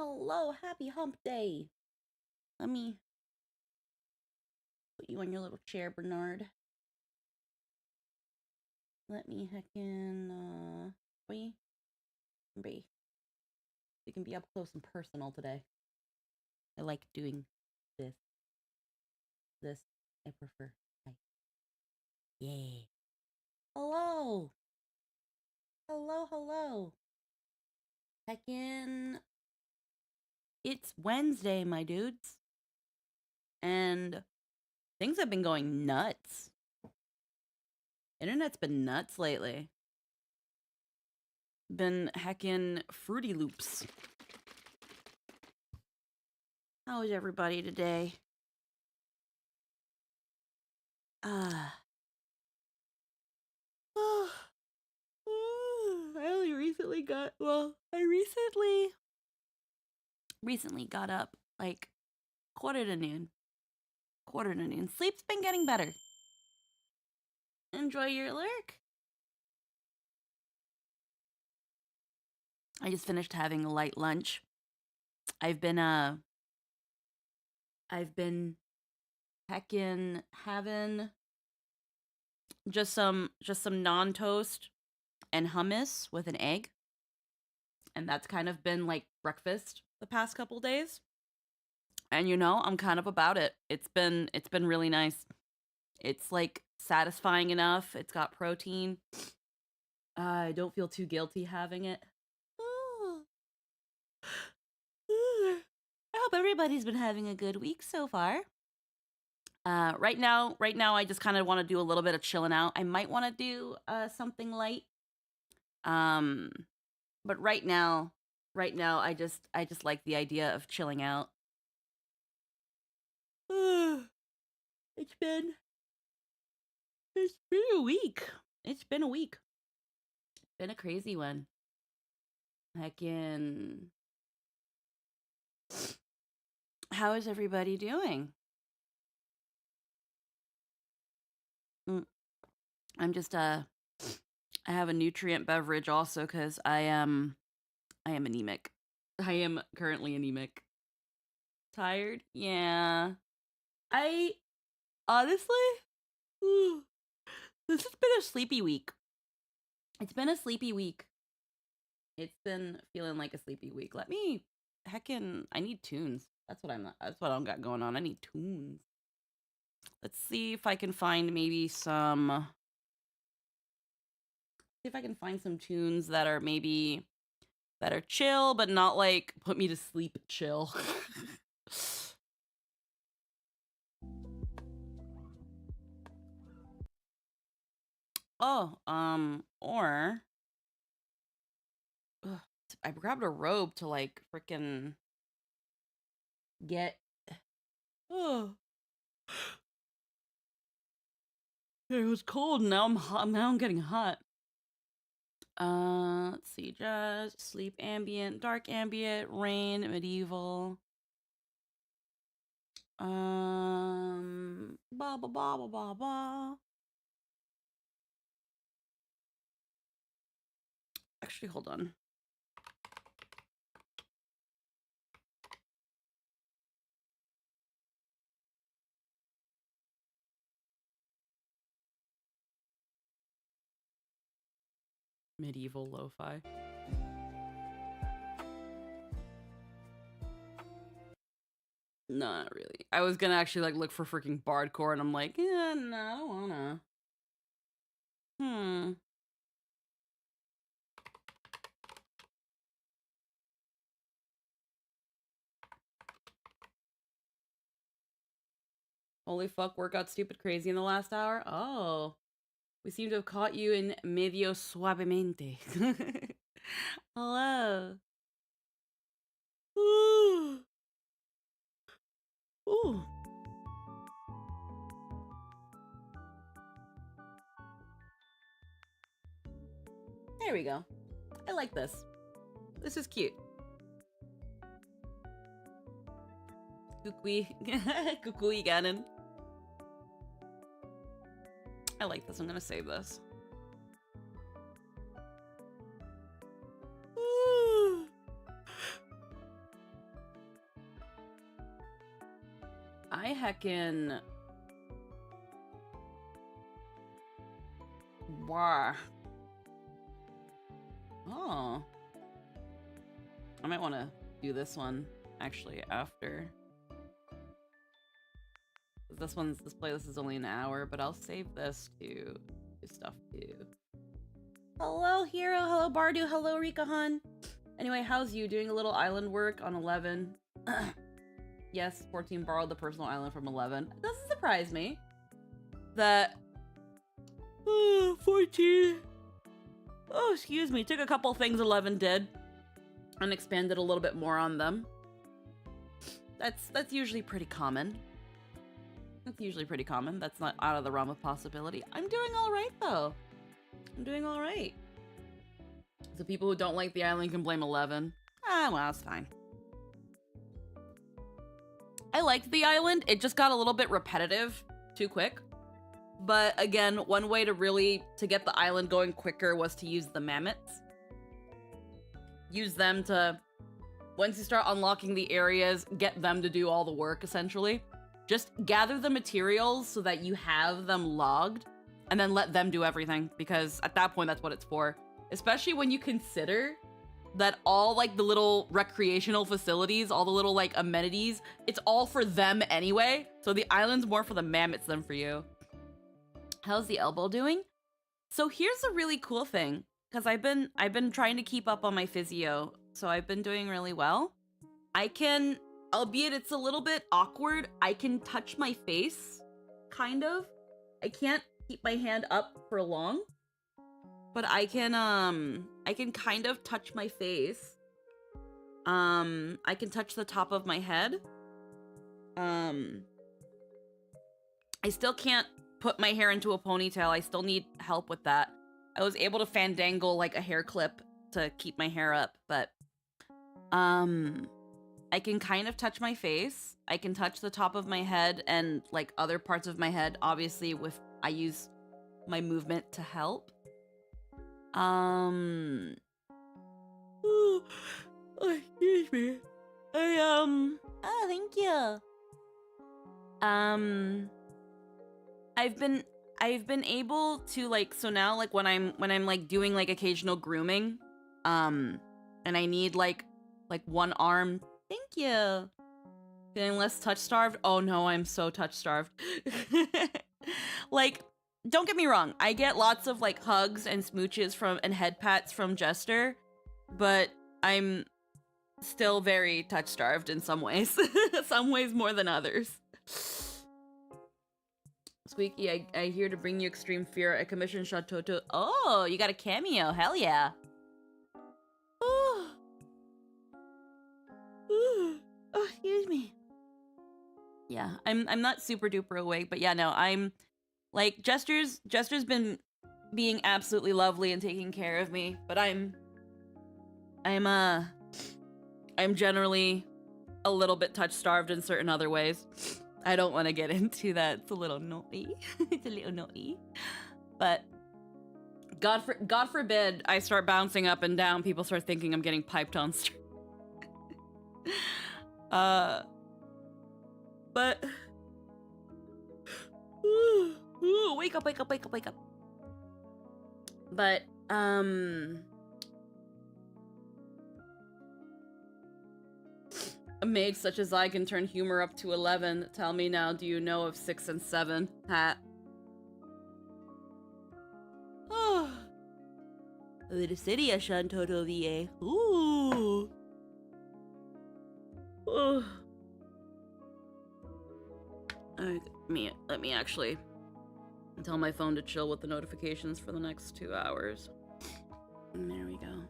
Hello, happy hump day. Let me put you on your little chair, Bernard. Let me heckin' be. You can be up close and personal today. I like doing this. I prefer. Yay. Hello. Hello. Heckin'. It's Wednesday, my dudes. And things have been going nuts. Internet's been nuts lately. Been heckin' Fruity Loops. How is everybody today? I only recently got, I recently got up like quarter to noon. Sleep's been getting better. Enjoy your lurk. I just finished having a light lunch. I've been heckin' having just some non-toast and hummus with an egg. And that's kind of been like breakfast the past couple days. And I'm kind of about it. It's been really nice. It's like satisfying enough. It's got protein. I don't feel too guilty having it. I hope everybody's been having a good week so far. Right now, I just kind of want to do a little bit of chilling out. I might want to do something light. But right now, I just like the idea of chilling out. It's been a week. It's been a crazy one. Heckin'. How is everybody doing? I'm just I have a nutrient beverage also because I am anemic. I am currently anemic. Tired? Yeah. I honestly, this has been a sleepy week. It's been a sleepy week. It's been feeling like a sleepy week. I need tunes. That's what I'm got going on. I need tunes. Let's see if I can find maybe some tunes that are chill, but not like put me to sleep chill. Or I grabbed a robe to like freaking get. Oh, it was cold. Now I'm hot. Now I'm getting hot. Let's see. Jazz, sleep, ambient, dark ambient, rain, medieval. Ba ba ba ba ba ba. Actually, hold on. Medieval lo-fi. Not really. I was gonna actually like look for freaking bardcore, and I'm like, yeah, no, I don't wanna. Holy fuck, work got stupid crazy in the last hour. Oh, we seem to have caught you in medio suavemente. Hello. Ooh. Ooh. There we go. I like this. This is cute. Kukui Ganon. I like this. I'm gonna save this. heckin'... Wow. Oh. I might want to do this one, actually, after. This playlist is only an hour, but I'll save this to do stuff too. Hello, Hero. Hello, Bardu. Hello, Rika-han. Anyway, how's you? Doing a little island work on 11. Yes, 14 borrowed the personal island from 11. It doesn't surprise me that 14. Oh, excuse me. Took a couple things 11 did and expanded a little bit more on them. That's usually pretty common. That's usually pretty common. That's not out of the realm of possibility. I'm doing all right, though. I'm doing all right. So people who don't like the island can blame 11. Ah, well, it's fine. I liked the island. It just got a little bit repetitive too quick. But again, one way to get the island going quicker was to use the mammoths. Use them to, once you start unlocking the areas, get them to do all the work, essentially. Just gather the materials so that you have them logged, and then let them do everything, because at that point, that's what it's for. Especially when you consider that all, like, the little recreational facilities, all the little, like, amenities, it's all for them anyway. So the island's more for the mammoths than for you. How's the elbow doing? So here's a really cool thing, because I've been trying to keep up on my physio, so I've been doing really well. I can, albeit it's a little bit awkward, I can touch my face, kind of. I can't keep my hand up for long, but I can kind of touch my face. I can touch the top of my head. I still can't put my hair into a ponytail. I still need help with that. I was able to fandangle like a hair clip to keep my hair up, but I can kind of touch my face. I can touch the top of my head and like other parts of my head. Obviously, I use my movement to help. Oh, excuse me. Oh, thank you. I've been able to like, so now like when I'm like doing like occasional grooming, and I need like one arm. Thank you. Feeling less touch starved? Oh no, I'm so touch starved. Like, don't get me wrong, I get lots of like hugs and smooches and head pats from Jester, but I'm still very touch starved in some ways. Some ways more than others. Squeaky, I here to bring you extreme fear. I commissioned Shatoto. Oh, you got a cameo. Hell yeah. Oh, excuse me. Yeah, I'm not super duper awake, but yeah, no, I'm like Jester's been being absolutely lovely and taking care of me, but I'm generally a little bit touch starved in certain other ways. I don't want to get into that. It's a little naughty. It's a little naughty. But God forbid I start bouncing up and down, people start thinking I'm getting piped on stream. But wake up. But a maid such as I can turn humor up to 11. Tell me now, do you know of 6 and 7? Hat. Oh. The city of Shantoto VA. Ooh. Oh. Let me actually tell my phone to chill with the notifications for the next 2 hours. And there we go.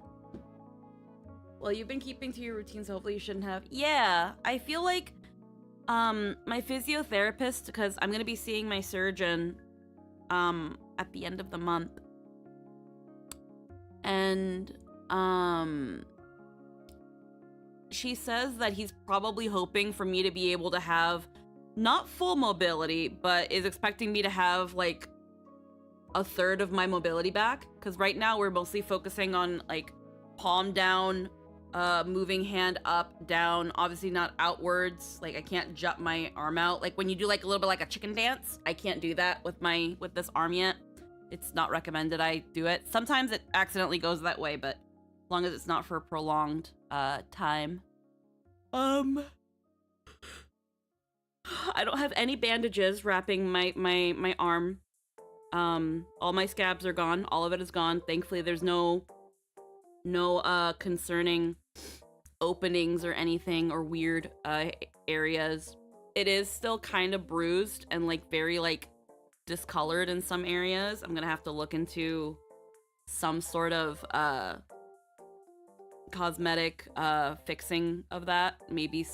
Well, you've been keeping to your routine, so hopefully you shouldn't have. Yeah, I feel like my physiotherapist, because I'm gonna be seeing my surgeon at the end of the month, and she says that he's probably hoping for me to be able to have not full mobility, but is expecting me to have like a third of my mobility back, because right now we're mostly focusing on like palm down moving hand up, down, obviously not outwards. Like I can't jut my arm out. Like when you do like a little bit like a chicken dance, I can't do that with this arm yet. It's not recommended I do it. Sometimes it accidentally goes that way, but as long as it's not for a prolonged time. I don't have any bandages wrapping my arm. All my scabs are gone. All of it is gone. Thankfully, there's no concerning openings or anything or weird areas. It is still kind of bruised and like very like discolored in some areas. I'm gonna have to look into some sort of cosmetic fixing of that. Maybe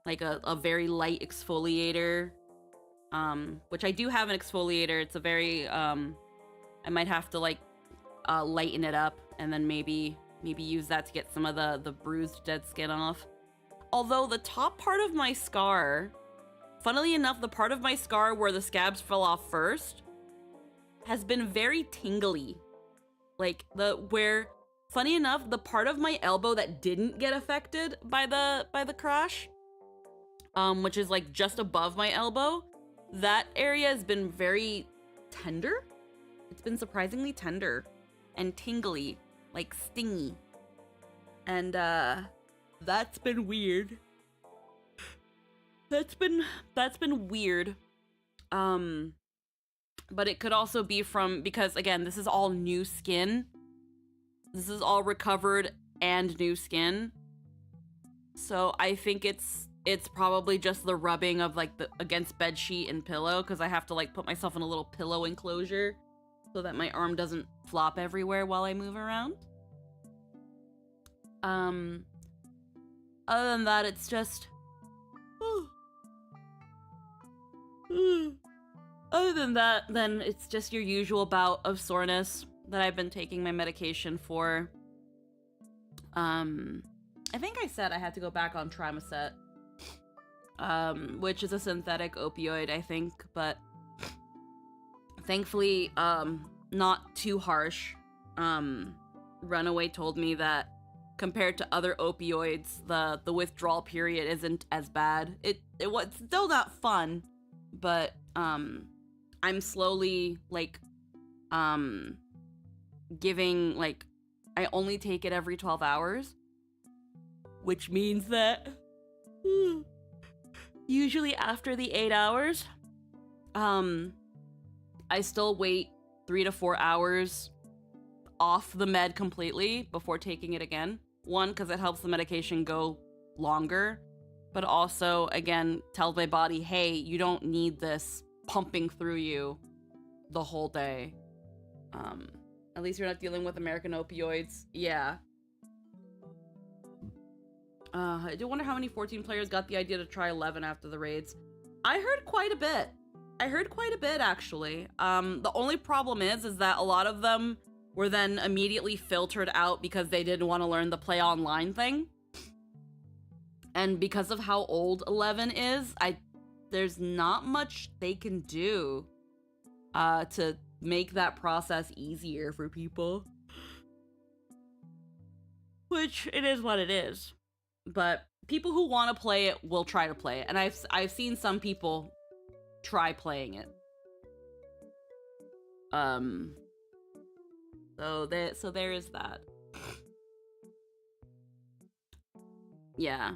a very light exfoliator, which I do have an exfoliator. It's a very I might have to like lighten it up and then maybe use that to get some of the bruised dead skin off. Although the top part of my scar, funnily enough, the part of my scar where the scabs fell off first has been very tingly. Like funny enough, the part of my elbow that didn't get affected by the crash, which is like just above my elbow, that area has been very tender. It's been surprisingly tender and tingly, like stingy. And that's been weird. That's been weird. But it could also be because again, this is all new skin. This is all recovered and new skin. So I think it's probably just the rubbing of like against bed sheet and pillow, because I have to like put myself in a little pillow enclosure so that my arm doesn't flop everywhere while I move around. Other than that, it's just other than that, then it's just your usual bout of soreness that I've been taking my medication for. I think I said I had to go back on Trimacet, which is a synthetic opioid, I think, but thankfully, not too harsh. Runaway told me that compared to other opioids, the withdrawal period isn't as bad. It was still not fun, but I'm slowly like giving like I only take it every 12 hours, which means that usually after the 8 hours, I still wait 3 to 4 hours off the med completely before taking it again. One, because it helps the medication go longer, but also, again, tells my body, hey, you don't need this pumping through you the whole day. At least you're not dealing with American opioids. Yeah. I do wonder how many 14 players got the idea to try 11 after the raids. I heard quite a bit. Actually. The only problem is that a lot of them were then immediately filtered out because they didn't want to learn the play online thing. And because of how old 11 is, there's not much they can do to make that process easier for people. Which, it is what it is. But people who want to play it will try to play it. And I've seen some people try playing it. So there is that. Yeah.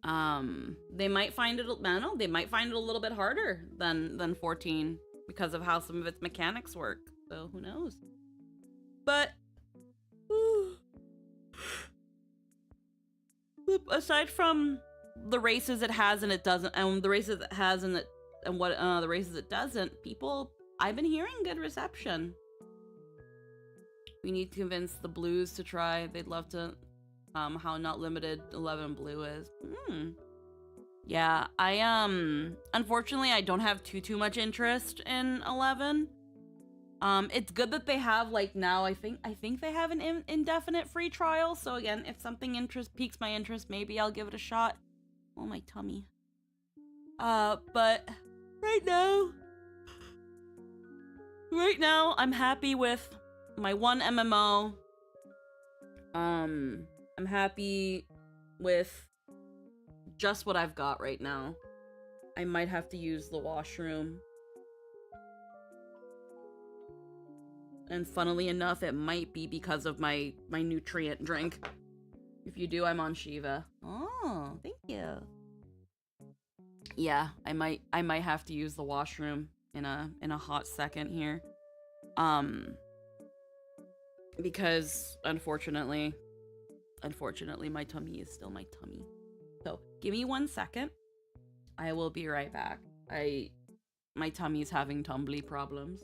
They might find it, I don't know, they might find it a little bit harder than 14 because of how some of its mechanics work. So who knows? But aside from the races it has and it doesn't, and the races it has and the races it doesn't, I've been hearing good reception. We need to convince the blues to try. They'd love to. How not limited 11 blue is. Yeah, unfortunately I don't have too much interest in 11. It's good that they have, like, now I think they have an indefinite free trial, so again, if something piques my interest, maybe I'll give it a shot. Oh, my tummy. But right now I'm happy with my one MMO. I'm happy with just what I've got right now. I might have to use the washroom. And funnily enough, it might be because of my nutrient drink. If you do, I'm on Shiva. Oh, thank you. Yeah, I might have to use the washroom in a hot second here. Because unfortunately my tummy is still my tummy. So, give me 1 second. I will be right back. My tummy's having tumbly problems.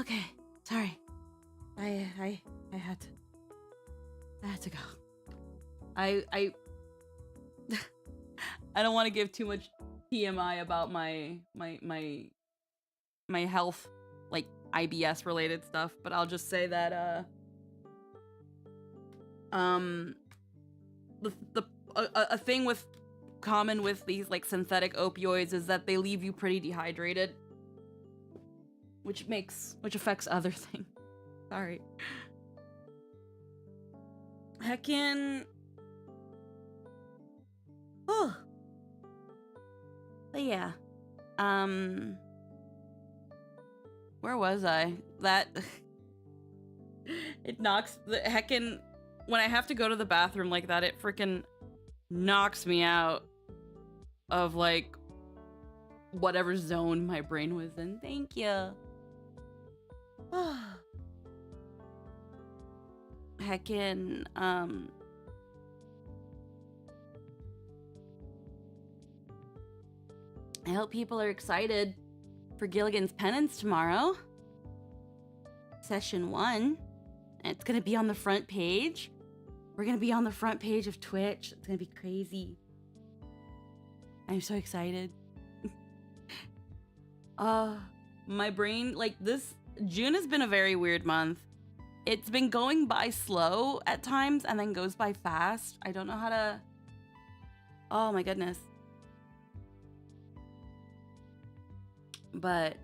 Okay, sorry. I had to go. I I don't want to give too much TMI about my health, like IBS related stuff, but I'll just say that a thing with common with these like synthetic opioids is that they leave you pretty dehydrated, which affects other things. Sorry. Heckin'. Oh. But yeah. Where was I? That it knocks the heckin' when I have to go to the bathroom like that, it freaking knocks me out of like whatever zone my brain was in. Thank you. Heckin' I hope people are excited for Gilligan's Penance tomorrow. Session 1. And it's gonna be on the front page. We're gonna be on the front page of Twitch. It's gonna be crazy. I'm so excited. My brain, like this, June has been a very weird month. It's been going by slow at times and then goes by fast. I don't know how to... Oh my goodness. But,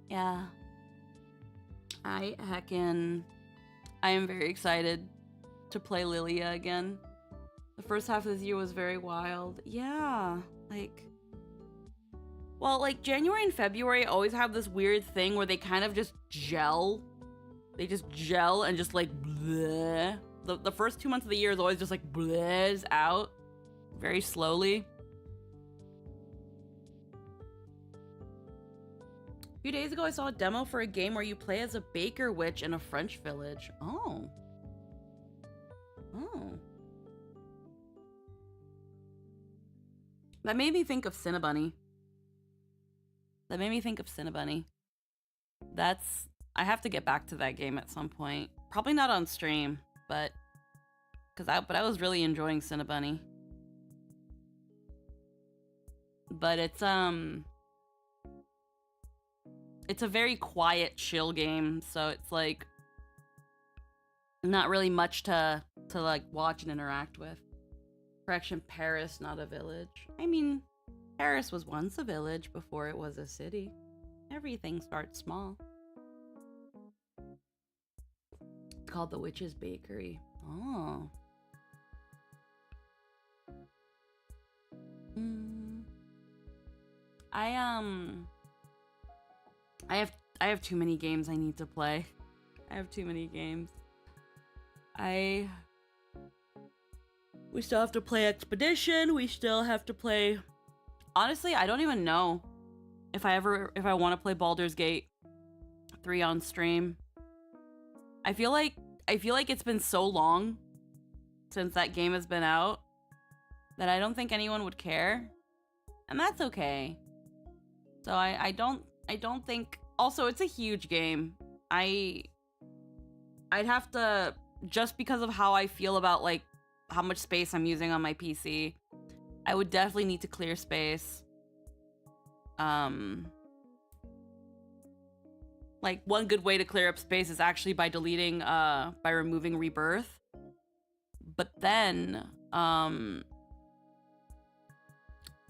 yeah. I am very excited to play Lilia again. The first half of this year was very wild. Yeah, like... Well, like, January and February always have this weird thing where they kind of just gel. They just gel and just, like, bleh. The first 2 months of the year is always just, like, blehs out. Very slowly. A few days ago, I saw a demo for a game where you play as a baker witch in a French village. Oh. Oh. That made me think of Cinnabunny. I have to get back to that game at some point. Probably not on stream, but I was really enjoying Cinnabunny. But it's a very quiet, chill game, so it's like not really much to like watch and interact with. Correction, Paris, not a village. I mean, Paris was once a village before it was a city. Everything starts small. It's called the Witch's Bakery. Oh. I have too many games I need to play. I have too many games. We still have to play Expedition. We still have to play... Honestly, I don't even know if I want to play Baldur's Gate 3 on stream. I feel like it's been so long since that game has been out that I don't think anyone would care. And that's okay. So I don't think... Also, it's a huge game. I'd have to... Just because of how I feel about, like, how much space I'm using on my PC, I would definitely need to clear space. Like, one good way to clear up space is actually by deleting, by removing Rebirth. But then, I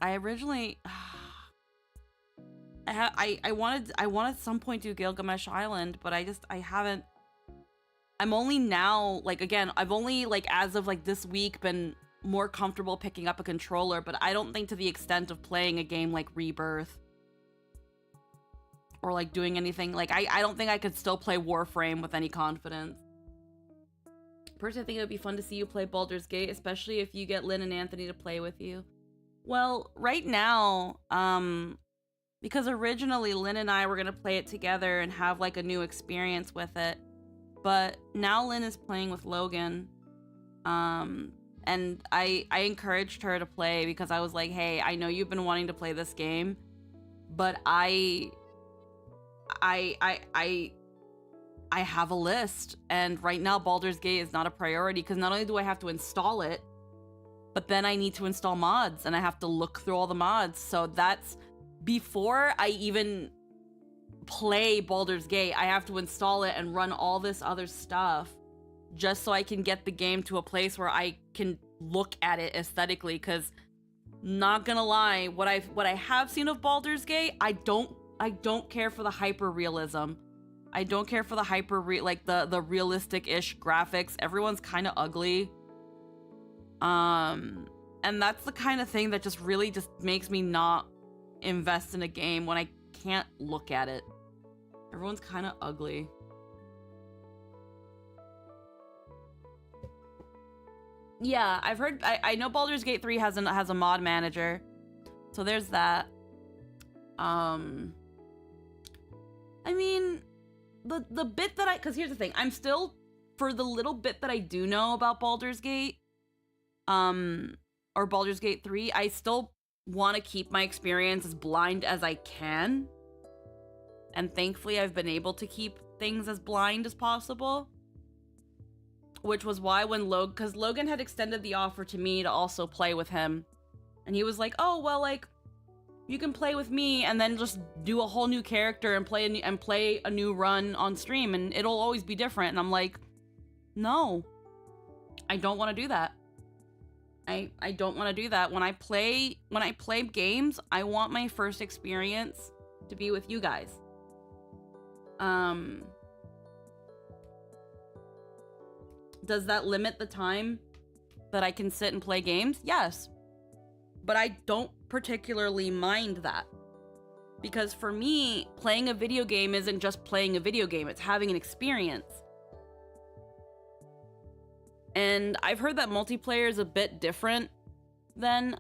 originally... I wanted at some point to do Gilgamesh Island, but I haven't... I'm only now, like, again, I've only, like, as of, like, this week been more comfortable picking up a controller, but I don't think to the extent of playing a game like Rebirth. Or, like, doing anything. Like, I don't think I could still play Warframe with any confidence. Personally, I think it would be fun to see you play Baldur's Gate, especially if you get Lynn and Anthony to play with you. Well, right now, because originally Lynn and I were going to play it together and have, like, a new experience with it. But now Lynn is playing with Logan. And I encouraged her to play because I was like, hey, I know you've been wanting to play this game, but I have a list, and right now Baldur's Gate is not a priority because not only do I have to install it, but then I need to install mods and I have to look through all the mods. So that's before I even play Baldur's Gate, I have to install it and run all this other stuff just so I can get the game to a place where I can look at it aesthetically. Because not gonna lie, what I have seen of Baldur's Gate, I don't care for the hyper realism. I don't care for the the realistic-ish graphics. Everyone's kind of ugly. And that's the kind of thing that just really just makes me not invest in a game when I can't look at it. Everyone's kind of ugly. Yeah, I've heard. I know Baldur's Gate 3 has a mod manager, so there's that. I mean, the bit that because here's the thing, I'm still, for the little bit that I do know about Baldur's Gate, or Baldur's Gate 3, I still want to keep my experience as blind as I can. And thankfully, I've been able to keep things as blind as possible. Which was why when because Logan had extended the offer to me to also play with him. And he was like, oh, well, like, you can play with me and then just do a whole new character and play a new run on stream and it'll always be different. And I'm like, no, I don't want to do that. I don't want to do that. When I play games, I want my first experience to be with you guys. Does that limit the time that I can sit and play games? Yes. But I don't particularly mind that. Because for me, playing a video game isn't just playing a video game, it's having an experience. And I've heard that multiplayer is a bit different than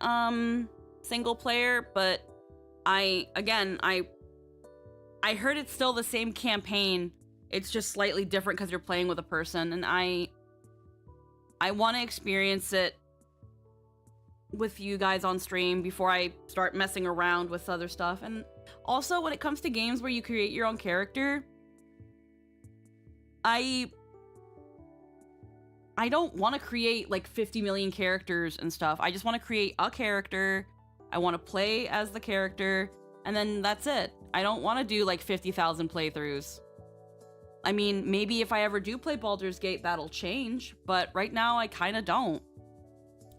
single player, but I heard it's still the same campaign. It's just slightly different because you're playing with a person, and I want to experience it with you guys on stream before I start messing around with other stuff. And also, when it comes to games where you create your own character, I don't want to create like 50 million characters and stuff. I just want to create a character. I want to play as the character, and then that's it. I don't want to do like 50,000 playthroughs. I mean, maybe if I ever do play Baldur's Gate, that'll change, but right now I kind of don't.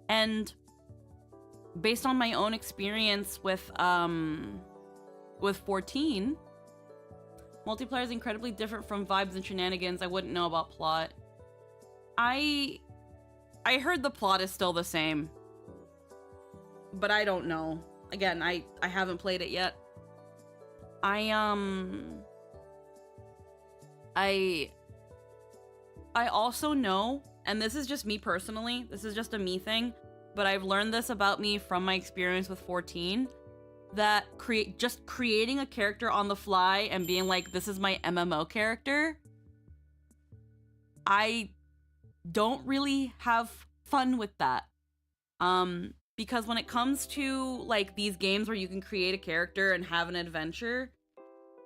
And based on my own experience with 14, multiplayer is incredibly different from vibes and shenanigans. I wouldn't know about plot. I heard the plot is still the same, but I don't know. Again, I haven't played it yet. I also know, and this is just me personally, this is just a me thing, but I've learned this about me from my experience with 14, that just creating a character on the fly and being like, this is my MMO character, I don't really have fun with that. Because when it comes to like these games where you can create a character and have an adventure,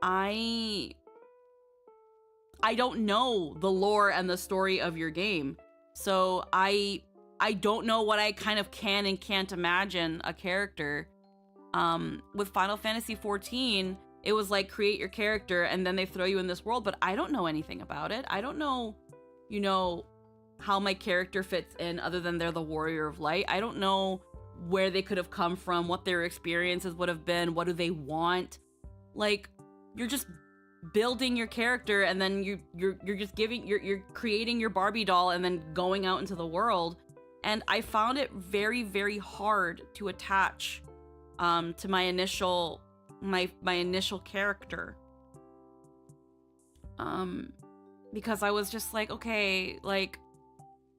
I don't know the lore and the story of your game. So I don't know what I kind of can and can't imagine a character. With Final Fantasy XIV, it was like create your character and then they throw you in this world, but I don't know anything about it. I don't know, you know, how my character fits in other than they're the Warrior of Light. I don't know where they could have come from, what their experiences would have been, what do they want. Like, you're just building your character and then you're creating your Barbie doll and then going out into the world. And I found it very, very hard to attach to my initial character. Because I was just like, okay, like,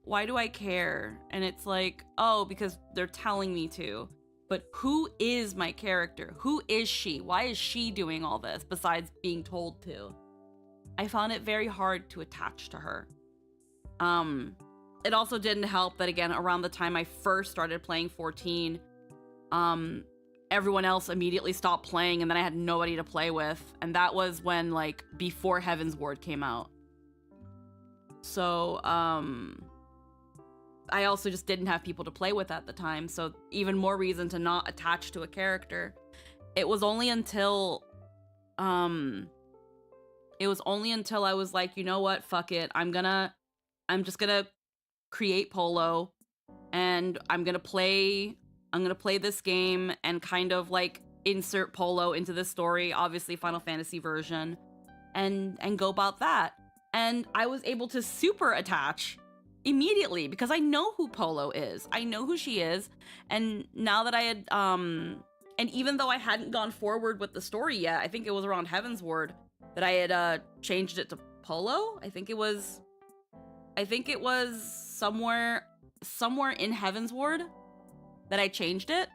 why do I care? And it's like, oh, because they're telling me to. But who is my character? Who is she? Why is she doing all this besides being told to? I found it very hard to attach to her. it also didn't help that, again, around the time I first started playing 14, everyone else immediately stopped playing, and then I had nobody to play with. And that was when, like, before Heaven's Ward came out. So, I also just didn't have people to play with at the time, so even more reason to not attach to a character. It was only until I was like, you know what, fuck it. I'm just gonna create Polo, and I'm gonna play this game and kind of like insert Polo into the story, obviously Final Fantasy version, and go about that. And I was able to super attach immediately because I know who Polo is. I know who she is. And now that I had, and even though I hadn't gone forward with the story yet, I think it was around Heaven's Ward that I had changed it to Polo. I think it was somewhere in Heaven's Ward that I changed it.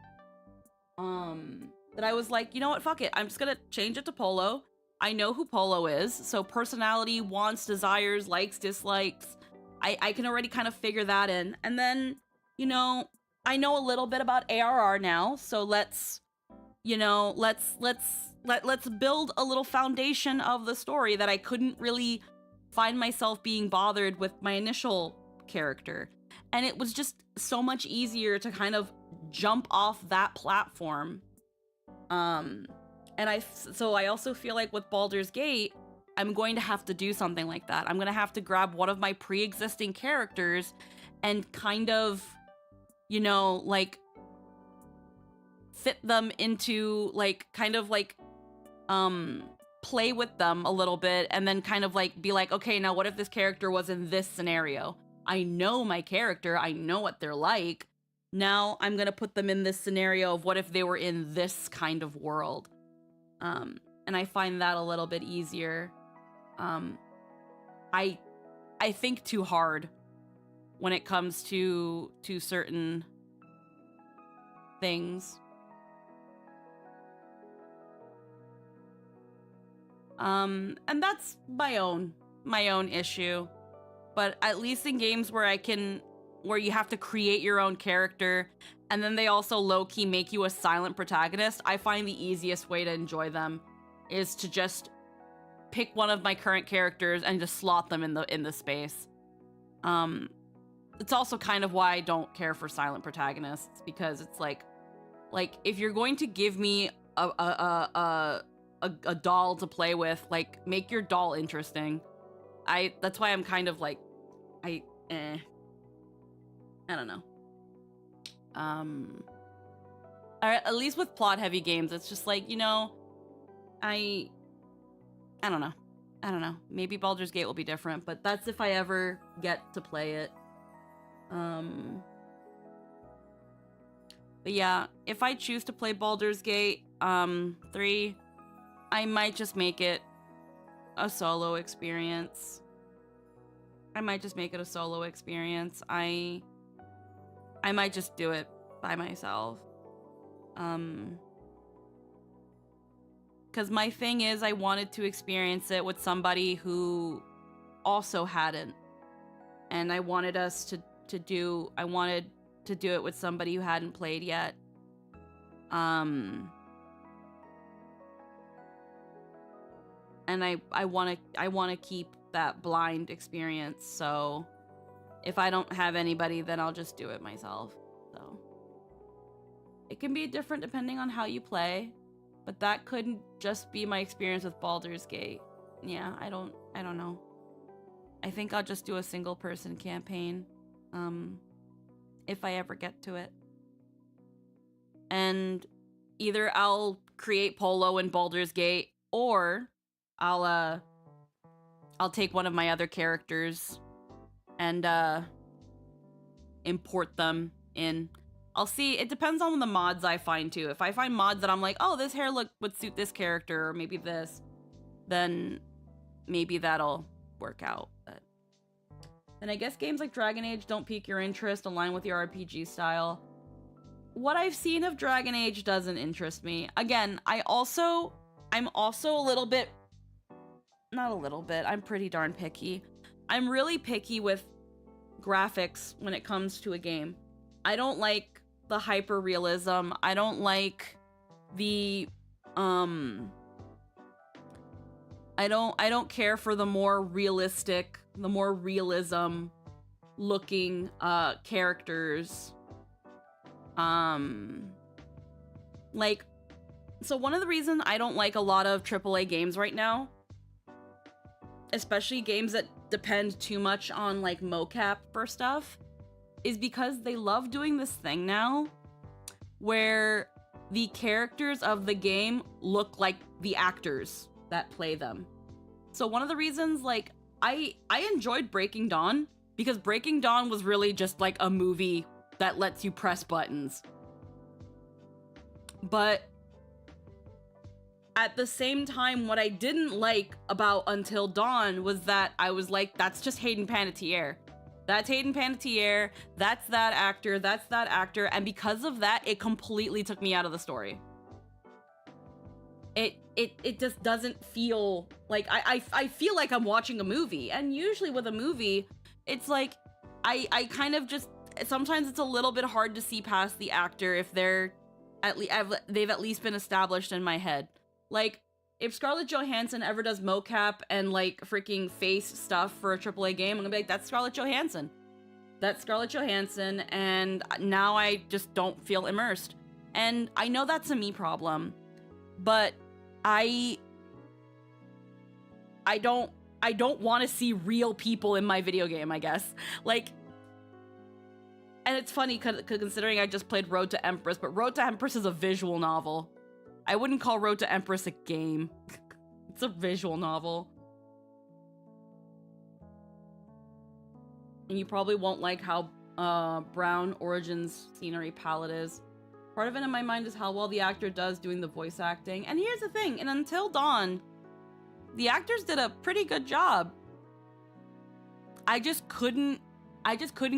That I was like, you know what, fuck it. I'm just gonna change it to Polo. I know who Polo is, so personality, wants, desires, likes, dislikes, I can already kind of figure that in. And then, you know, I know a little bit about ARR now, so let's build a little foundation of the story that I couldn't really find myself being bothered with my initial character. And it was just so much easier to kind of jump off that platform. And I also feel like with Baldur's Gate, I'm going to have to do something like that. I'm going to have to grab one of my pre-existing characters and kind of, you know, like, fit them into, like, kind of, like, play with them a little bit, and then kind of, like, be like, okay, now what if this character was in this scenario? I know my character, I know what they're like. Now I'm going to put them in this scenario of what if they were in this kind of world. And I find that a little bit easier. I think too hard when it comes to certain things. And that's my own issue. But at least in games where you have to create your own character, and then they also low-key make you a silent protagonist, I find the easiest way to enjoy them is to just pick one of my current characters and just slot them in the space. It's also kind of why I don't care for silent protagonists, because it's like if you're going to give me a doll to play with, like, make your doll interesting. That's why I'm kind of like, I don't know. At least with plot-heavy games, it's just like, you know, I don't know. Maybe Baldur's Gate will be different, but that's if I ever get to play it. But yeah, if I choose to play Baldur's Gate 3, I might just make it a solo experience. I might just do it by myself. Because my thing is, I wanted to experience it with somebody who also hadn't. And I wanted to do it with somebody who hadn't played yet. And I want to keep that blind experience, so if I don't have anybody, then I'll just do it myself. So it can be different depending on how you play, but that couldn't just be my experience with Baldur's Gate. Yeah, I don't know. I think I'll just do a single person campaign, if I ever get to it. And either I'll create Polo in Baldur's Gate, or I'll take one of my other characters and import them in. I'll see. It depends on the mods I find too. If I find mods that I'm like, oh, this hair look would suit this character, or maybe this, then maybe that'll work out. But then I guess games like Dragon Age don't pique your interest, align with your RPG style. What I've seen of Dragon Age doesn't interest me. Again, I'm also a little bit, not a little bit, I'm pretty darn picky. I'm really picky with graphics when it comes to a game. I don't like the hyper realism. I don't like the I don't care for the more realistic, the more realism looking characters. Like, so one of the reasons I don't like a lot of AAA games right now, especially games that depend too much on like mocap for stuff, is because they love doing this thing now where the characters of the game look like the actors that play them. So one of the reasons, like, I enjoyed Breaking Dawn because Breaking Dawn was really just like a movie that lets you press buttons. But at the same time, what I didn't like about Until Dawn was that I was like, that's just Hayden Panettiere. That's Hayden Panettiere, that's that actor, and because of that, it completely took me out of the story. It just doesn't feel like I feel like I'm watching a movie, and usually with a movie, it's like I kind of just, sometimes it's a little bit hard to see past the actor if they've at least been established in my head. Like, if Scarlett Johansson ever does mocap and like freaking face stuff for a AAA game, I'm gonna be like, that's Scarlett Johansson. That's Scarlett Johansson, and now I just don't feel immersed. And I know that's a me problem, but I don't want to see real people in my video game, I guess. Like, and it's funny considering I just played Road to Empress, but Road to Empress is a visual novel. I wouldn't call Road to Empress a game. It's a visual novel. And you probably won't like how Brown Origins scenery palette is. Part of it in my mind is how well the actor does doing the voice acting. And here's the thing, in Until Dawn, the actors did a pretty good job. I just couldn't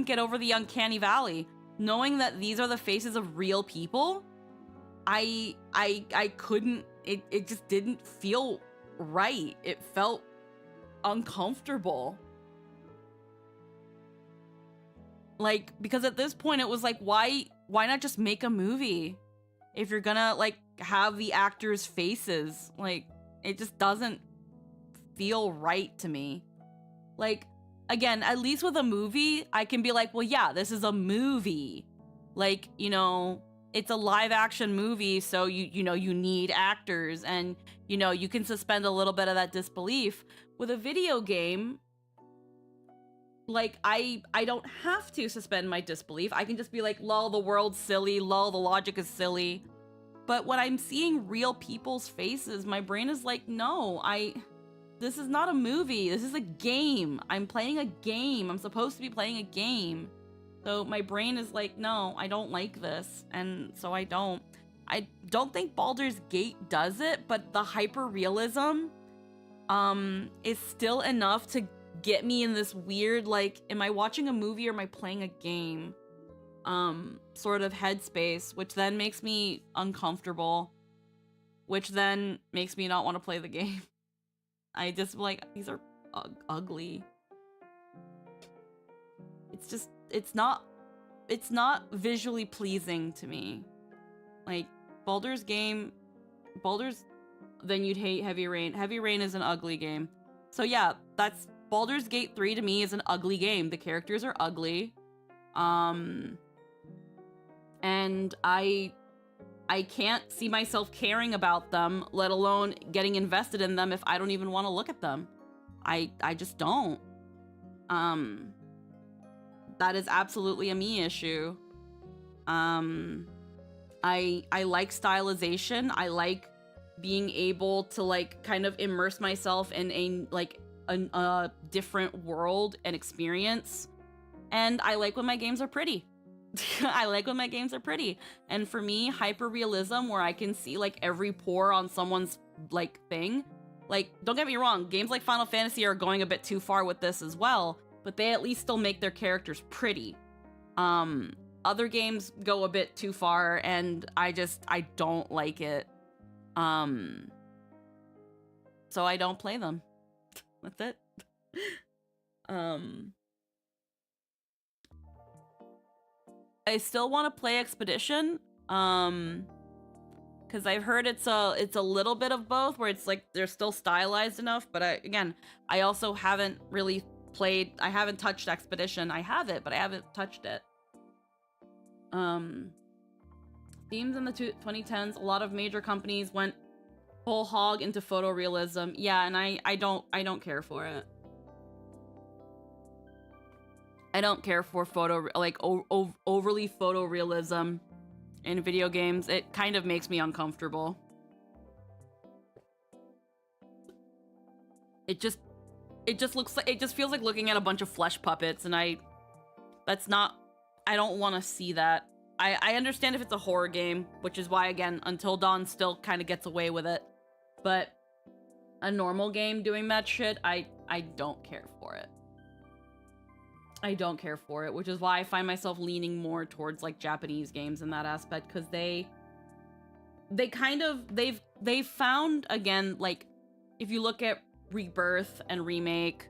get over the uncanny valley. Knowing that these are the faces of real people, I couldn't, it just didn't feel right. It felt uncomfortable. Like, because at this point it was like, why not just make a movie? If you're gonna like have the actors' faces, like, it just doesn't feel right to me. Like, again, at least with a movie, I can be like, well, yeah, this is a movie. Like, you know, it's a live action movie, so you know, you need actors, and you know, you can suspend a little bit of that disbelief. With a video game, like, I don't have to suspend my disbelief. I can just be like, lol, the world's silly, lol, the logic is silly. But when I'm seeing real people's faces, my brain is like, no, this is not a movie. This is a game. I'm playing a game. I'm supposed to be playing a game. So my brain is like, no, I don't like this. And so I don't think Baldur's Gate does it, but the hyper realism is still enough to get me in this weird, like, am I watching a movie or am I playing a game sort of headspace, which then makes me uncomfortable, which then makes me not want to play the game. I just, like, these are ugly. It's just, it's not visually pleasing to me. Like, then you'd hate Heavy Rain. Heavy Rain is an ugly game. So yeah, that's Baldur's Gate 3 to me is an ugly game. The characters are ugly. And I can't see myself caring about them, let alone getting invested in them if I don't even want to look at them. I just don't. That is absolutely a me issue. I like stylization. I like being able to, like, kind of immerse myself in a different world and experience. And I like when my games are pretty. I like when my games are pretty. And for me, hyper realism, where I can see like every pore on someone's like thing. Like, don't get me wrong, games like Final Fantasy are going a bit too far with this as well, but they at least still make their characters pretty. Other games go a bit too far, and I don't like it. So I don't play them. That's it. I still want to play Expedition. Because I've heard it's a little bit of both, where it's like they're still stylized enough, but I also haven't really played. I haven't touched Expedition. I have it, but I haven't touched it. Themes in the 2010s, a lot of major companies went whole hog into photorealism. Yeah, and I don't care for it. I don't care for overly photorealism in video games. It kind of makes me uncomfortable. It just looks like, it just feels like looking at a bunch of flesh puppets, and I don't want to see that. I understand if it's a horror game, which is why, again, Until Dawn still kind of gets away with it. But a normal game doing that shit, I don't care for it. I don't care for it, which is why I find myself leaning more towards like Japanese games in that aspect, because they've found, again, like if you look at Rebirth and Remake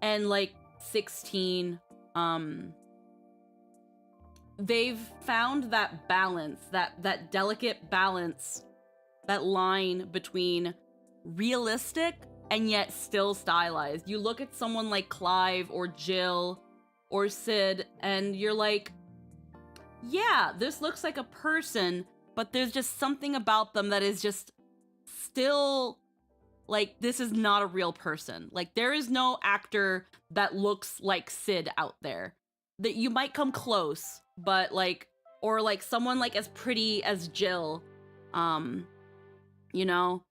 and like 16, they've found that balance, that delicate balance, that line between realistic and yet still stylized. You look at someone like Clive or Jill or Sid, and you're like, yeah, this looks like a person, but there's just something about them that is just still like, this is not a real person. Like, there is no actor that looks like Sid out there. That you might come close, but like, or like someone like as pretty as Jill, you know?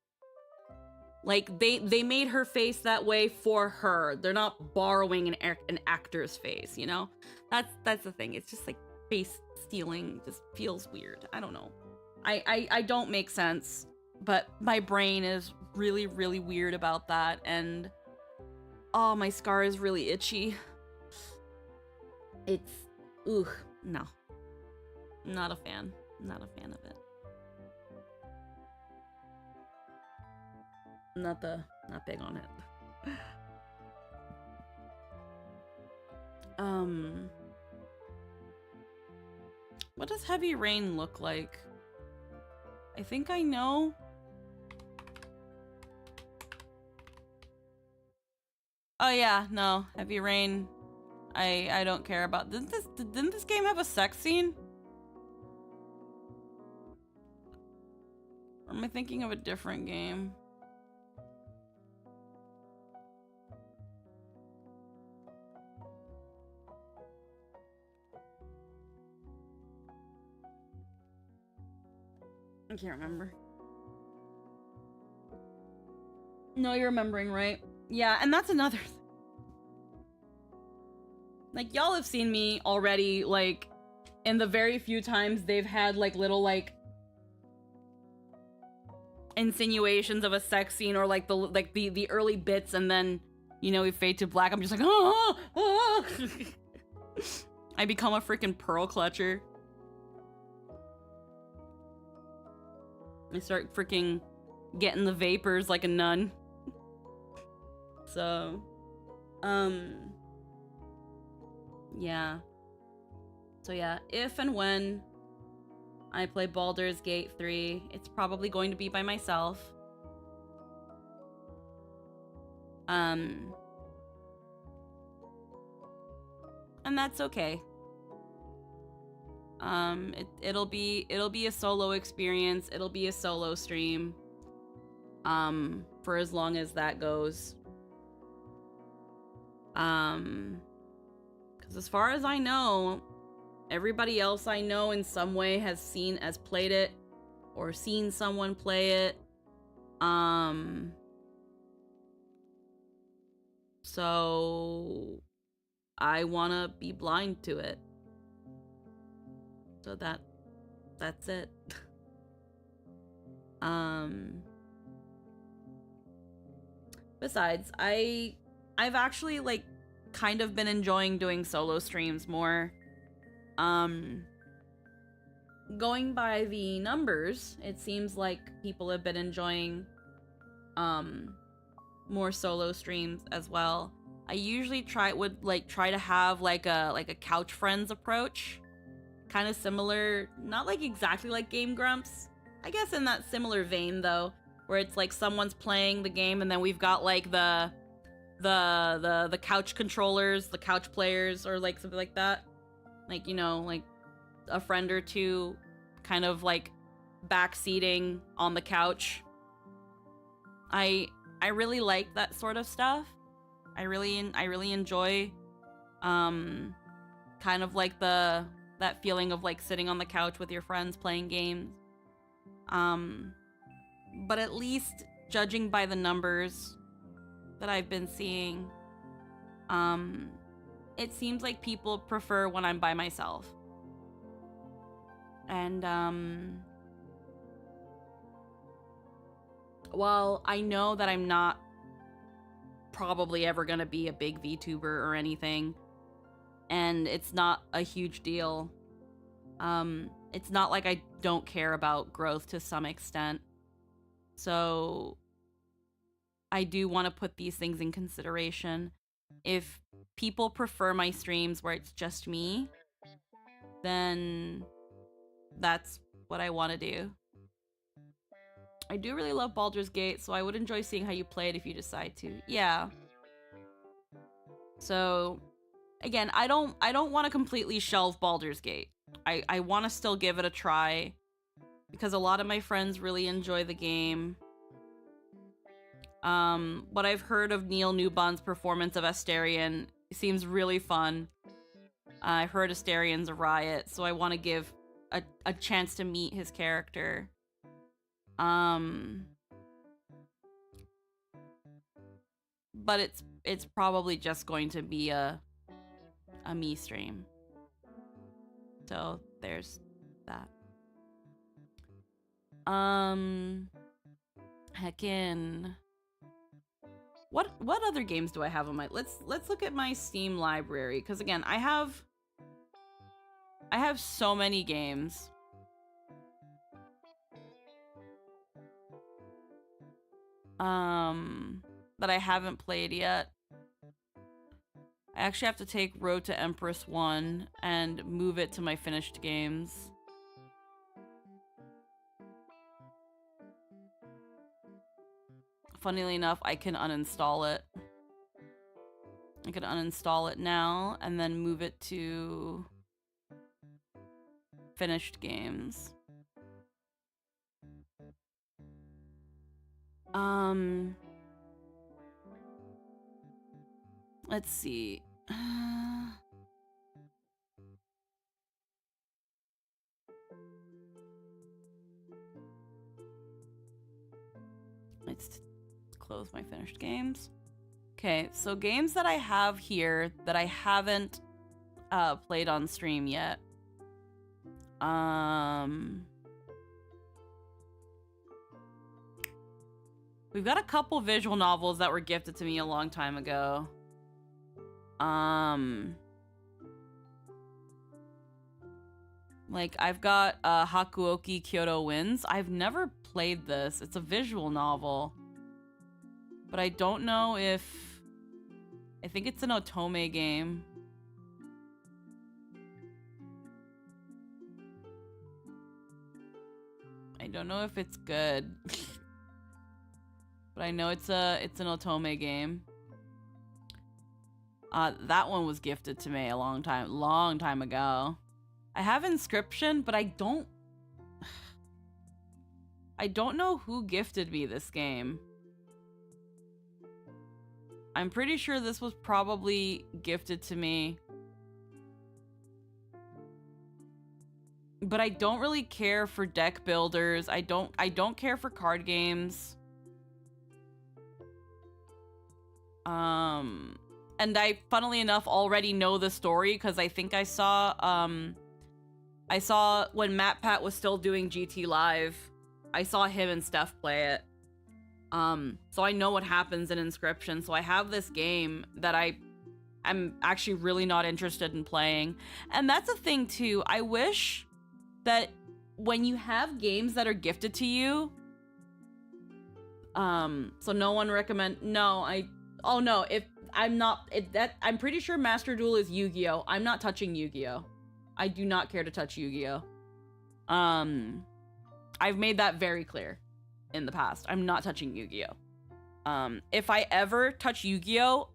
Like, they made her face that way for her. They're not borrowing an actor's face, you know? That's the thing. It's just like face stealing just feels weird. I don't know. I don't make sense, but my brain is really, really weird about that, and oh, my scar is really itchy. It's, ooh, no. Not a fan. Not a fan of it. Not big on it. What does Heavy Rain look like? I think I know. Oh yeah, no, Heavy Rain. I don't care about. Didn't this game have a sex scene? Or am I thinking of a different game? I can't remember. No, you're remembering, right? Yeah, and that's another thing. Like, y'all have seen me already, like, in the very few times they've had, like, little, like, insinuations of a sex scene, or, like, the early bits, and then, you know, we fade to black. I'm just like, oh, oh. I become a freaking pearl clutcher. I start freaking getting the vapors like a nun. So, yeah. So yeah, if and when I play Baldur's Gate 3, it's probably going to be by myself. And that's okay. It'll be a solo experience. It'll be a solo stream. For as long as that goes. Because as far as I know, everybody else I know in some way has played it, or seen someone play it. So I wanna be blind to it. So that's it. Besides, I've actually, like, kind of been enjoying doing solo streams more. Going by the numbers, it seems like people have been enjoying more solo streams as well. I usually try to have like a couch friends approach, kind of similar, not like exactly like Game Grumps, I guess in that similar vein though, where it's like someone's playing the game and then we've got like the couch controllers, the couch players, or like something like that, like, you know, like a friend or two kind of like backseating on the couch. I really like that sort of stuff. I really enjoy kind of like that feeling of like sitting on the couch with your friends playing games. But at least judging by the numbers that I've been seeing, it seems like people prefer when I'm by myself. And while I know that I'm not probably ever gonna be a big VTuber or anything, and it's not a huge deal, it's not like I don't care about growth to some extent. So I do want to put these things in consideration. If people prefer my streams where it's just me, then that's what I want to do. I do really love Baldur's Gate, so I would enjoy seeing how you play it if you decide to. Yeah. So, again, I don't want to completely shelve Baldur's Gate. I want to still give it a try, because a lot of my friends really enjoy the game. What I've heard of Neil Newbon's performance of Astarion seems really fun. I've heard Astarion's a riot, so I want to give a chance to meet his character. But it's probably just going to be a me stream. So there's that. Heckin'. What other games do I have on my... Let's look at my Steam library, because again, I have so many games. That I haven't played yet. I actually have to take Road to Empress 1 and move it to my finished games. Funnily enough, I can uninstall it. I can uninstall it now and then move it to finished games. Let's see. Let's close my finished games. Okay, so games that I have here that I haven't played on stream yet. We've got a couple visual novels that were gifted to me a long time ago. Like, I've got Hakuoki Kyoto Winds. I've never played this. It's a visual novel. But I don't know if... I think it's an Otome game. I don't know if it's good. But I know it's an Otome game. That one was gifted to me a long time ago. I have Inscription, but I don't know who gifted me this game. I'm pretty sure this was probably gifted to me. But I don't really care for deck builders. I don't care for card games. And I, funnily enough, already know the story because I think I saw when MatPat was still doing GT Live, I saw him and Steph play it. So I know what happens in Inscription. So I have this game that I'm actually really not interested in playing. And that's a thing too. I wish that when you have games that are gifted to you, so no one recommend, no, oh no, if I'm not I'm pretty sure Master Duel is Yu-Gi-Oh. I'm not touching Yu-Gi-Oh. I do not care to touch Yu-Gi-Oh. I've made that very clear in the past. I'm not touching Yu-Gi-Oh. If I ever touch Yu-Gi-Oh,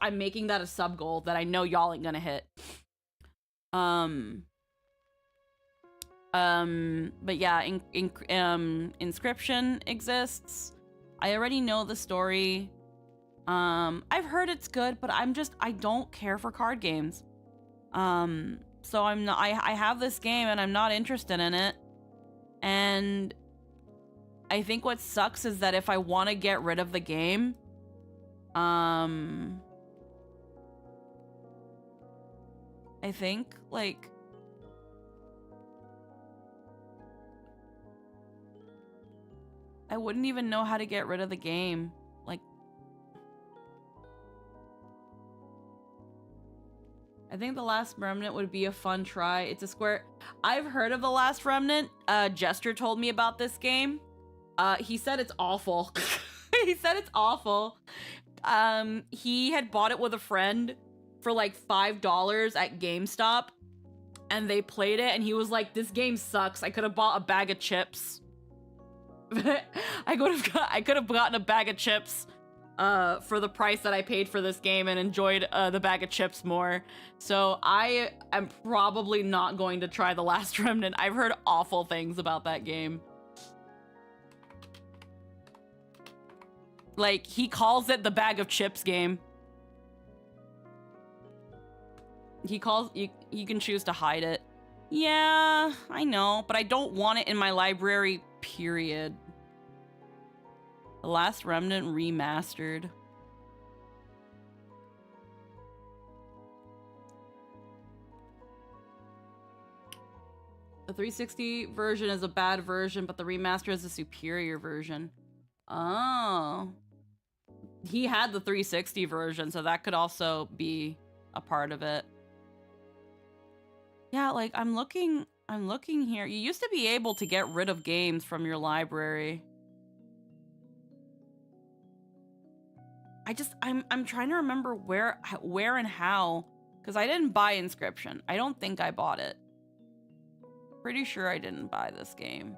I'm making that a sub goal that I know y'all ain't gonna hit. But yeah, Inscription exists. I already know the story. I've heard it's good, but I don't care for card games. So I have this game and I'm not interested in it. And I think what sucks is that if I want to get rid of the game, I think, like, I wouldn't even know how to get rid of the game. Like, I think The Last Remnant would be a fun try. It's a Square... I've heard of The Last Remnant. Jester told me about this game. He said it's awful. He said it's awful. He had bought it with a friend for like $5 at GameStop. And they played it and he was like, this game sucks. I could have bought a bag of chips. I could have gotten a bag of chips for the price that I paid for this game and enjoyed the bag of chips more. So I am probably not going to try The Last Remnant. I've heard awful things about that game. Like, he calls it the bag of chips game. He calls... You can choose to hide it. Yeah, I know, but I don't want it in my library, period. The Last Remnant Remastered. The 360 version is a bad version, but the remaster is a superior version. Oh. He had the 360 version, so that could also be a part of it. Yeah, like, I'm looking here. You used to be able to get rid of games from your library. I'm trying to remember where and how, because I didn't buy Inscription. I don't think I bought it. Pretty sure I didn't buy this game,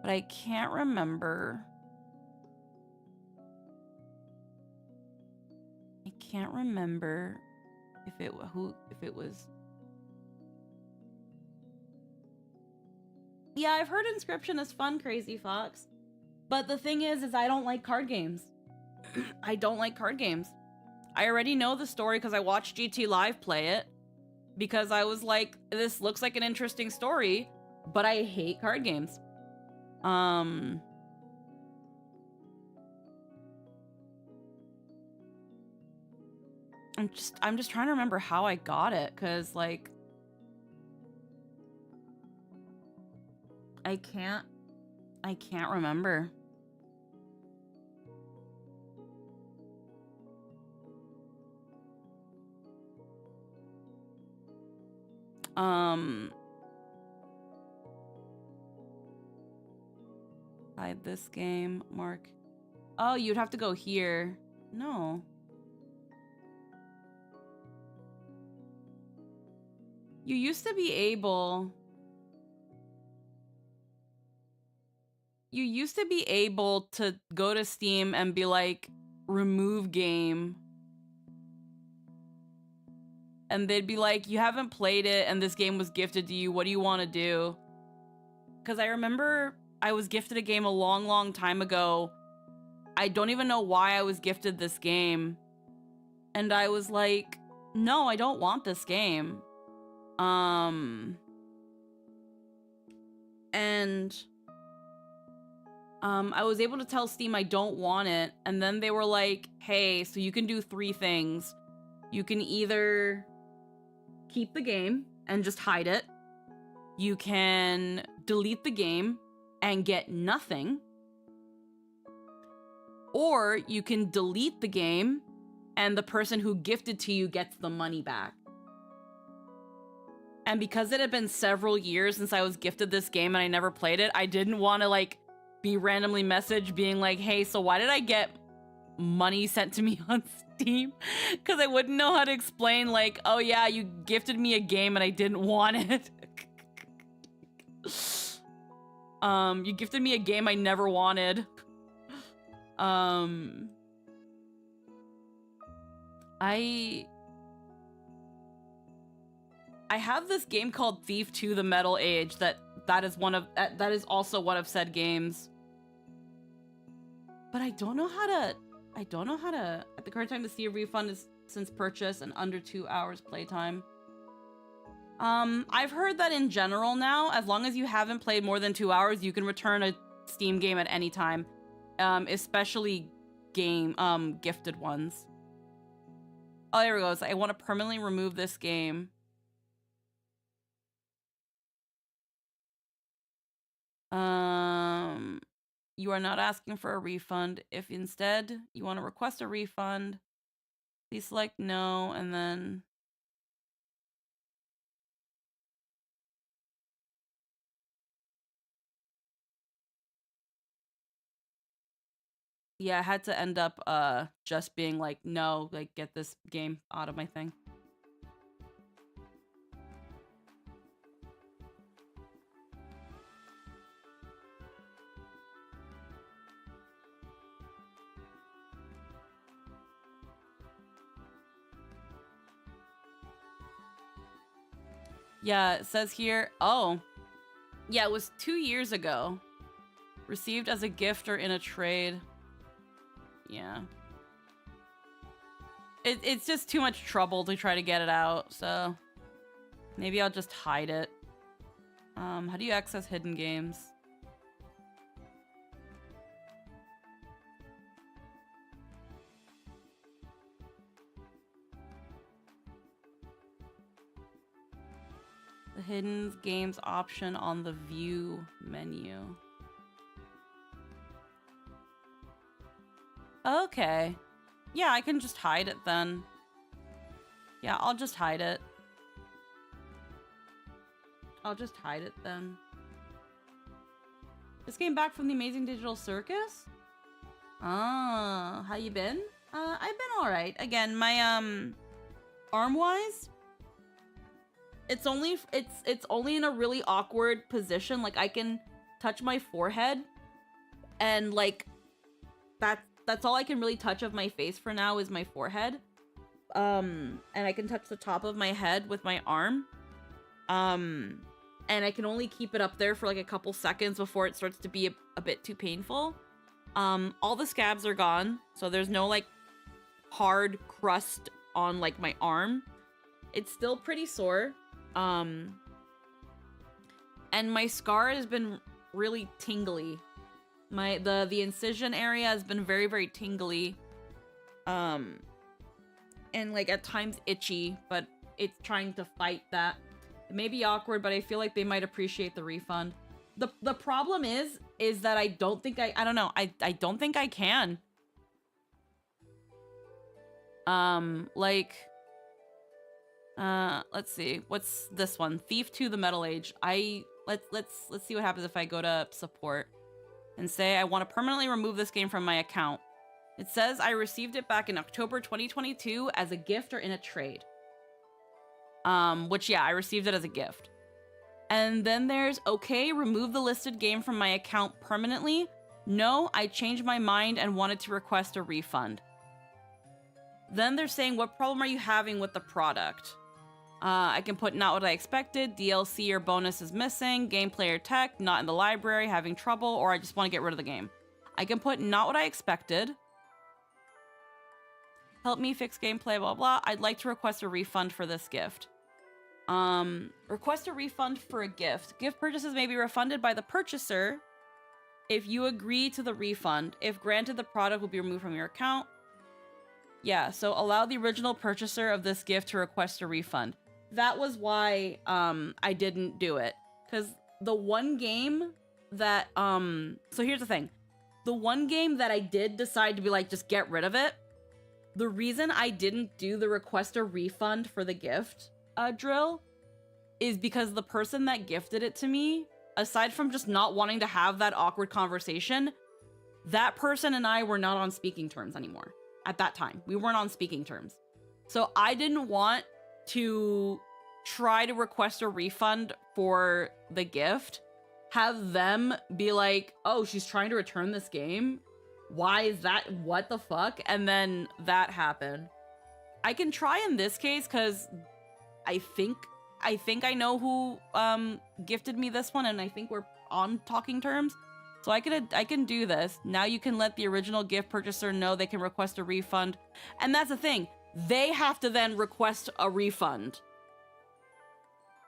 but I can't remember. I can't remember if it was. Yeah, I've heard Inscription is fun, Crazy Fox. But the thing is I don't like card games. I don't like card games. I already know the story because I watched GT Live play it. Because I was like, this looks like an interesting story, but I hate card games. I'm just trying to remember how I got it, because, like, I can't remember. Hide this game, Mark. Oh, you'd have to go here. No. You used to be able... You used to be able to go to Steam and be like, remove game. And they'd be like, you haven't played it and this game was gifted to you. What do you want to do? Because I remember I was gifted a game a long, long time ago. I don't even know why I was gifted this game. And I was like, no, I don't want this game. I was able to tell Steam I don't want it, and then they were like, hey, so you can do 3 things. You can either keep the game and just hide it. You can delete the game and get nothing. Or you can delete the game and the person who gifted to you gets the money back. And because it had been several years since I was gifted this game and I never played it, I didn't want to, like, be randomly messaged being like, hey, so why did I get money sent to me on Steam because I wouldn't know how to explain, like, oh yeah, you gifted me a game and I didn't want it. You gifted me a game I never wanted. I have this game called Thief 2: The Metal Age that is also one of said games. But I don't know how to at the current time to see a refund is since purchase and under 2 hours playtime. I've heard that in general now, as long as you haven't played more than 2 hours, you can return a Steam game at any time. Especially gifted ones. Oh, there it goes. I want to permanently remove this game. You are not asking for a refund. If instead you want to request a refund, please select no, and then... Yeah, I had to end up just being like, no, like, get this game out of my thing. Yeah, it says here, oh. Yeah, it was 2 years ago. Received as a gift or in a trade. Yeah. It's just too much trouble to try to get it out, so... Maybe I'll just hide it. How do you access hidden games? The hidden games option on the view menu. Okay. Yeah, I can just hide it then. Yeah, I'll just hide it. I'll just hide it then. Just came back from the Amazing Digital Circus? Ah, how you been? I've been alright. Again, my, arm-wise, it's only in a really awkward position. Like, I can touch my forehead, and, like, that's all I can really touch of my face for now is my forehead. And I can touch the top of my head with my arm. And I can only keep it up there for like a couple seconds before it starts to be a bit too painful. All the scabs are gone, so there's no like hard crust on like my arm. It's still pretty sore. And my scar has been really tingly. The incision area has been very, very tingly. And like at times itchy, but it's trying to fight that. It may be awkward, but I feel like they might appreciate the refund. The problem is that I don't think I don't know. I don't think I can. Let's see. What's this one? Thief 2: The Metal Age. Let's see what happens if I go to support and say I want to permanently remove this game from my account. It says I received it back in October 2022 as a gift or in a trade. Which, yeah, I received it as a gift. And then there's, okay, remove the listed game from my account permanently. No, I changed my mind and wanted to request a refund. Then they're saying, what problem are you having with the product? I can put not what I expected, DLC or bonus is missing, gameplay or tech, not in the library, having trouble, or I just want to get rid of the game. I can put not what I expected. Help me fix gameplay, blah, blah. I'd like to request a refund for this gift. Request a refund for a gift. Gift purchases may be refunded by the purchaser if you agree to the refund. If granted, the product will be removed from your account. Yeah, so allow the original purchaser of this gift to request a refund. That was why, I didn't do it. Because the one game that, so here's the thing. The one game that I did decide to be like, just get rid of it. The reason I didn't do the request a refund for the gift drill is because the person that gifted it to me, aside from just not wanting to have that awkward conversation, that person and I were not on speaking terms anymore at that time. We weren't on speaking terms. So I didn't want to try to request a refund for the gift, have them be like, oh, she's trying to return this game. Why is that? What the fuck? And then that happened. I can try in this case because I think I know who gifted me this one, and I think we're on talking terms. So I can do this. Now you can let the original gift purchaser know they can request a refund. And that's the thing. They have to then request a refund.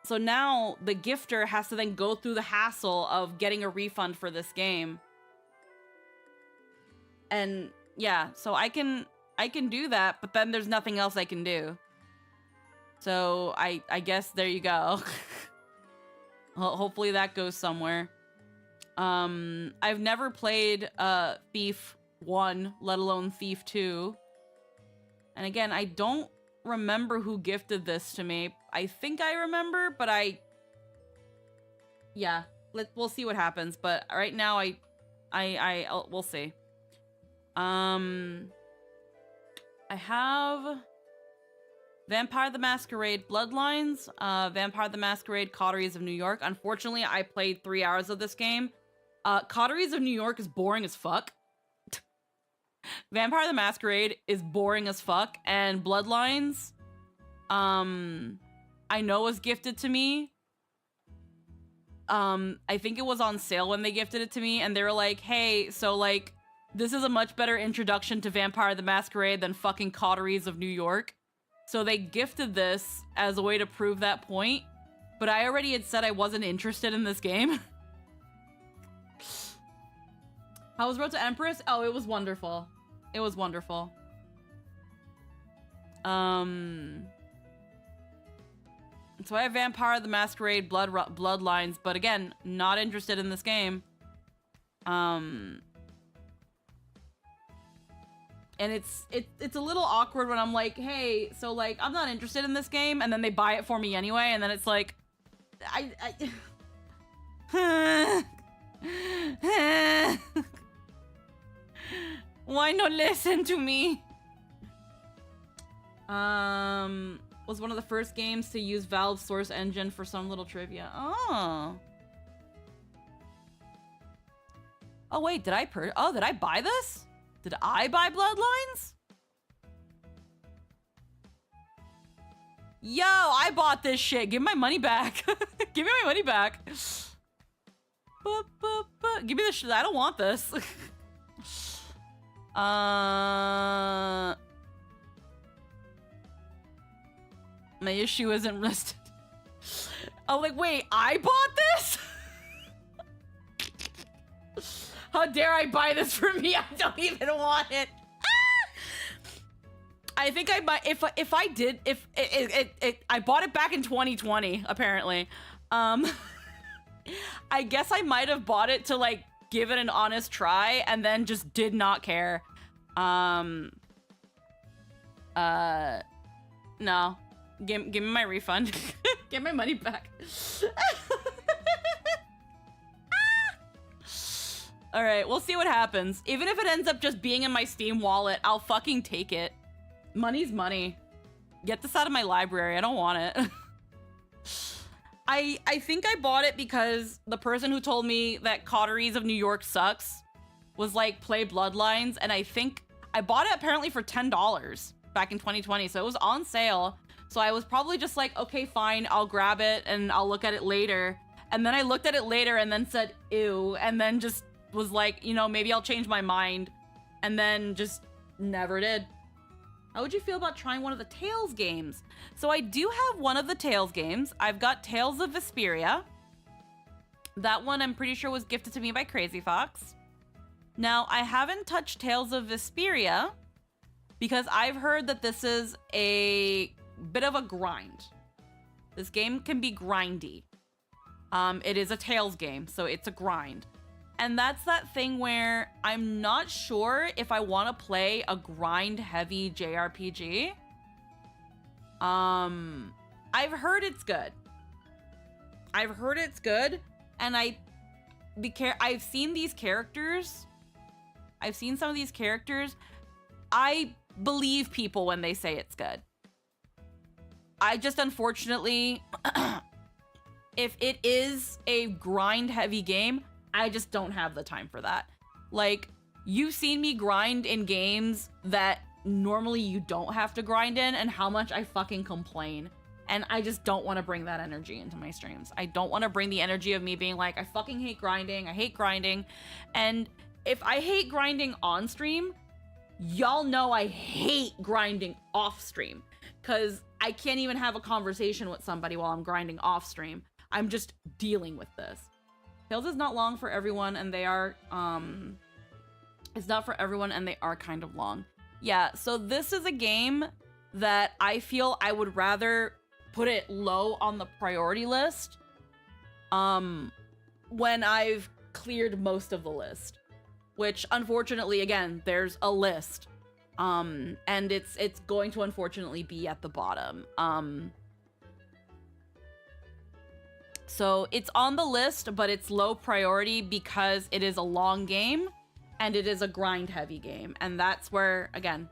So now the gifter has to then go through the hassle of getting a refund for this game. And yeah, so I can do that, but then there's nothing else I can do. So I guess there you go. Hopefully that goes somewhere. I've never played Thief 1, let alone Thief 2. And again, I don't remember who gifted this to me. I think I remember, but yeah, we'll see what happens. But right now we'll see. I have Vampire the Masquerade Bloodlines, Vampire the Masquerade Coteries of New York. Unfortunately, I played 3 hours of this game. Coteries of New York is boring as fuck. Vampire the Masquerade is boring as fuck, and Bloodlines, I know was gifted to me. I think it was on sale when they gifted it to me, and they were like, hey, so like, this is a much better introduction to Vampire the Masquerade than fucking Coteries of New York. So they gifted this as a way to prove that point, but I already had said I wasn't interested in this game. How was Road to Empress? Oh, it was wonderful. It was wonderful. So I have Vampire the Masquerade Bloodlines, but again, not interested in this game. And it's a little awkward when I'm like, hey, so like, I'm not interested in this game, and then they buy it for me anyway, and then it's like, why not listen to me? Was one of the first games to use Valve's Source Engine for some little trivia. Oh. Oh wait, did I buy this? Did I buy Bloodlines? Yo, I bought this shit. Give me my money back. Give me my money back. Give me this shit. I don't want this. My issue isn't listed. Oh, like, wait, I bought this? How dare I buy this for me? I don't even want it. I think I might, if I bought it back in 2020, apparently. I guess I might have bought it to like give it an honest try and then just did not care. No. Give me my refund. Get my money back. All right, we'll see what happens. Even if it ends up just being in my Steam wallet, I'll fucking take it. Money's money. Get this out of my library. I don't want it. I think I bought it because the person who told me that Coteries of New York sucks was like, play Bloodlines, and I think I bought it apparently for $10 back in 2020, so it was on sale. So I was probably just like, okay, fine, I'll grab it and I'll look at it later. And then I looked at it later and then said, ew, and then just was like, you know, maybe I'll change my mind, and then just never did. How would you feel about trying one of the Tales games? So I do have one of the Tales games. I've got Tales of Vesperia. That one I'm pretty sure was gifted to me by Crazy Fox. Now, I haven't touched Tales of Vesperia because I've heard that this is a bit of a grind. This game can be grindy. It is a Tales game, so it's a grind. And that's that thing where I'm not sure if I want to play a grind-heavy JRPG. I've heard it's good. And I've seen these characters I've seen some of these characters. I believe people when they say it's good. I just, unfortunately, if it is a grind-heavy game, I just don't have the time for that. Like, you've seen me grind in games that normally you don't have to grind in, and how much I fucking complain. And I just don't want to bring that energy into my streams. I don't want to bring the energy of me being like, I fucking hate grinding. I hate grinding. And if I hate grinding on stream, y'all know I hate grinding off stream. Because I can't even have a conversation with somebody while I'm grinding off stream. I'm just dealing with this. Tales is not long for everyone, and they are, it's not for everyone, and they are kind of long. Yeah, so this is a game that I feel I would rather put it low on the priority list when I've cleared most of the list. Which, unfortunately, again, there's a list. And it's going to unfortunately be at the bottom. So it's on the list, but it's low priority because it is a long game and it is a grind heavy game. And that's where, again,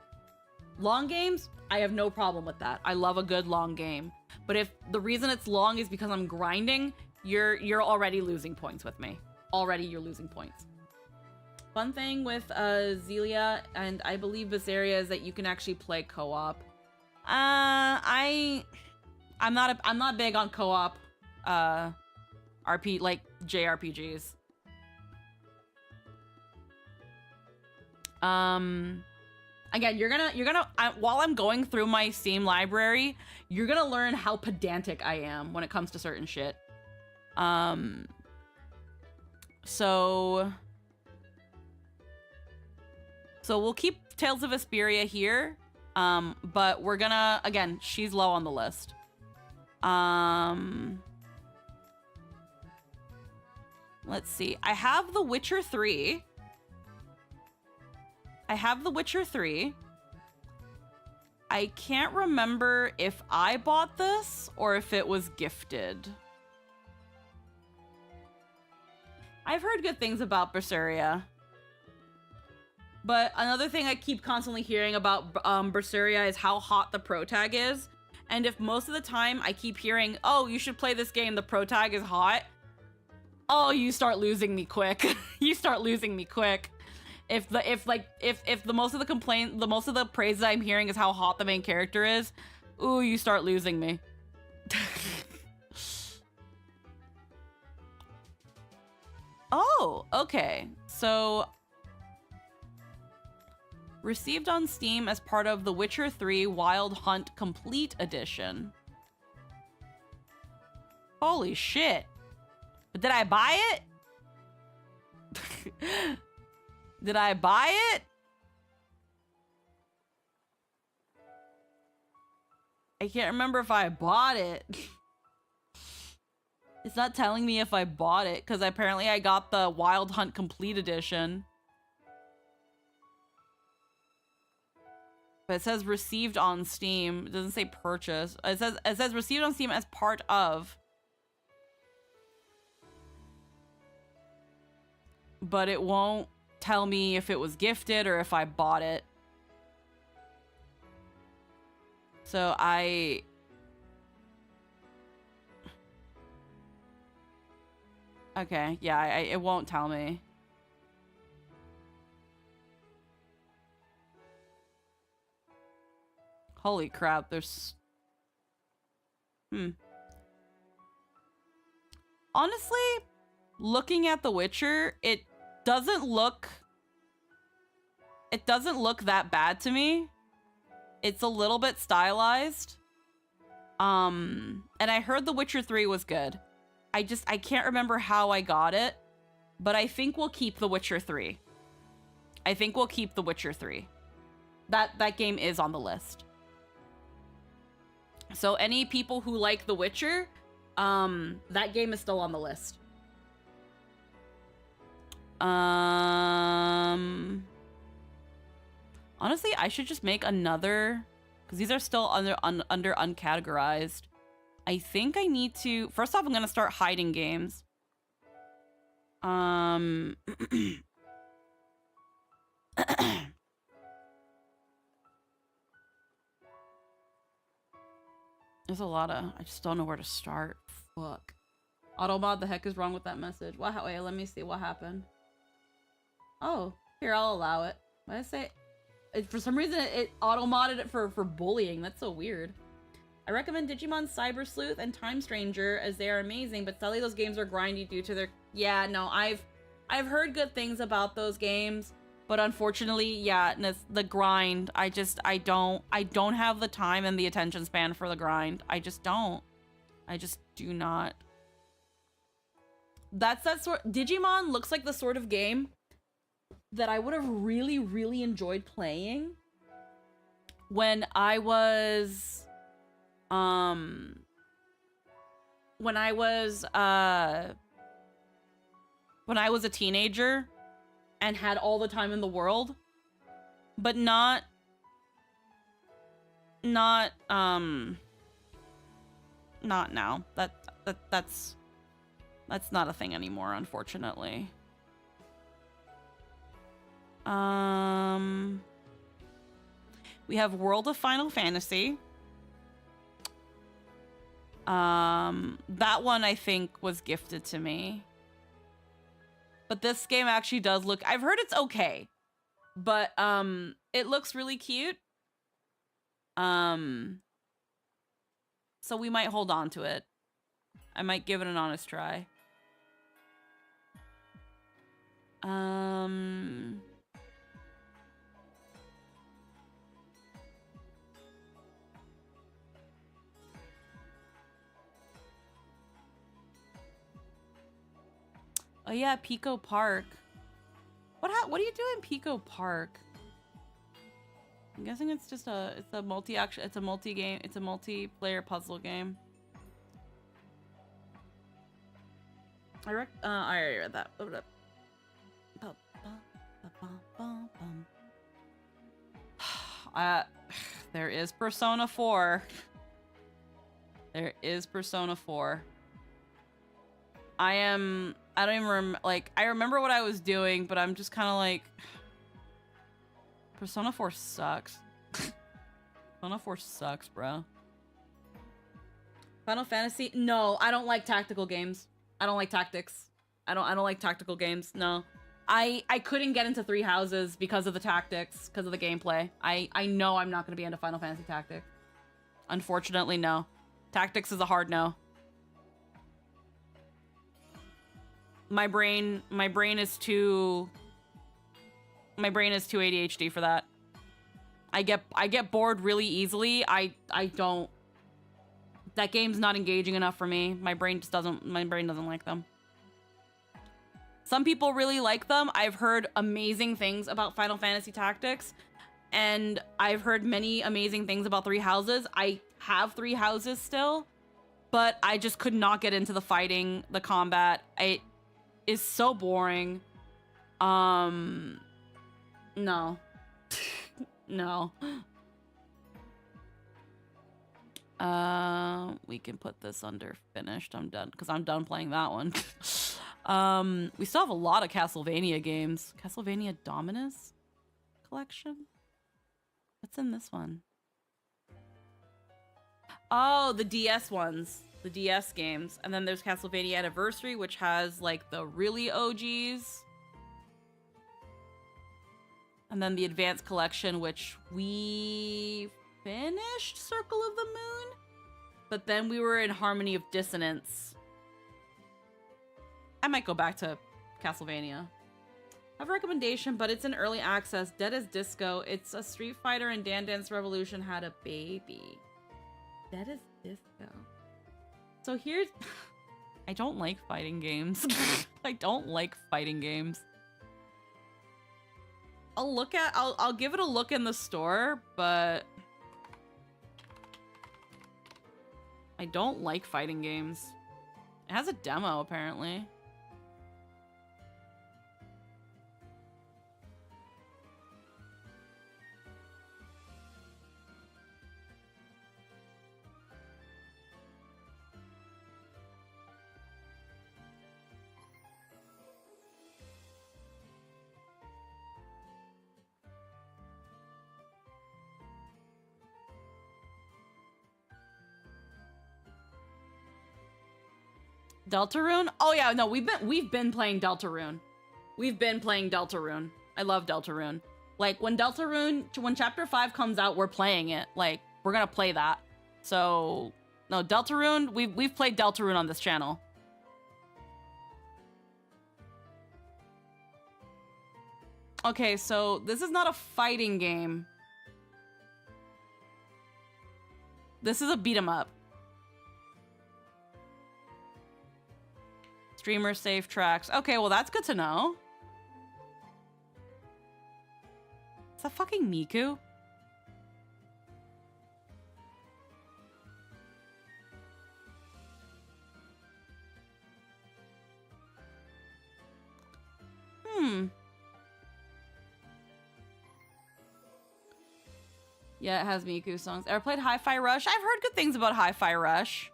long games, I have no problem with that. I love a good long game. But if the reason it's long is because I'm grinding, you're already losing points with me. Already you're losing points. Fun thing with Zelia and I believe Berseria is that you can actually play co-op. I'm not big on co-op like JRPGs. Again, you're gonna while I'm going through my Steam library, you're gonna learn how pedantic I am when it comes to certain shit. So we'll keep Tales of Vesperia here, but we're gonna, again, she's low on the list. Let's see. I have The Witcher 3. I can't remember if I bought this or if it was gifted. I've heard good things about Berseria. But another thing I keep constantly hearing about Berseria is how hot the pro tag is. And if most of the time I keep hearing, oh, you should play this game, the pro tag is hot. Oh, you start losing me quick. You start losing me quick. If the most of the praise that I'm hearing is how hot the main character is, ooh, you start losing me. Oh, okay. So received on Steam as part of The Witcher 3 Wild Hunt Complete Edition. Holy shit. But did I buy it? Did I buy it? I can't remember if I bought it. It's not telling me if I bought it, because apparently I got the Wild Hunt Complete Edition. But it says received on Steam. It doesn't say purchase. It says received on Steam as part of. But it won't tell me if it was gifted or if I bought it. So okay, yeah, it won't tell me. Holy crap, there's... Honestly, looking at The Witcher, it doesn't look that bad to me. It's a little bit stylized. And I heard The Witcher 3 was good. I can't remember how I got it, but I think we'll keep The Witcher 3. I think we'll keep The Witcher 3. That game is on the list. So any people who like The Witcher, that game is still on the list. Honestly, I should just make another, because these are still under uncategorized. I think I need to, first off, I'm gonna start hiding games. There's a lot of... I just don't know where to start. Fuck. Autobot, the heck is wrong with that message? What? Wait, let me see. What happened? Oh, here, I'll allow it. What did I say? For some reason, it auto-modded it for bullying. That's so weird. I recommend Digimon Cyber Sleuth and Time Stranger as they are amazing, but sadly those games are grindy due to their... Yeah, no, I've heard good things about those games, but unfortunately, yeah, the grind, I don't have the time and the attention span for the grind. I just don't. I just do not. That's that sort... Digimon looks like the sort of game that I would have really, really enjoyed playing when I was... when I was a teenager and had all the time in the world, but not now. That's not a thing anymore, unfortunately. We have World of Final Fantasy. That one I think was gifted to me. But this game actually does look... I've heard it's okay. But, it looks really cute. So we might hold on to it. I might give it an honest try. Oh yeah, Pico Park. What do you do in Pico Park? I'm guessing it's just it's a multiplayer puzzle game. I already read that. There is Persona 4. There is Persona 4. I don't even remember, like, I remember what I was doing, but I'm just kind of like... Persona 4 sucks. Persona 4 sucks, bro. Final Fantasy? No, I don't like tactical games. I don't like tactics. I don't like tactical games, no. I couldn't get into Three Houses because of the tactics, because of the gameplay. I know I'm not going to be into Final Fantasy Tactics. Unfortunately, no. Tactics is a hard no. My brain is too ADHD for that. I get bored really easily. I don't. That game's not engaging enough for me. My brain doesn't like them. Some people really like them. I've heard amazing things about Final Fantasy Tactics, and I've heard many amazing things about Three Houses. I have Three Houses still, but I just could not get into the fighting, the combat. It is so boring. No. No. We can put this under finished. I'm done, because I'm done playing that one. We still have a lot of Castlevania games. Castlevania Dominus collection? What's in this one? Oh, the DS ones. The DS games. And then there's Castlevania Anniversary, which has, like, the really OGs. And then the Advanced Collection, which we finished Circle of the Moon, but then we were in Harmony of Dissonance. I might go back to Castlevania. I have a recommendation, but it's in early access. Dead as Disco. It's a Street Fighter and Dance Revolution had a baby. Dead as Disco. So here's... I don't like fighting games. I don't like fighting games. I'll give it a look in the store, but I don't like fighting games. It has a demo, apparently. Deltarune? Oh yeah, no, we've been playing Deltarune. We've been playing Deltarune. I love Deltarune. Like when Chapter 5 comes out, we're playing it. Like we're gonna play that. So no, Deltarune, we've played Deltarune on this channel. Okay, so this is not a fighting game. This is a beat 'em up. Streamer safe tracks. Okay, well that's good to know. Is that fucking Miku? Yeah, it has Miku songs. Ever played Hi-Fi Rush? I've heard good things about Hi-Fi Rush.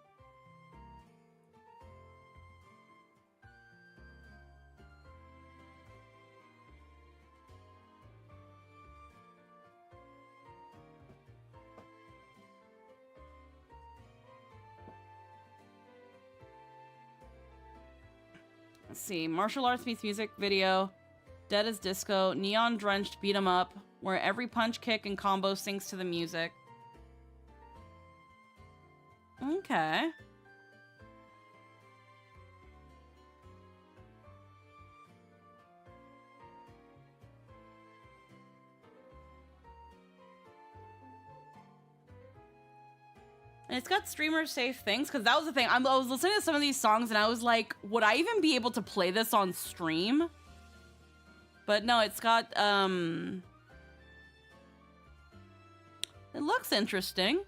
Let's see. Martial arts meets music video. Dead as Disco. Neon drenched beat 'em up. Where every punch, kick, and combo syncs to the music. Okay. And it's got streamer safe things, because that was the thing. I was listening to some of these songs and I was like, would I even be able to play this on stream? But no, it's got, it looks interesting.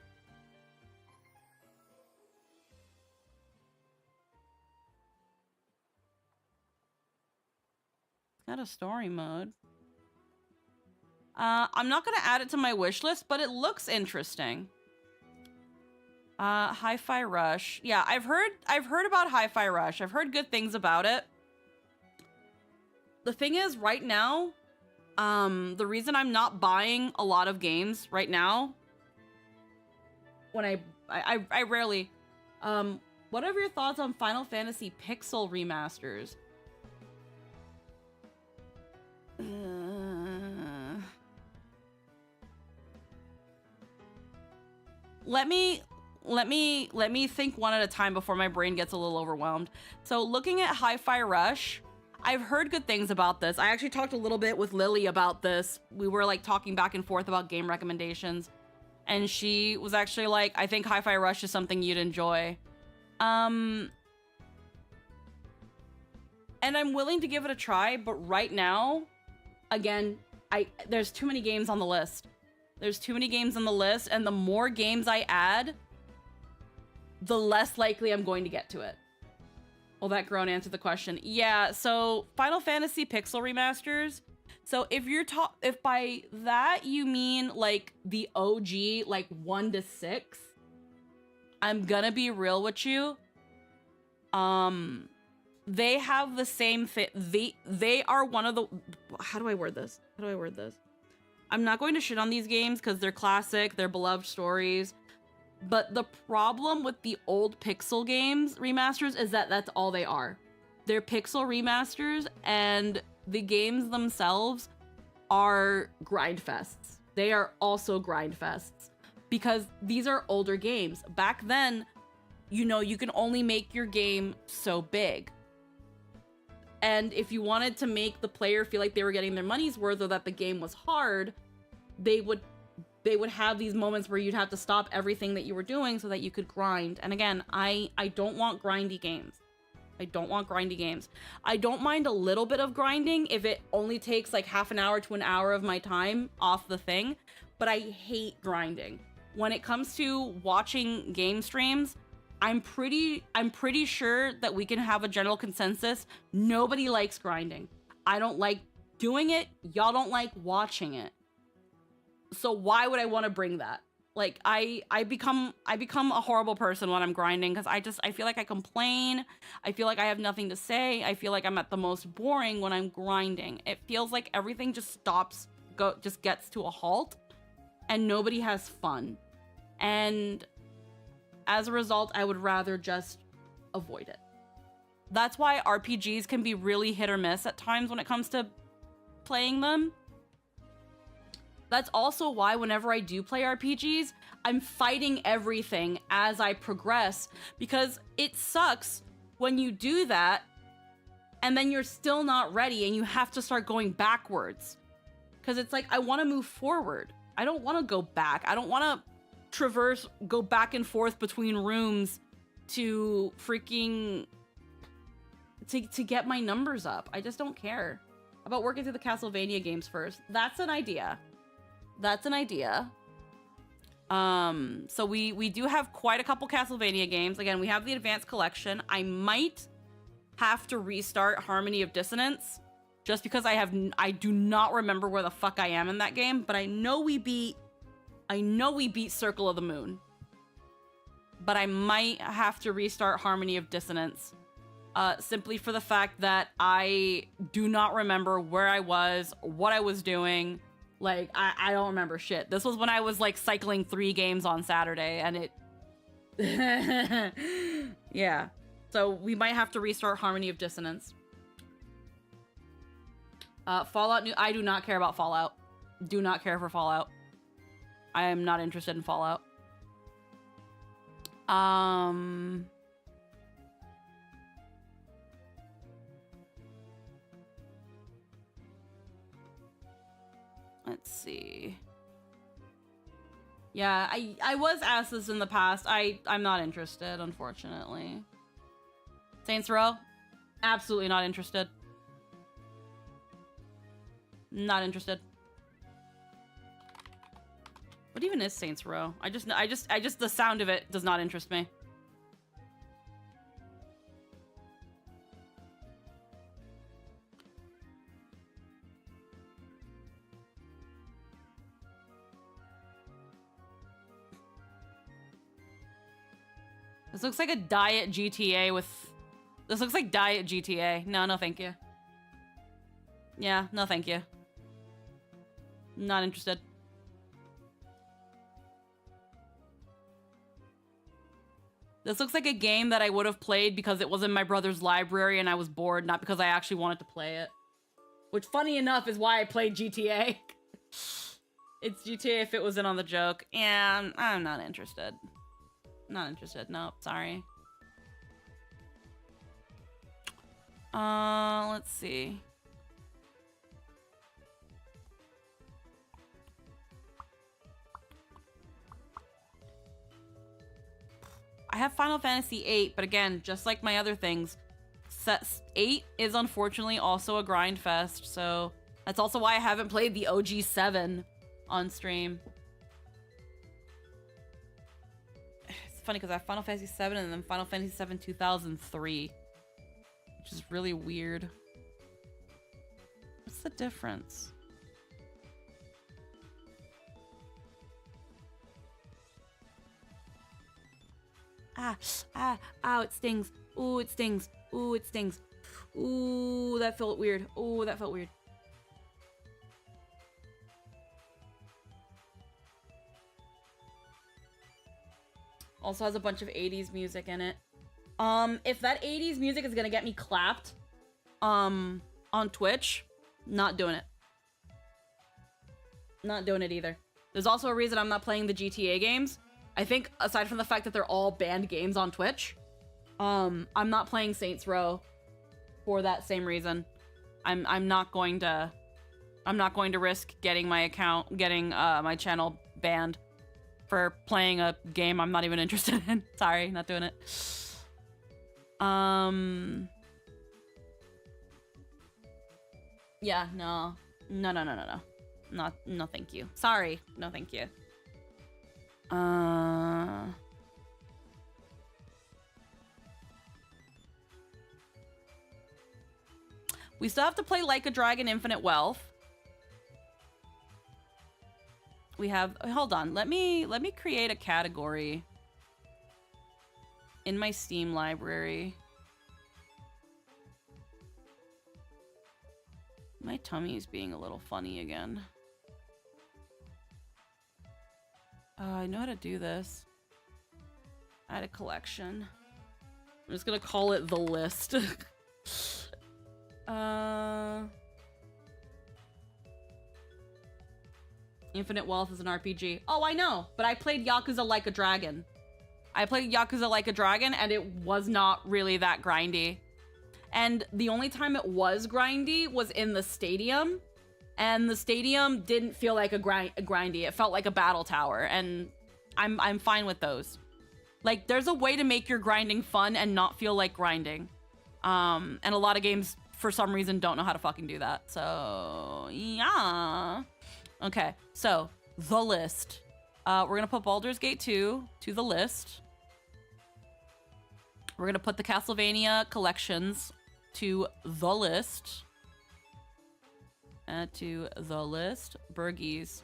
It's got a story mode. I'm not gonna add it to my wish list, but it looks interesting. Hi-Fi Rush. Yeah, I've heard about Hi-Fi Rush. I've heard good things about it. The thing is, right now, the reason I'm not buying a lot of games right now, when I rarely, what are your thoughts on Final Fantasy Pixel remasters? Let me think one at a time before my brain gets a little overwhelmed. So looking at Hi-Fi Rush, I've heard good things about this. I actually talked a little bit with Lily about this. We were like talking back and forth about game recommendations. And she was actually like, I think Hi-Fi Rush is something you'd enjoy. And I'm willing to give it a try, but right now, again, there's too many games on the list. There's too many games on the list, and the more games I add, the less likely I'm going to get to it. Will that grown answer the question? Yeah, so Final Fantasy Pixel remasters. So if by that you mean like the OG, like 1 to 6, I'm gonna be real with you. They have the same thing. They are one of the, how do I word this? I'm not going to shit on these games because they're classic, they're beloved stories. But the problem with the old Pixel games remasters is that that's all they are. They're Pixel remasters, and the games themselves are grind fests. They are also grind fests because these are older games. Back then, you know, you can only make your game so big. And if you wanted to make the player feel like they were getting their money's worth or that the game was hard, they would have these moments where you'd have to stop everything that you were doing so that you could grind. And again, I don't want grindy games. I don't want grindy games. I don't mind a little bit of grinding if it only takes like half an hour to an hour of my time off the thing, but I hate grinding. When it comes to watching game streams, I'm pretty sure that we can have a general consensus. Nobody likes grinding. I don't like doing it. Y'all don't like watching it. So why would I want to bring that? Like I become a horrible person when I'm grinding because I feel like I complain. I feel like I have nothing to say. I feel like I'm at the most boring when I'm grinding. It feels like everything just stops, just gets to a halt, and nobody has fun. And as a result, I would rather just avoid it. That's why RPGs can be really hit or miss at times when it comes to playing them. That's also why whenever I do play RPGs, I'm fighting everything as I progress, because it sucks when you do that and then you're still not ready and you have to start going backwards. Because it's like, I want to move forward. I don't want to go back. I don't want to go back and forth between rooms to freaking... to get my numbers up. I just don't care. How about working through the Castlevania games first? That's an idea. That's an idea. So we do have quite a couple Castlevania games. Again, we have the Advanced Collection. I might have to restart Harmony of Dissonance just because I do not remember where the fuck I am in that game, but I know we beat Circle of the Moon. But I might have to restart Harmony of Dissonance simply for the fact that I do not remember where I was, what I was doing. Like, I don't remember shit. This was when I was, like, cycling 3 games on Saturday, and it... yeah. So we might have to restart Harmony of Dissonance. Fallout New... I do not care about Fallout. Do not care for Fallout. I am not interested in Fallout. Let's see. Yeah, I was asked this in the past. I'm not interested, unfortunately. Saints Row? Absolutely not interested. Not interested. What even is Saints Row? I just the sound of it does not interest me. This looks like a diet GTA with... This looks like diet GTA. No, thank you. Yeah, no, thank you. Not interested. This looks like a game that I would have played because it was in my brother's library and I was bored, not because I actually wanted to play it. Which, funny enough, is why I played GTA. It's GTA if it was in on the joke. Yeah, I'm not interested. Not interested. Nope, sorry. Let's see. I have Final Fantasy VIII, but again, just like my other things, 8 is unfortunately also a grind fest, so that's also why I haven't played the OG 7 on stream. It's funny because I have Final Fantasy 7 and then Final Fantasy 7 2003, which is really weird. What's the difference? Ow, it stings. Ooh, it stings. Ooh, it stings. Ooh, that felt weird. Ooh, that felt weird. Also has a bunch of 80s music in it. If that 80s music is gonna get me clapped, on Twitch, not doing it. Not doing it either. There's also a reason I'm not playing the GTA games. I think, aside from the fact that they're all banned games on Twitch, I'm not playing Saints Row for that same reason. I'm not going to risk getting my my channel banned for playing a game I'm not even interested in. Sorry, not doing it. Yeah, no, thank you. Sorry, no, thank you. We still have to play Like a Dragon Infinite Wealth. We have... Hold on. Let me create a category in my Steam library. My tummy is being a little funny again. I know how to do this. Add a collection. just gonna call it the list. Infinite Wealth is an RPG. Oh, I know, but I played Yakuza Like a Dragon. I played Yakuza Like a Dragon, and it was not really that grindy. And the only time it was grindy was in the stadium, and the stadium didn't feel like a grindy. It felt like a battle tower, and I'm fine with those. Like, there's a way to make your grinding fun and not feel like grinding. And a lot of games, for some reason, don't know how to fucking do that. So, yeah. Okay, so, the list. We're gonna put Baldur's Gate 2 to the list. We're gonna put the Castlevania collections to the list. To the list. Burgies.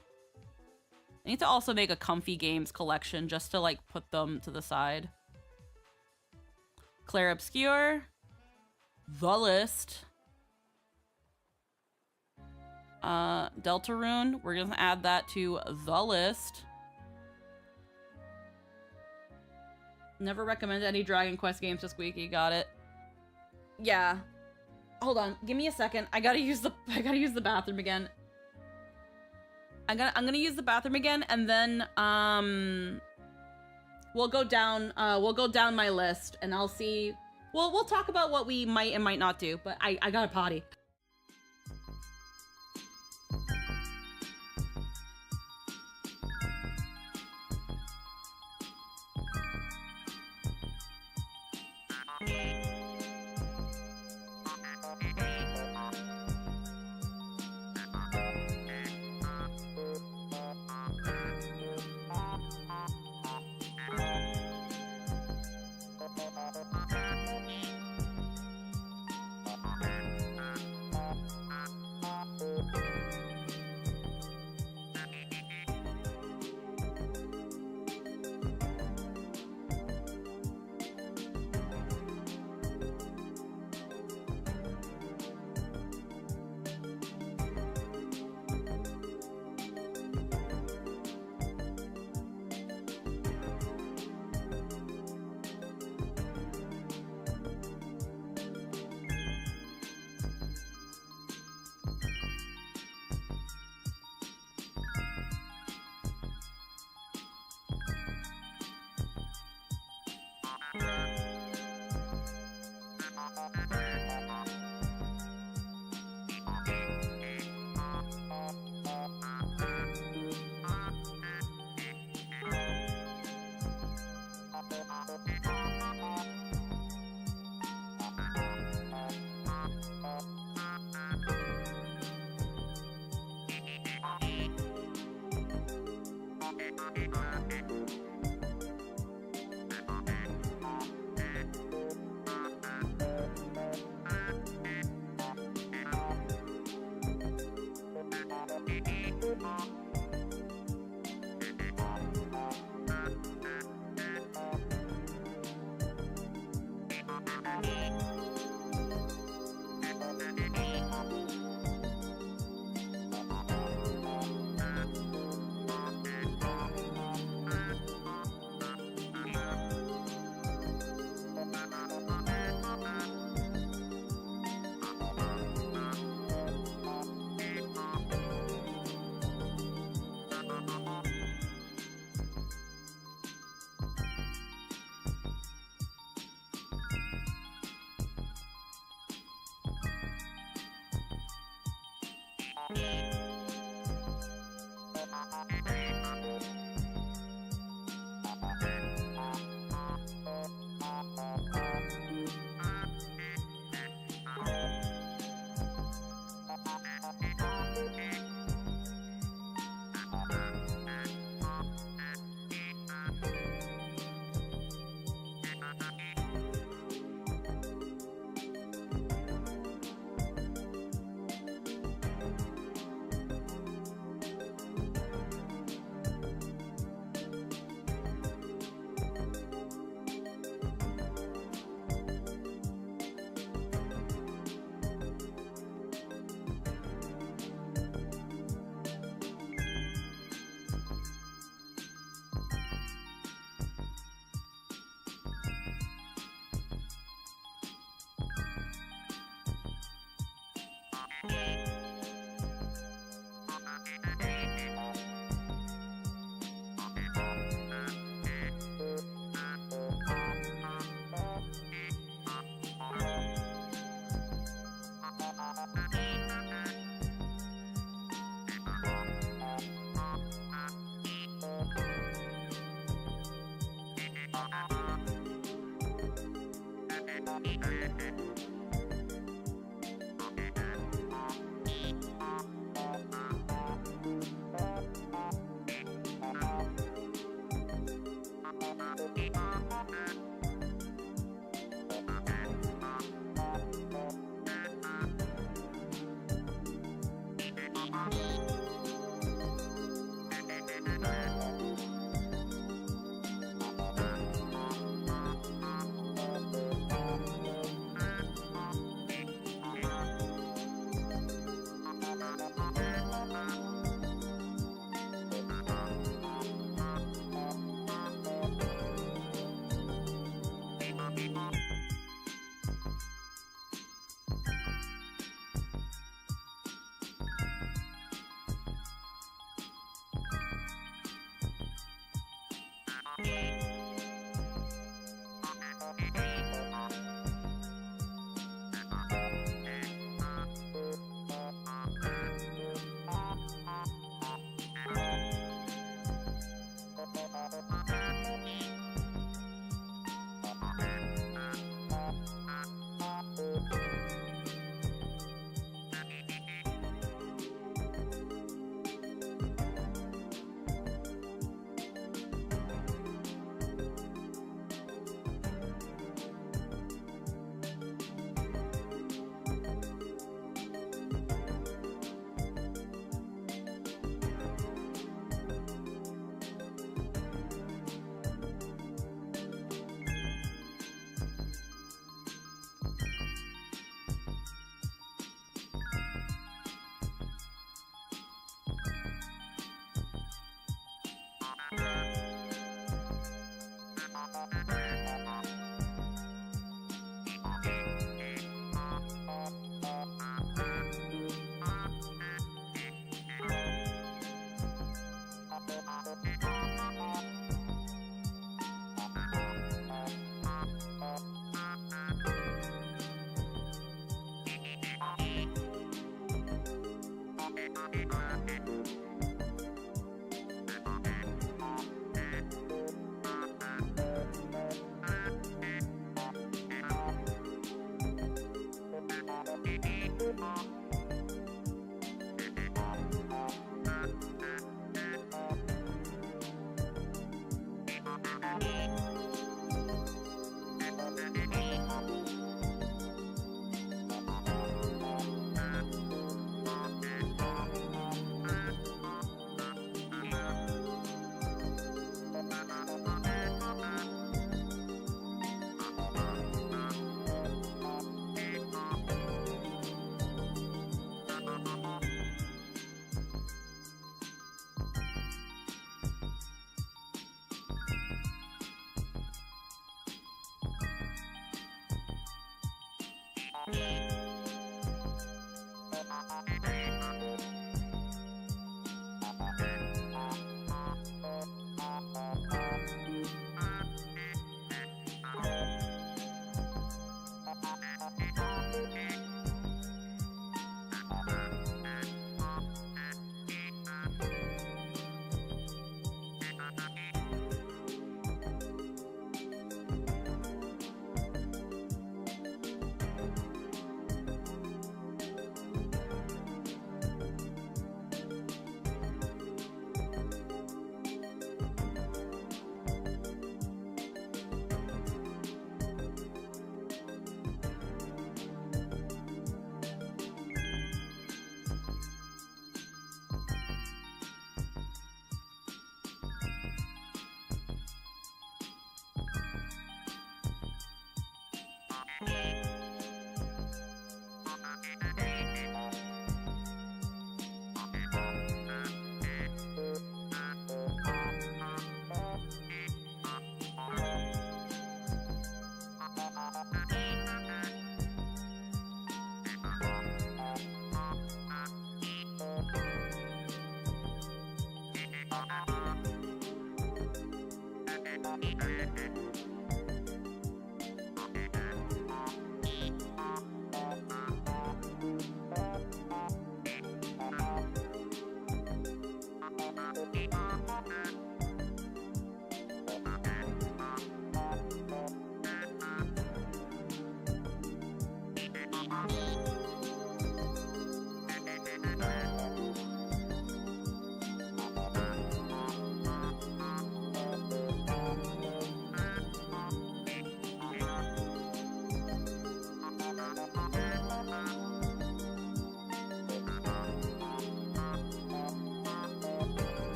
I need to also make a Comfy Games collection just to, like, put them to the side. Claire Obscure. The list. Deltarune. We're gonna add that to the list. Never recommend any Dragon Quest games to Squeaky. Got it. Yeah. Hold on. Give me a second. I gotta use the bathroom again. I'm gonna use the bathroom again, and then we'll go down my list, and I'll see. We'll talk about what we might and might not do. But I gotta potty.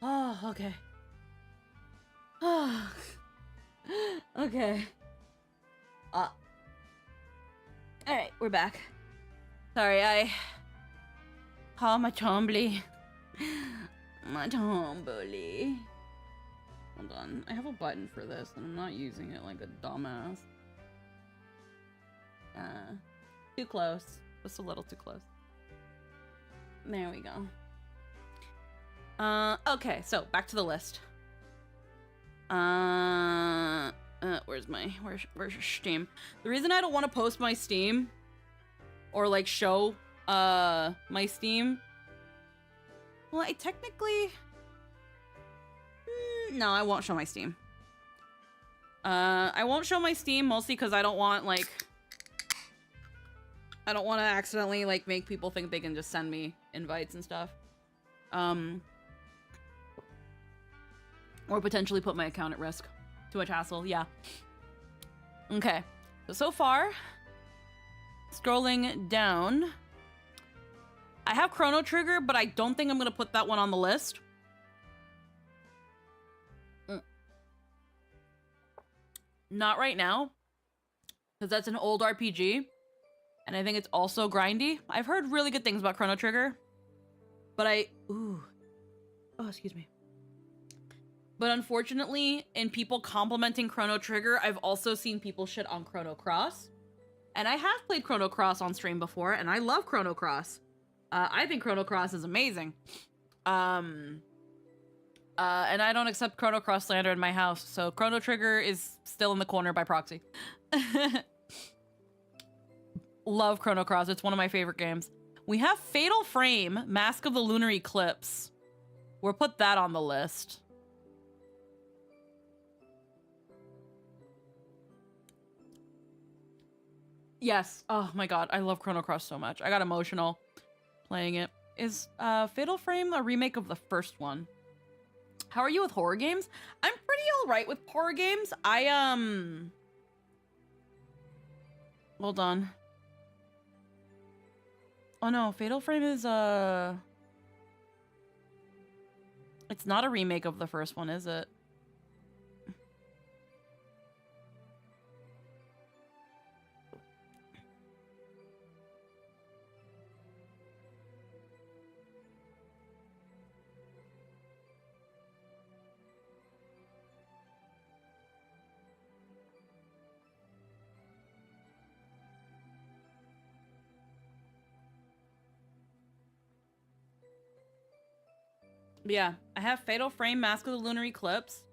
Oh, okay. Okay. Alright, we're back. Sorry, oh, my tumbly. My tumbly. Hold on. I have a button for this, and I'm not using it like a dumbass. Too close. Just a little too close. There we go. Okay, so back to the list. Where's your Steam? The reason I don't want to post my Steam or like show my Steam, well, I technically no, I won't show my Steam. I won't show my Steam mostly because I don't want to accidentally like make people think they can just send me invites and stuff. Or potentially put my account at risk. Too much hassle, yeah. Okay, so far, scrolling down, I have Chrono Trigger, but I don't think I'm gonna put that one on the list. Not right now, because that's an old RPG, and I think it's also grindy. I've heard really good things about Chrono Trigger, but oh, excuse me. But unfortunately, in people complimenting Chrono Trigger, I've also seen people shit on Chrono Cross. And I have played Chrono Cross on stream before, and I love Chrono Cross. I think Chrono Cross is amazing. And I don't accept Chrono Cross slander in my house, so Chrono Trigger is still in the corner by proxy. Love Chrono Cross, it's one of my favorite games. We have Fatal Frame, Mask of the Lunar Eclipse. We'll put that on the list. Yes. Oh my god, I love Chrono Cross so much. I got emotional playing it. Is Fatal Frame a remake of the first one? How are you with horror games? I'm pretty alright with horror games. Hold on. Oh no, Fatal Frame is it's not a remake of the first one, is it? Yeah, I have Fatal Frame, Mask of the Lunar Eclipse.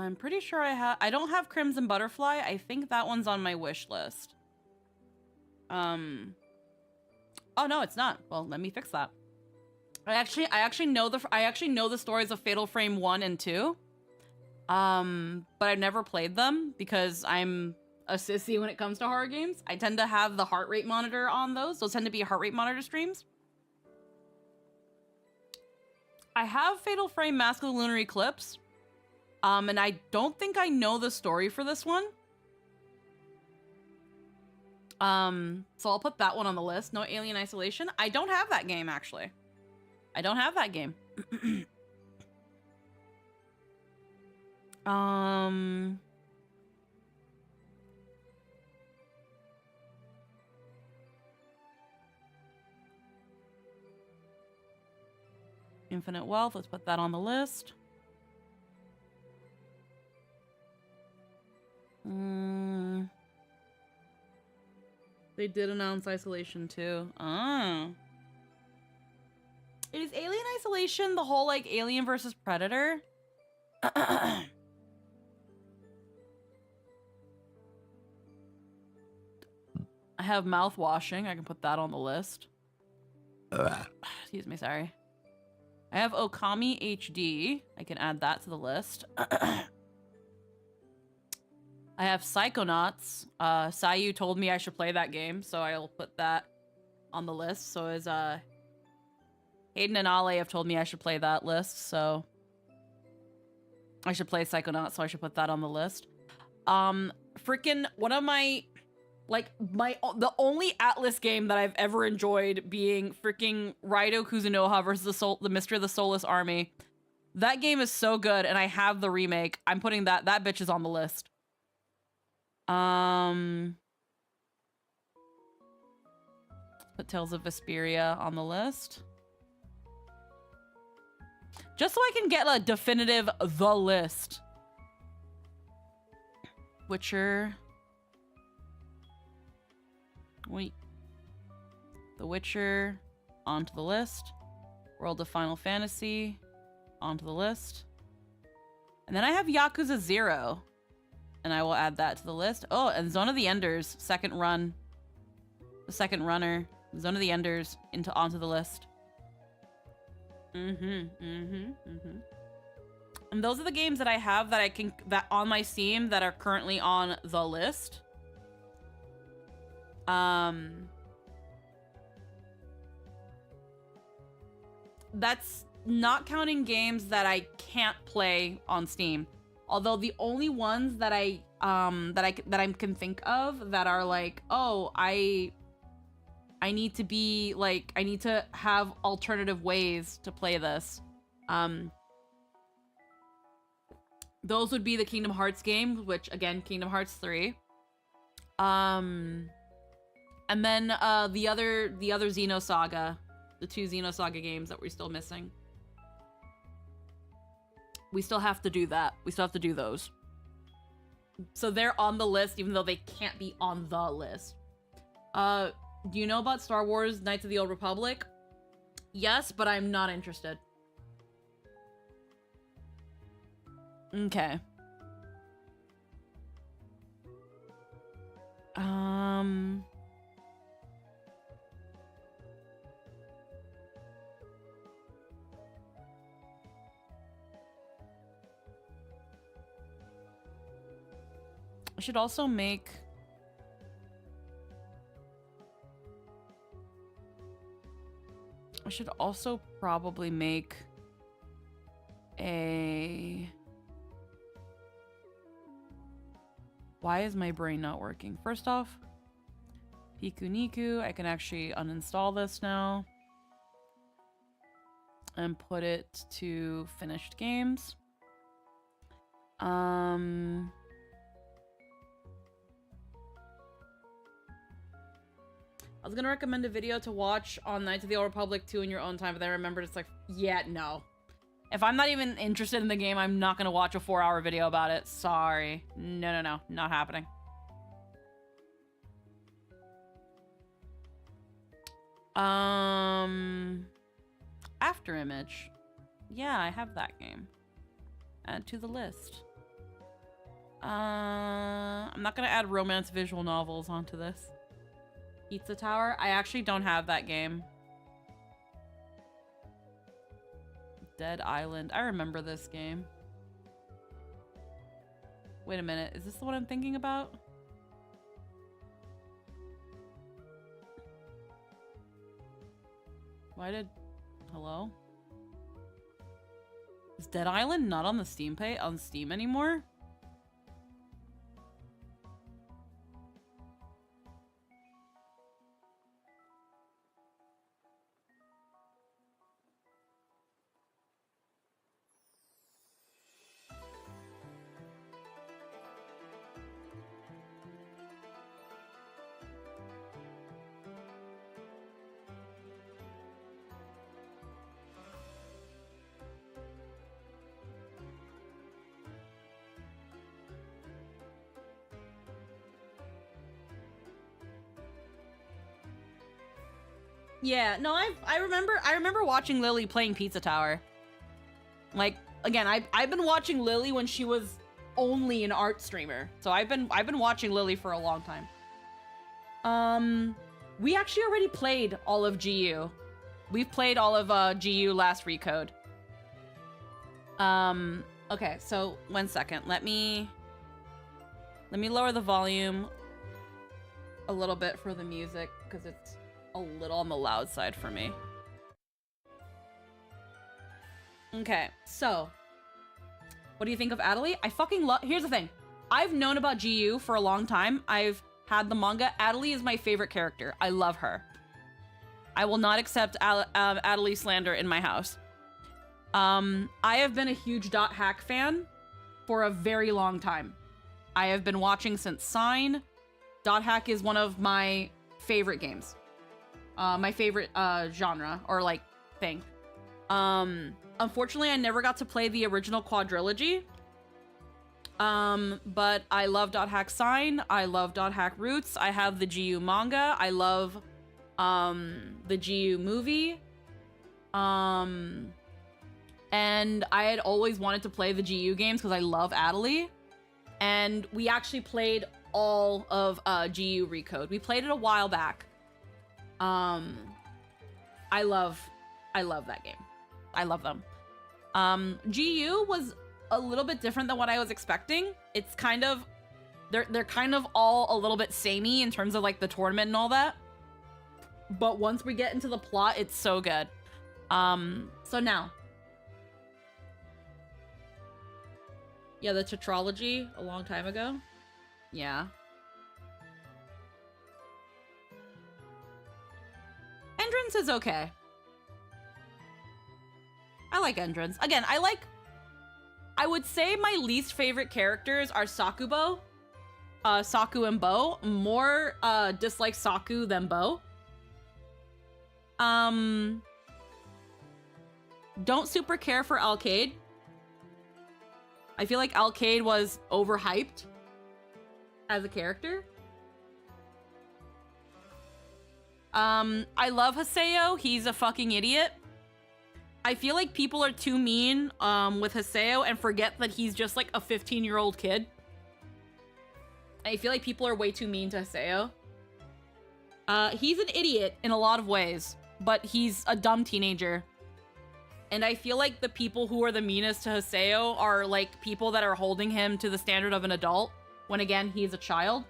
I'm pretty sure I don't have Crimson Butterfly. I think that one's on my wish list. Oh no, it's not. Well, let me fix that. I actually know the stories of Fatal Frame 1 and 2. But I've never played them because I'm a sissy when it comes to horror games. I tend to have the heart rate monitor on those. Those tend to be heart rate monitor streams. I have Fatal Frame Mask of the Lunar Eclipse. And I don't think I know the story for this one. So I'll put that one on the list. No Alien Isolation. I don't have that game, actually. I don't have that game. Infinite Wealth. Let's put that on the list. They did announce Isolation too. Oh. Is Alien Isolation the whole, like, Alien versus Predator? I have mouthwashing. I can put that on the list. Excuse me, sorry. I have Okami HD. I can add that to the list. I have Psychonauts. Sayu told me I should play that game, so I'll put that on the list. So is Hayden and Ale have told me I should play that list, so I should play Psychonauts, so I should put that on the list. Freaking one of my, like, the only Atlas game that I've ever enjoyed being freaking Raido Kuzunoha versus the Mystery of the Soulless Army. That game is so good, and I have the remake. I'm putting that bitch is on the list. Put Tales of Vesperia on the list. Just so I can get a definitive the list. Witcher. Wait. The Witcher onto the list. World of Final Fantasy onto the list. And then I have Yakuza 0. And I will add that to the list. Oh, and Zone of the Enders, second run. The second runner. Zone of the Enders onto the list. And those are the games that I have that on my Steam that are currently on the list. That's not counting games that I can't play on Steam. Although the only ones that I can think of that are like, oh, I need to be like, I need to have alternative ways to play this. Those would be the Kingdom Hearts games, which again, Kingdom Hearts 3. And then the other Xenosaga, the 2 Xenosaga games that we're still missing. We still have to do that. We still have to do those. So they're on the list, even though they can't be on the list. Do you know about Star Wars Knights of the Old Republic? Yes, but I'm not interested. Okay. I should also make... I should also probably make a... Why is my brain not working? First off, Piku Niku, I can actually uninstall this now and put it to finished games. I was gonna recommend a video to watch on Knights of the Old Republic 2 in your own time, but then I remembered it's like, yeah, no. If I'm not even interested in the game, I'm not gonna watch a 4-hour video about it. Sorry. No. Not happening. After Image. Yeah, I have that game. Add to the list. I'm not gonna add romance visual novels onto this. Pizza Tower? I actually don't have that game. Dead Island. I remember this game. Wait a minute. Is this the one I'm thinking about? Why did... Hello? Is Dead Island not on the on Steam anymore? Yeah, no, I remember watching Lily playing Pizza Tower. Like, again, I've been watching Lily when she was only an art streamer. So I've been watching Lily for a long time. We actually already played all of GU. We've played all of GU last recode. Okay, so 1 second. Let me lower the volume a little bit for the music because it's a little on the loud side for me. Okay, so what do you think of Adelie? I fucking love... Here's the thing. I've known about GU for a long time. I've had the manga. Adelie is my favorite character. I love her. I will not accept Adelie slander in my house. I have been a huge Dot Hack fan for a very long time. I have been watching since Sign. Dot Hack is one of my favorite games. My favorite genre or like thing. Unfortunately, I never got to play the original quadrilogy. But I love Dot Hack Sign. I love Dot Hack Roots. I have the GU manga. I love the GU movie. And I had always wanted to play the GU games because I love Adelie. And we actually played all of GU Recode. We played it a while back. I love that game. I love them. GU was a little bit different than what I was expecting. It's kind of they're kind of all a little bit samey in terms of like the tournament and all that. But once we get into the plot, it's so good. So now. Yeah, the tetralogy a long time ago. Yeah. Entrance is okay. I like Entrance. Again, I would say my least favorite characters are Sakubo. Saku and Bo. More dislike Saku than Bo. Don't super care for Alcade. I feel like Alcade was overhyped as a character. I love Haseo. He's a fucking idiot. I feel like people are too mean with Haseo and forget that he's just like a 15-year-old kid. I feel like people are way too mean to Haseo. He's an idiot in a lot of ways, but he's a dumb teenager. And I feel like the people who are the meanest to Haseo are like people that are holding him to the standard of an adult, when again, he's a child.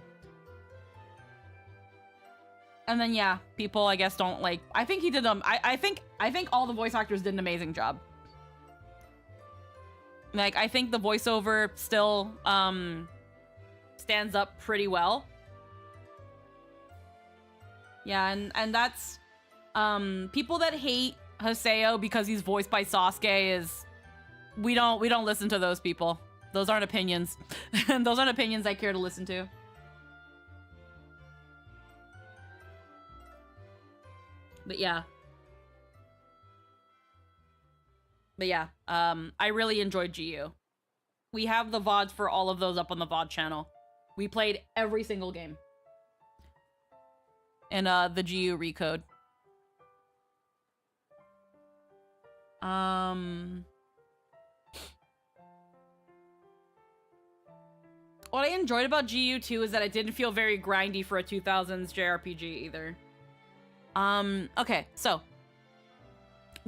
And then yeah, people I guess don't like. I think he did I think all the voice actors did an amazing job. Like I think the voiceover still stands up pretty well. Yeah, and that's people that hate Haseo because he's voiced by Sasuke is we don't listen to those people. Those aren't opinions. And those aren't opinions I care to listen to. But yeah. I really enjoyed GU. We have the VODs for all of those up on the VOD channel. We played every single game. In the GU Recode. What I enjoyed about GU2 is that it didn't feel very grindy for a 2000s JRPG either. Okay, so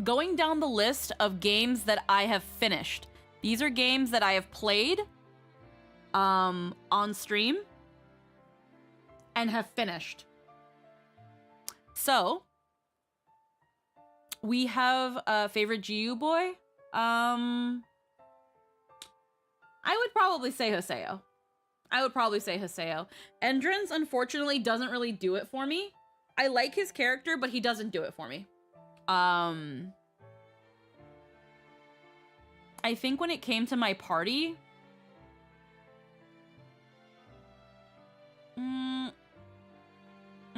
going down the list of games that I have finished. These are games that I have played on stream and have finished. So we have a favorite GU boy. I would probably say Haseo. Endrins, unfortunately, doesn't really do it for me. I like his character, but he doesn't do it for me. I think when it came to my party... I'm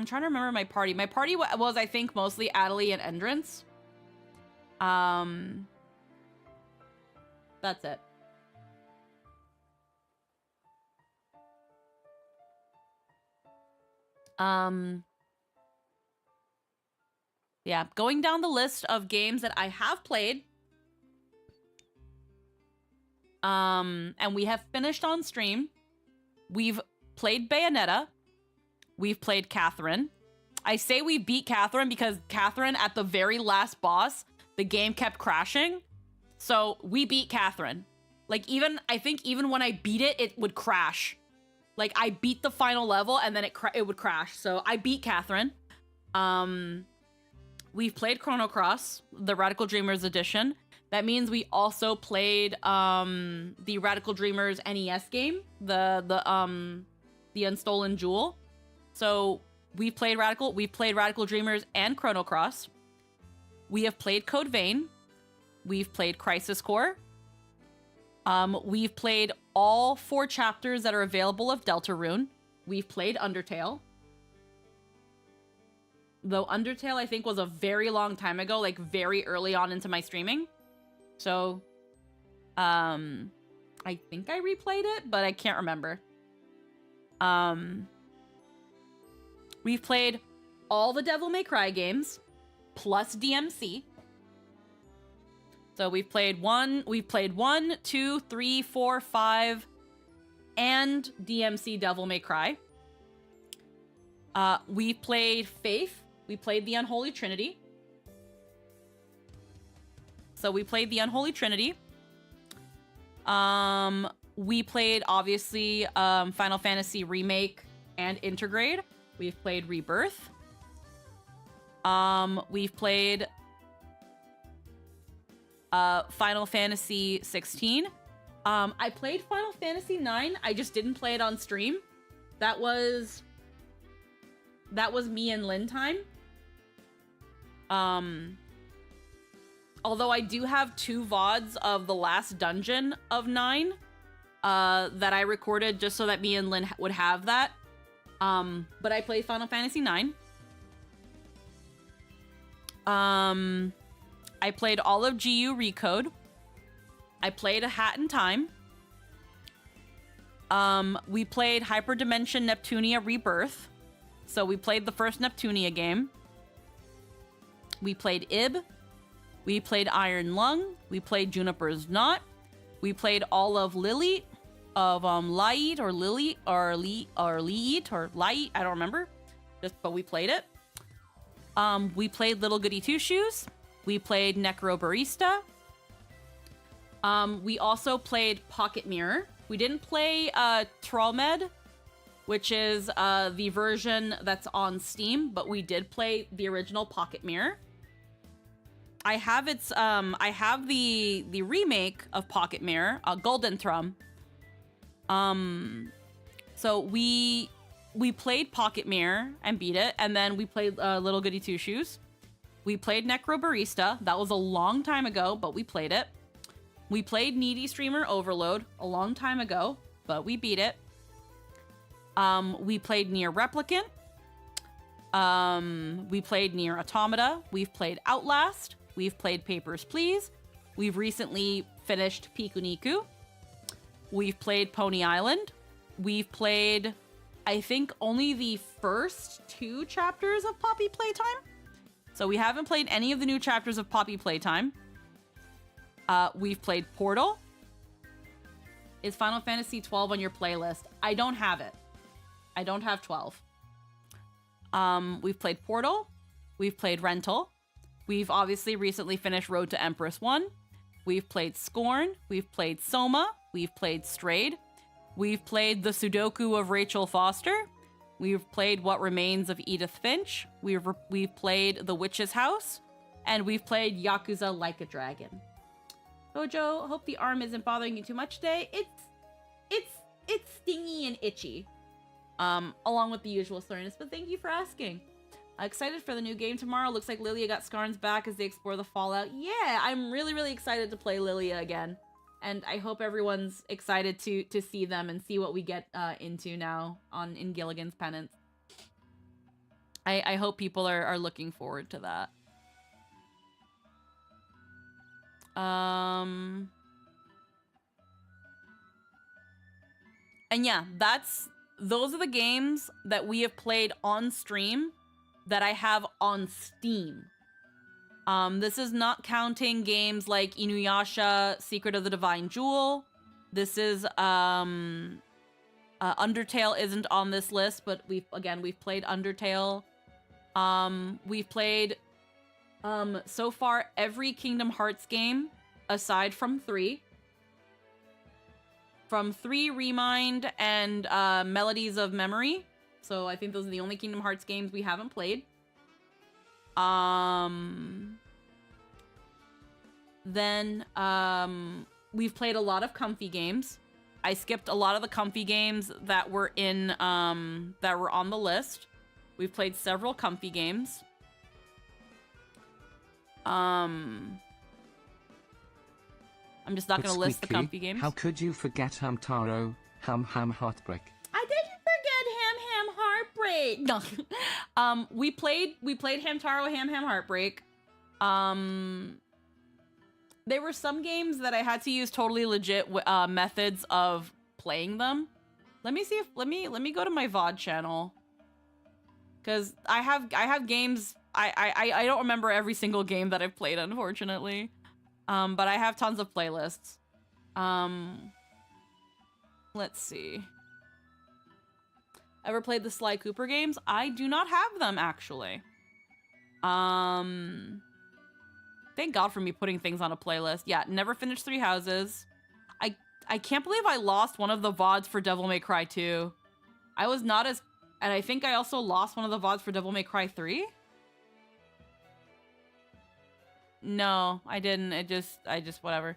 trying to remember my party. My party was, I think, mostly Adelie and Endrins. That's it. Yeah, going down the list of games that I have played, and we have finished on stream. We've played Bayonetta. We've played Catherine. I say we beat Catherine because Catherine, at the very last boss, the game kept crashing. So we beat Catherine. Like, I think even when I beat it, it would crash. Like, I beat the final level and then it would crash. So I beat Catherine. We've played Chrono Cross, the Radical Dreamers edition. That means we also played the Radical Dreamers NES game, the Unstolen Jewel. So we've played Radical Dreamers and Chrono Cross. We have played Code Vein. We've played Crisis Core. We've played all 4 chapters that are available of Deltarune. We've played Undertale. Though Undertale, I think, was a very long time ago, like very early on into my streaming. So, I think I replayed it, but I can't remember. We've played all the Devil May Cry games, plus DMC. So we've played 1, 2, 3, 4, 5, and DMC Devil May Cry. We played Faith. We played the Unholy Trinity. So we played the Unholy Trinity. We played, obviously, Final Fantasy Remake and Intergrade. We've played Rebirth. We've played Final Fantasy 16. I played Final Fantasy 9. I just didn't play it on stream. That was me and Lynn time. Although I do have 2 VODs of the last dungeon of 9 that I recorded just so that me and Lynn would have that. But I played Final Fantasy 9. I played all of GU Recode. I played A Hat in Time. We played Hyperdimension Neptunia Rebirth. So we played the first Neptunia game. We played Ib. We played Iron Lung. We played Juniper's Knot. We played all of Lily, of Light or Lily or Light or Light. I don't remember. But we played it. We played Little Goody Two Shoes. We played Necro Barista. We also played Pocket Mirror. We didn't play Trollmed, which is the version that's on Steam, but we did play the original Pocket Mirror. I have the remake of Pocket Mirror, Golden Thrum. So we played Pocket Mirror and beat it, and then we played Little Goody Two Shoes. We played Necro Barista. That was a long time ago, but we played it. We played Needy Streamer Overload a long time ago, but we beat it. We played Nier Replicant. We played Nier Automata. We've played Outlast. We've played Papers, Please. We've recently finished Pikuniku. We've played Pony Island. We've played, I think, only the first 2 chapters of Poppy Playtime. So we haven't played any of the new chapters of Poppy Playtime. We've played Portal. Is Final Fantasy 12 on your playlist? I don't have it. I don't have 12. We've played Portal. We've played Rental. We've obviously recently finished Road to Empress 1. We've played Scorn. We've played Soma. We've played Strayed. We've played the Sudoku of Rachel Foster. We've played What Remains of Edith Finch. We've played The Witch's House. And we've played Yakuza Like a Dragon. Bojo, hope the arm isn't bothering you too much today. It's stingy and itchy. Along with the usual soreness, but thank you for asking. Excited for the new game tomorrow. Looks like Lilia got Skarn's back as they explore the Fallout. Yeah, I'm really, really excited to play Lilia again. And I hope everyone's excited to see them and see what we get into now in Gilligan's Penance. I hope people are looking forward to that. And yeah, those are the games that we have played on stream that I have on Steam. This is not counting games like Inuyasha, Secret of the Divine Jewel. This is Undertale isn't on this list, but we've played Undertale. We've played so far every Kingdom Hearts game aside from 3. From 3, Remind, and Melodies of Memory. So I think those are the only Kingdom Hearts games we haven't played. Then we've played a lot of comfy games. I skipped a lot of the comfy games that were on the list. We've played several comfy games. I'm just not going to list the comfy games. How could you forget Hamtaro, Ham Heartbreak? I didn't forget Ham Heartbreak. No. We played Hamtaro, Ham Heartbreak. There were some games that I had to use totally legit methods of playing them. Let me see if let me go to my VOD channel. Cause I have games. I don't remember every single game that I've played, unfortunately. But I have tons of playlists. Let's see. Ever played the Sly Cooper games? I do not have them, actually. Thank God for me putting things on a playlist. Yeah, never finished Three Houses. I can't believe I lost one of the VODs for Devil May Cry 2. I was not as... And I think I also lost one of the VODs for Devil May Cry 3? No, I didn't. I just whatever.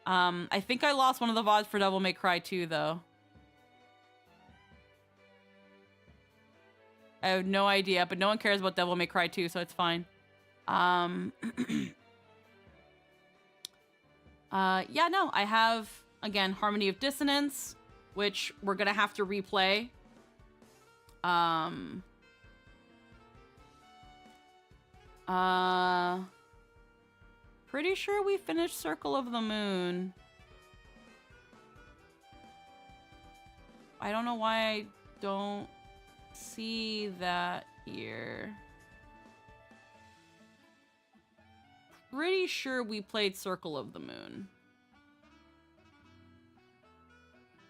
I think I lost one of the VODs for Devil May Cry 2, though. I have no idea, but no one cares about Devil May Cry 2, so it's fine. Yeah, no, I have, again, Harmony of Dissonance, which we're gonna have to replay. Pretty sure we finished Circle of the Moon. I don't know why I don't see that here. Pretty sure we played Circle of the Moon.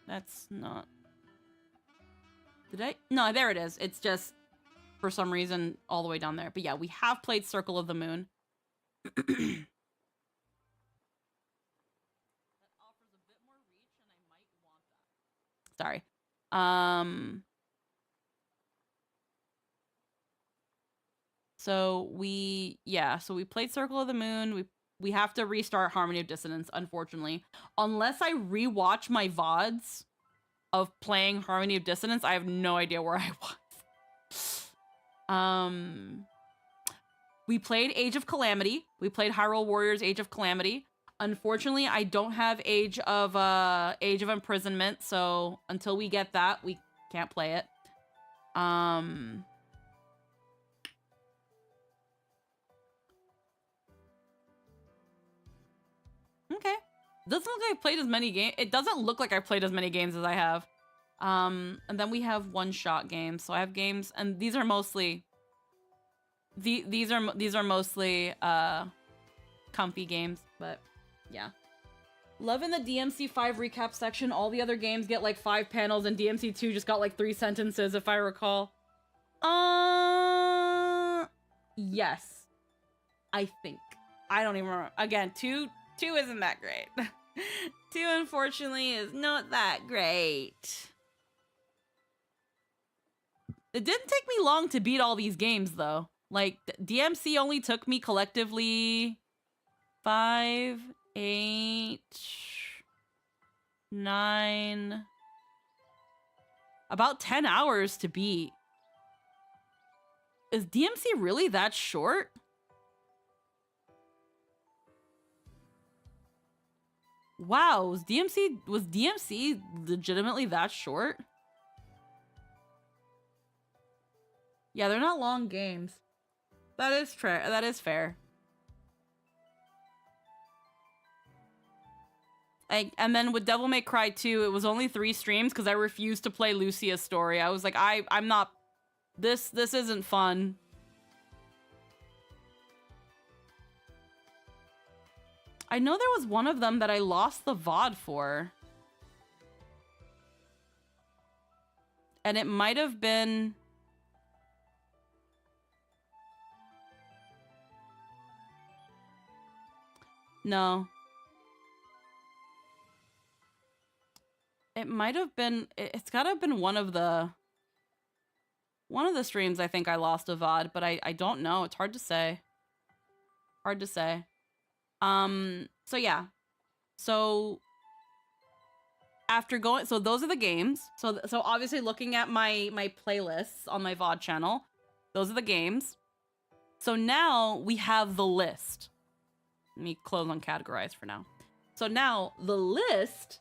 That's not... Did I? No, there it is. It's just, for some reason, all the way down there. But yeah, we have played Circle of the Moon. Sorry. So we played Circle of the Moon. We have to restart Harmony of Dissonance, unfortunately. Unless I rewatch my VODs of playing Harmony of Dissonance, I have no idea where I was. We played Age of Calamity. We played Hyrule Warriors Age of Calamity. Unfortunately, I don't have Age of Imprisonment, so until we get that, we can't play it. Okay. Doesn't look like I've played as many games. It doesn't look like I've played as many games as I have. And then we have one-shot games. So I have games, and these are mostly these are mostly comfy games, but yeah. Loving the DMC5 recap section. All the other games get like 5 panels, and DMC2 just got like 3 sentences, if I recall. Yes. I think. I don't even remember. Again, 2 isn't that great. 2, unfortunately, is not that great. It didn't take me long to beat all these games, though. Like, DMC only took me collectively 5, 8, 9... about 10 hours to beat. Is DMC really that short? Wow, was DMC legitimately that short? Yeah, they're not long games. That is fair. That is fair. And then with Devil May Cry 2, it was only 3 streams because I refused to play Lucia's story. I was like, I'm not... This isn't fun. I know there was one of them that I lost the VOD for. And it might have been... No. It might have been... It's gotta have been one of the streams I think I lost a VOD, but I don't know. It's hard to say. Hard to say. So yeah. So after going, so those are the games. So obviously looking at my playlists on my VOD channel, those are the games. So now we have the list. Let me close on categorize for now. So now the list,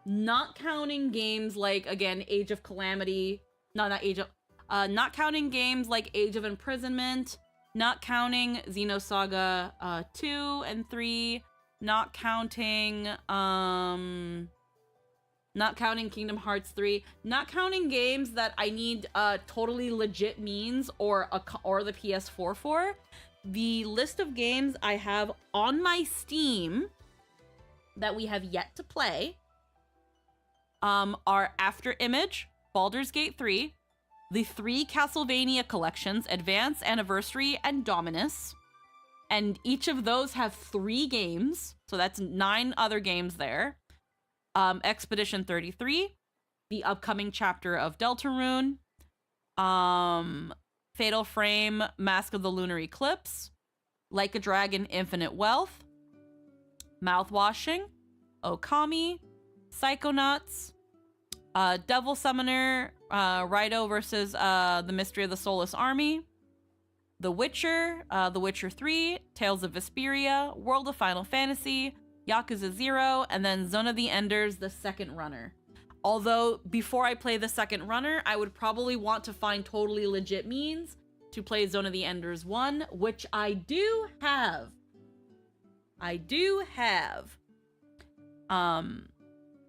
not counting games like, again, Age of Calamity, not counting games like Age of Imprisonment, not counting Xenosaga 2 and 3, not counting Kingdom Hearts 3, not counting games that I need totally legit means or the PS4 for. The list of games I have on my Steam that we have yet to play are After Image, Baldur's Gate 3, the 3 Castlevania collections, Advance, Anniversary, and Dominus. And each of those have 3 games, so that's 9 other games there. Expedition 33, the upcoming chapter of Deltarune, Fatal Frame, Mask of the Lunar Eclipse, Like a Dragon, Infinite Wealth, Mouthwashing, Okami, Psychonauts, Devil Summoner, Raito versus the Mystery of the Soulless Army, The Witcher 3, Tales of Vesperia, World of Final Fantasy, Yakuza 0, and then Zone of the Enders, the second runner. Although, before I play the second runner, I would probably want to find totally legit means to play Zone of the Enders 1, which I do have.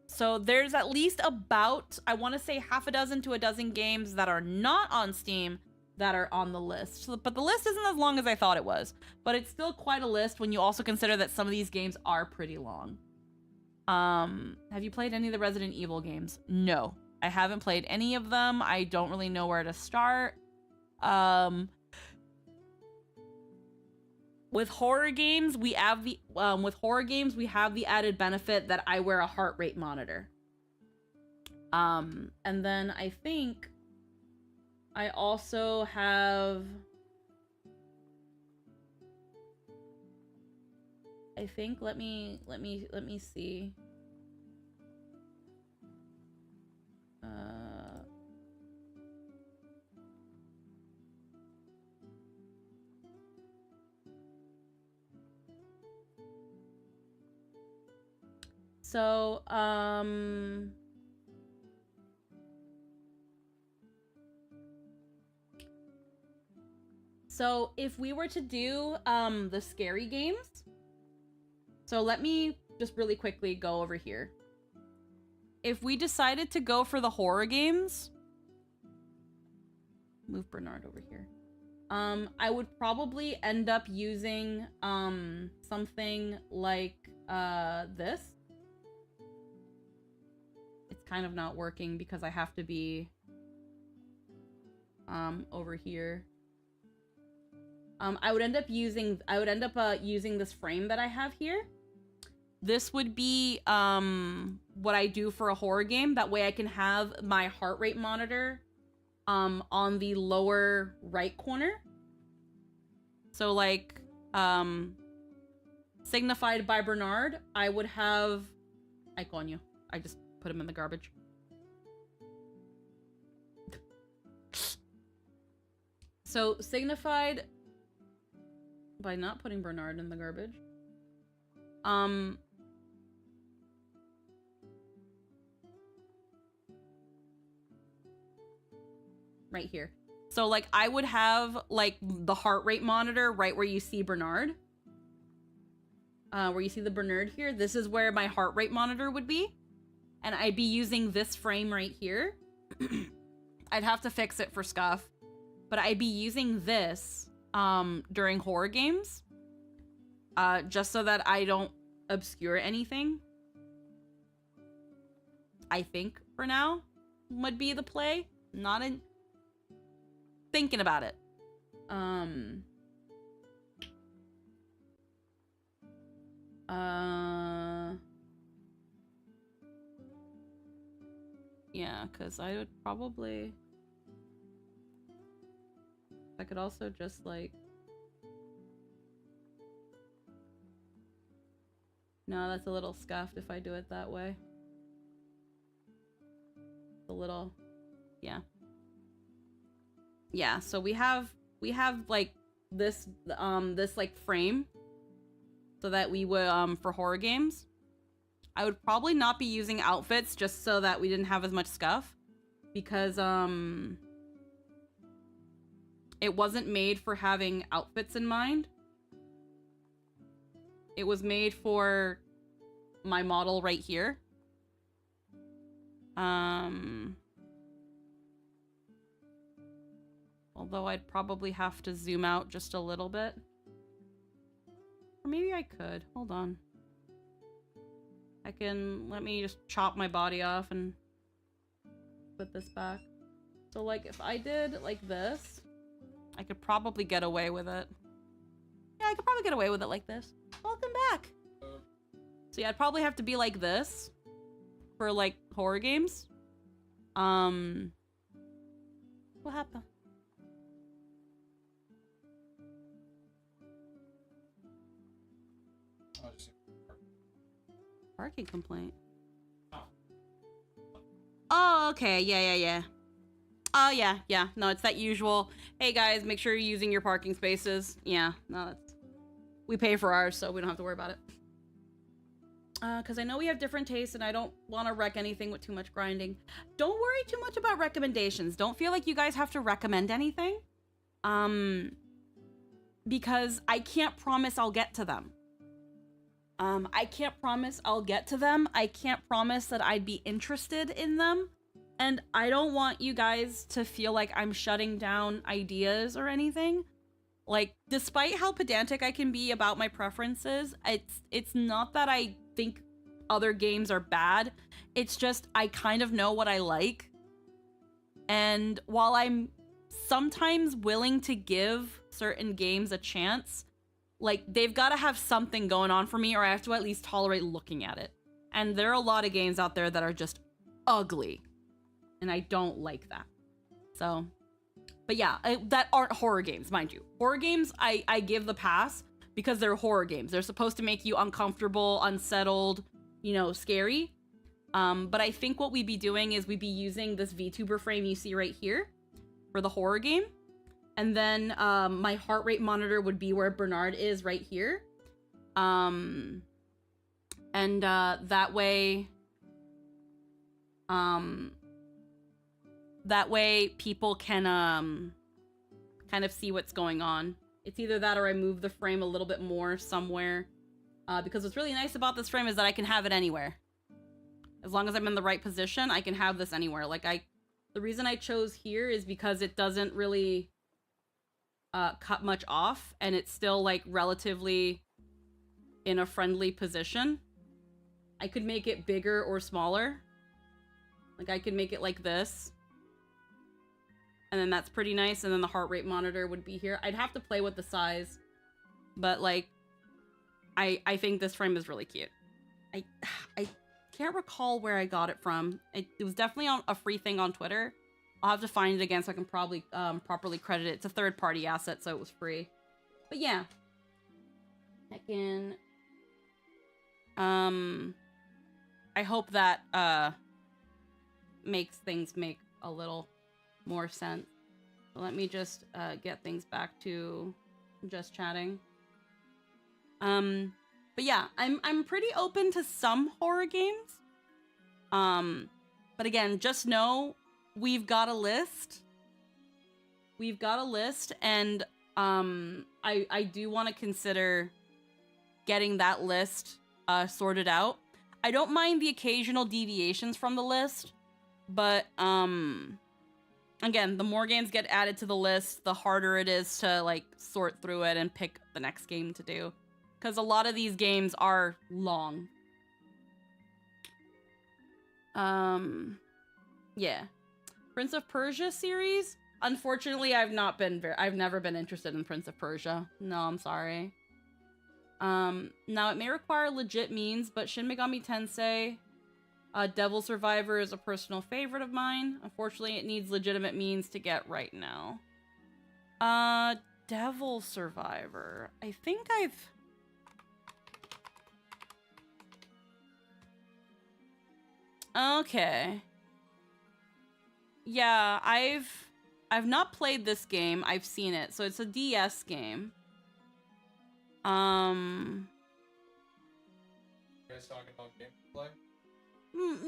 So there's at least about, I want to say half a dozen to a dozen games that are not on Steam that are on the list. So, but the list isn't as long as I thought it was. But it's still quite a list when you also consider that some of these games are pretty long. Have you played any of the Resident Evil games? No, I haven't played any of them. I don't really know where to start. With horror games, we have the added benefit that I wear a heart rate monitor. And then I think I also have, I think, let me see. So if we were to do the scary games, so let me just really quickly go over here. If we decided to go for the horror games, move Bernard over here. I would probably end up using something like this. It's kind of not working because I have to be over here. I would end up using this frame that I have here. This would be what I do for a horror game. That way I can have my heart rate monitor on the lower right corner. So like signified by Bernard, I would have Iconio. I just put him in the garbage. So signified by not putting Bernard in the garbage. Right here. So like I would have like the heart rate monitor right where you see Bernard. Where you see the Bernard here. This is where my heart rate monitor would be. And I'd be using this frame right here. I'd have to fix it for Scuff. But I'd be using this during horror games. Just so that I don't obscure anything. I think for now would be the play. Not in thinking about it. Yeah, because I would probably... I could also just, like... No, that's a little scuffed if I do it that way. A little... Yeah. Yeah, so we have like this like frame so that we would for horror games. I would probably not be using outfits just so that we didn't have as much scuff because it wasn't made for having outfits in mind. It was made for my model right here. Although I'd probably have to zoom out just a little bit. Or maybe I could. Hold on. Let me just chop my body off and put this back. So like if I did like this, I could probably get away with it. Yeah, I could probably get away with it like this. Welcome back. So yeah, I'd probably have to be like this for like horror games. What happened? Parking complaint. Oh, okay. Yeah. Oh, yeah. No, it's that usual. Hey guys, make sure you're using your parking spaces. Yeah, no, that's... We pay for ours, so we don't have to worry about it. Because I know we have different tastes, and I don't want to wreck anything with too much grinding. Don't worry too much about recommendations. Don't feel like you guys have to recommend anything. Because I can't promise I'll get to them. I can't promise I'll get to them. I can't promise that I'd be interested in them. And I don't want you guys to feel like I'm shutting down ideas or anything. Like, despite how pedantic I can be about my preferences, it's not that I think other games are bad. It's just I kind of know what I like. And while I'm sometimes willing to give certain games a chance, like, they've got to have something going on for me, or I have to at least tolerate looking at it. And there are a lot of games out there that are just ugly. And I don't like that. So, but yeah, that aren't horror games, mind you. Horror games, I give the pass because they're horror games. They're supposed to make you uncomfortable, unsettled, you know, scary. But I think what we'd be doing is we'd be using this VTuber frame you see right here for the horror game. And then my heart rate monitor would be where Bernard is right here. And that way people can kind of see what's going on. It's either that or I move the frame a little bit more somewhere. Because what's really nice about this frame is that I can have it anywhere. As long as I'm in the right position, I can have this anywhere. Like the reason I chose here is because it doesn't really cut much off, and it's still like relatively in a friendly position. I could make it bigger or smaller. Like, I could make it like this. And then that's pretty nice. And then the heart rate monitor would be here. I'd have to play with the size. But, like, I think this frame is really cute. I can't recall where I got it from. It was definitely on a free thing on Twitter. I'll have to find it again so I can probably properly credit it. It's a third-party asset, so it was free. But yeah. Heckin'. I hope that makes things make a little more sense. So let me just get things back to just chatting. But yeah, I'm pretty open to some horror games. But again, just know we've got a list. We've got a list, and I do want to consider getting that list sorted out. I don't mind the occasional deviations from the list, but again, the more games get added to the list, the harder it is to like sort through it and pick the next game to do. Because a lot of these games are long. Yeah. Prince of Persia series? Unfortunately, I've never been interested in Prince of Persia. No, I'm sorry. Now it may require legit means, but Shin Megami Tensei, Devil Survivor is a personal favorite of mine. Unfortunately, it needs legitimate means to get right now. Devil Survivor. I think Okay. Yeah, I've not played this game. I've seen it. So it's a DS game. You guys talking about gameplay?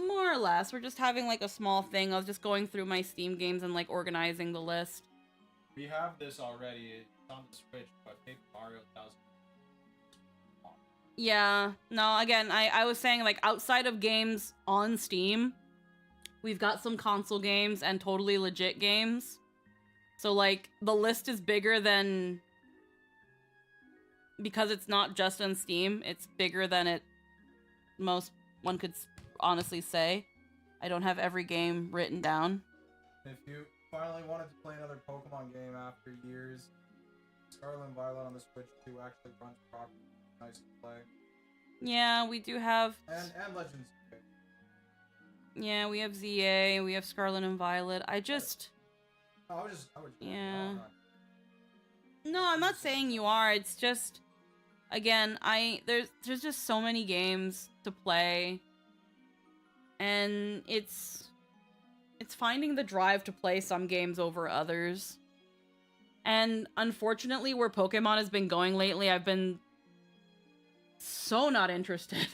More or less. We're just having like a small thing. I was just going through my Steam games and like organizing the list. We have this already. It's on the Switch, but Paper Mario 1000. Yeah. No, again, I was saying like outside of games on Steam, we've got some console games and totally legit games. So like the list is bigger than, because it's not just on Steam, it's bigger than it most one could honestly say. I don't have every game written down. If you finally wanted to play another Pokemon game after years, Scarlet and Violet on the Switch 2 actually runs properly. Nice to play. Yeah, we do have... And Legends. Yeah, we have ZA, we have Scarlet and Violet. I was just yeah. No, I'm not saying you are. It's just, again, there's just so many games to play, and it's finding the drive to play some games over others. And unfortunately, where Pokemon has been going lately, I've been so not interested.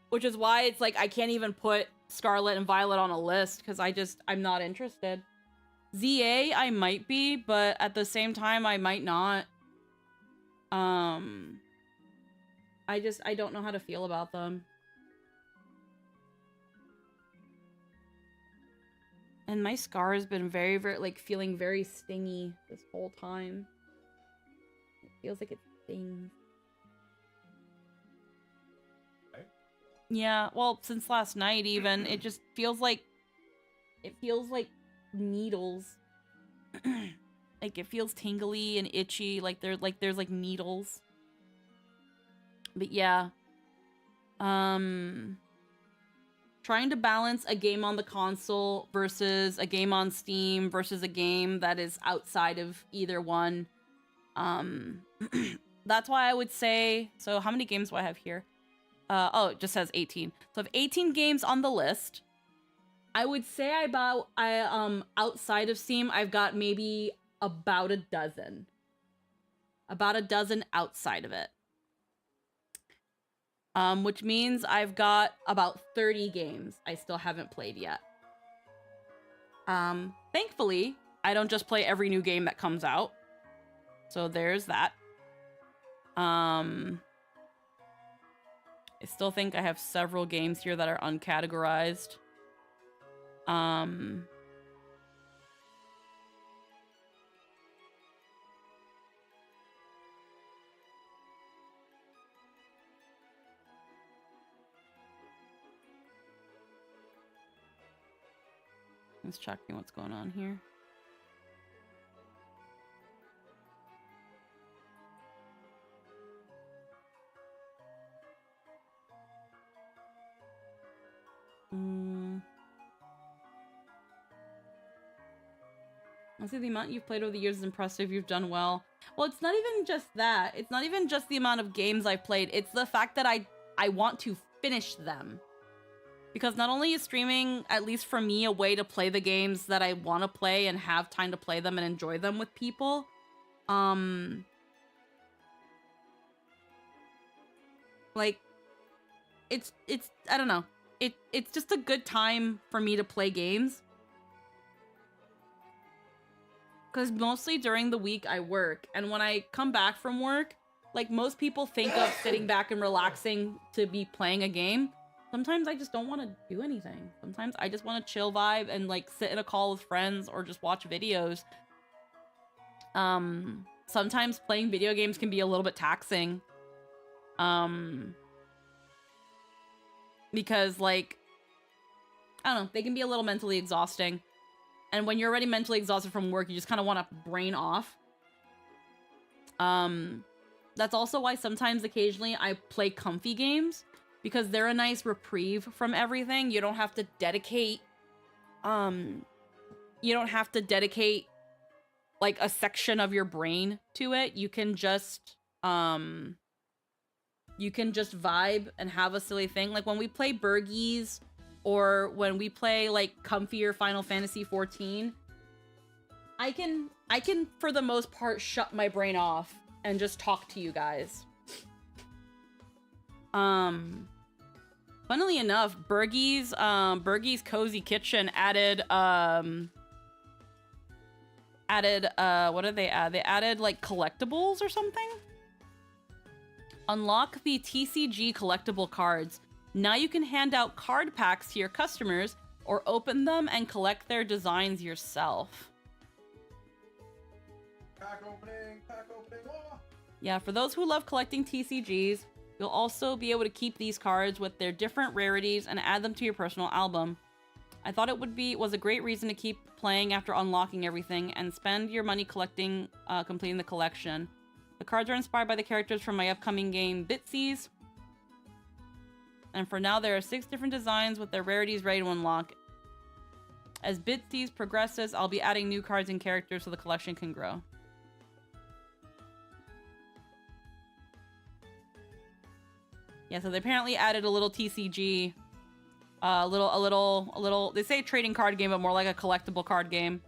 Which is why it's like I can't even put Scarlet and Violet on a list, because I'm not interested. ZA, I might be, but at the same time, I might not. I don't know how to feel about them. And my scar has been very, very, like, feeling very stingy this whole time. It feels like it stings. Yeah, well, since last night even, it just feels like... It feels like needles. Like, it feels tingly and itchy, like there's like needles. But yeah. Trying to balance a game on the console versus a game on Steam versus a game that is outside of either one. That's why I would say... So how many games do I have here? Oh, it just says 18. So I have 18 games on the list. I would say outside of Steam, I've got maybe about a dozen. About a dozen outside of it. Which means I've got about 30 games I still haven't played yet. Thankfully, I don't just play every new game that comes out. So there's that. I still think I have several games here that are uncategorized. Let's checking what's going on here. I see the amount you've played over the years is impressive. You've done well. Well, it's not even just that. It's not even just the amount of games I've played. It's the fact that I want to finish them. Because not only is streaming, at least for me, a way to play the games that I want to play and have time to play them and enjoy them with people. Like, it's I don't know. It's just a good time for me to play games. Because mostly during the week I work, and when I come back from work, like most people think of sitting back and relaxing to be playing a game. Sometimes I just don't want to do anything. Sometimes I just want to chill vibe and like sit in a call with friends or just watch videos. Sometimes playing video games can be a little bit taxing. Because like, I don't know, they can be a little mentally exhausting. And when you're already mentally exhausted from work, you just kind of want to brain off. That's also why sometimes occasionally I play comfy games, because they're a nice reprieve from everything. You don't have to dedicate like a section of your brain to it. You can just vibe and have a silly thing. Like when we play Burgies, or when we play like comfier Final Fantasy 14, I can for the most part shut my brain off and just talk to you guys. Funnily enough, Burgies Cozy Kitchen added what did they add? They added like collectibles or something. Unlock the TCG collectible cards. Now you can hand out card packs to your customers or open them and collect their designs yourself. Pack opening, oh. Yeah, for those who love collecting TCGs, you'll also be able to keep these cards with their different rarities and add them to your personal album. I thought it was a great reason to keep playing after unlocking everything and spend your money completing the collection. The cards are inspired by the characters from my upcoming game, Bitsies. And for now, there are 6 different designs with their rarities ready to unlock. As Bitsies progresses, I'll be adding new cards and characters so the collection can grow. Yeah, so they apparently added a little TCG, a little. They say trading card game, but more like a collectible card game.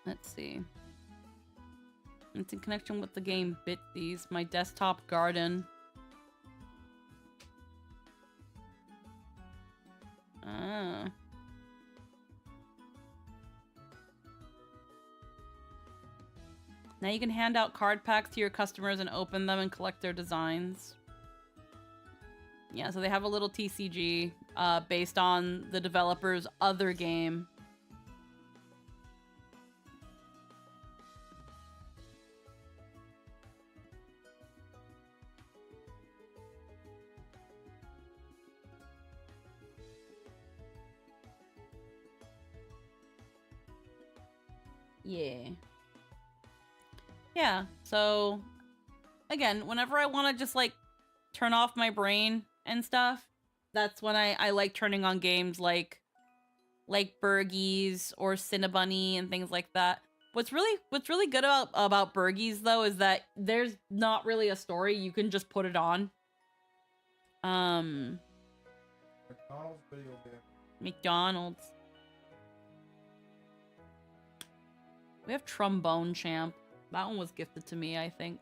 Let's see. It's in connection with the game Bitsies, my desktop garden. Ah. Now you can hand out card packs to your customers and open them and collect their designs. Yeah, so they have a little TCG based on the developer's other game. Yeah. Yeah, so again, whenever I want to just like turn off my brain and stuff, that's when I like turning on games like Burgies or Cinnabunny and things like that. What's really good about Burgies though is that there's not really a story. You can just put it on. McDonald's video game. McDonald's. We have Trombone Champ. That one was gifted to me, I think.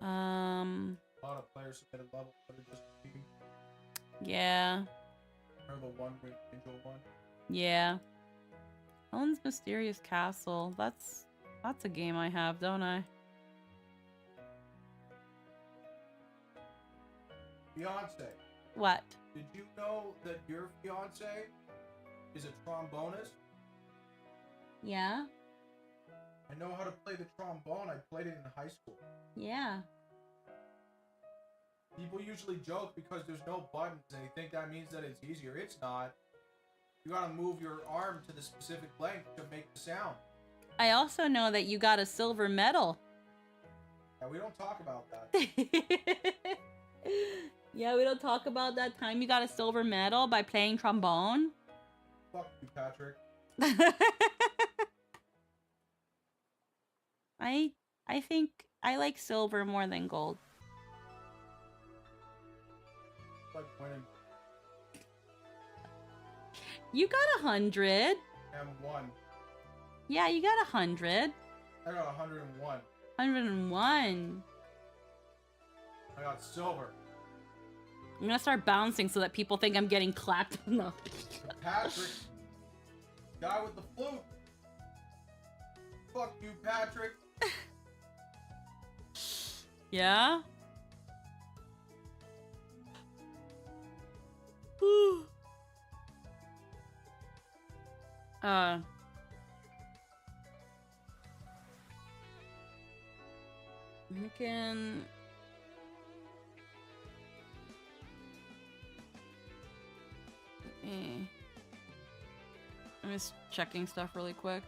A lot of players submitted levels that are just cheap. Yeah. Or the one with Angel one. Yeah. Helen's Mysterious Castle. That's a game I have, don't I? Fiance, What? did you know that your fiance is a trombonist? Yeah? I know how to play the trombone. I played it in high school. Yeah. People usually joke because there's no buttons and they think that means that it's easier. It's not. You gotta move your arm to the specific length to make the sound. I also know that you got a silver medal. Yeah, we don't talk about that. Yeah, we don't talk about that time you got a silver medal by playing trombone. Fuck you, Patrick. I think I like silver more than gold. Like winning You got 100. M1. Yeah, you got 100. I got 101. 101. I got silver. I'm gonna start bouncing so that people think I'm getting clapped. No. Patrick. Guy with the flute. Fuck you, Patrick. Yeah? You can... I'm just checking stuff really quick.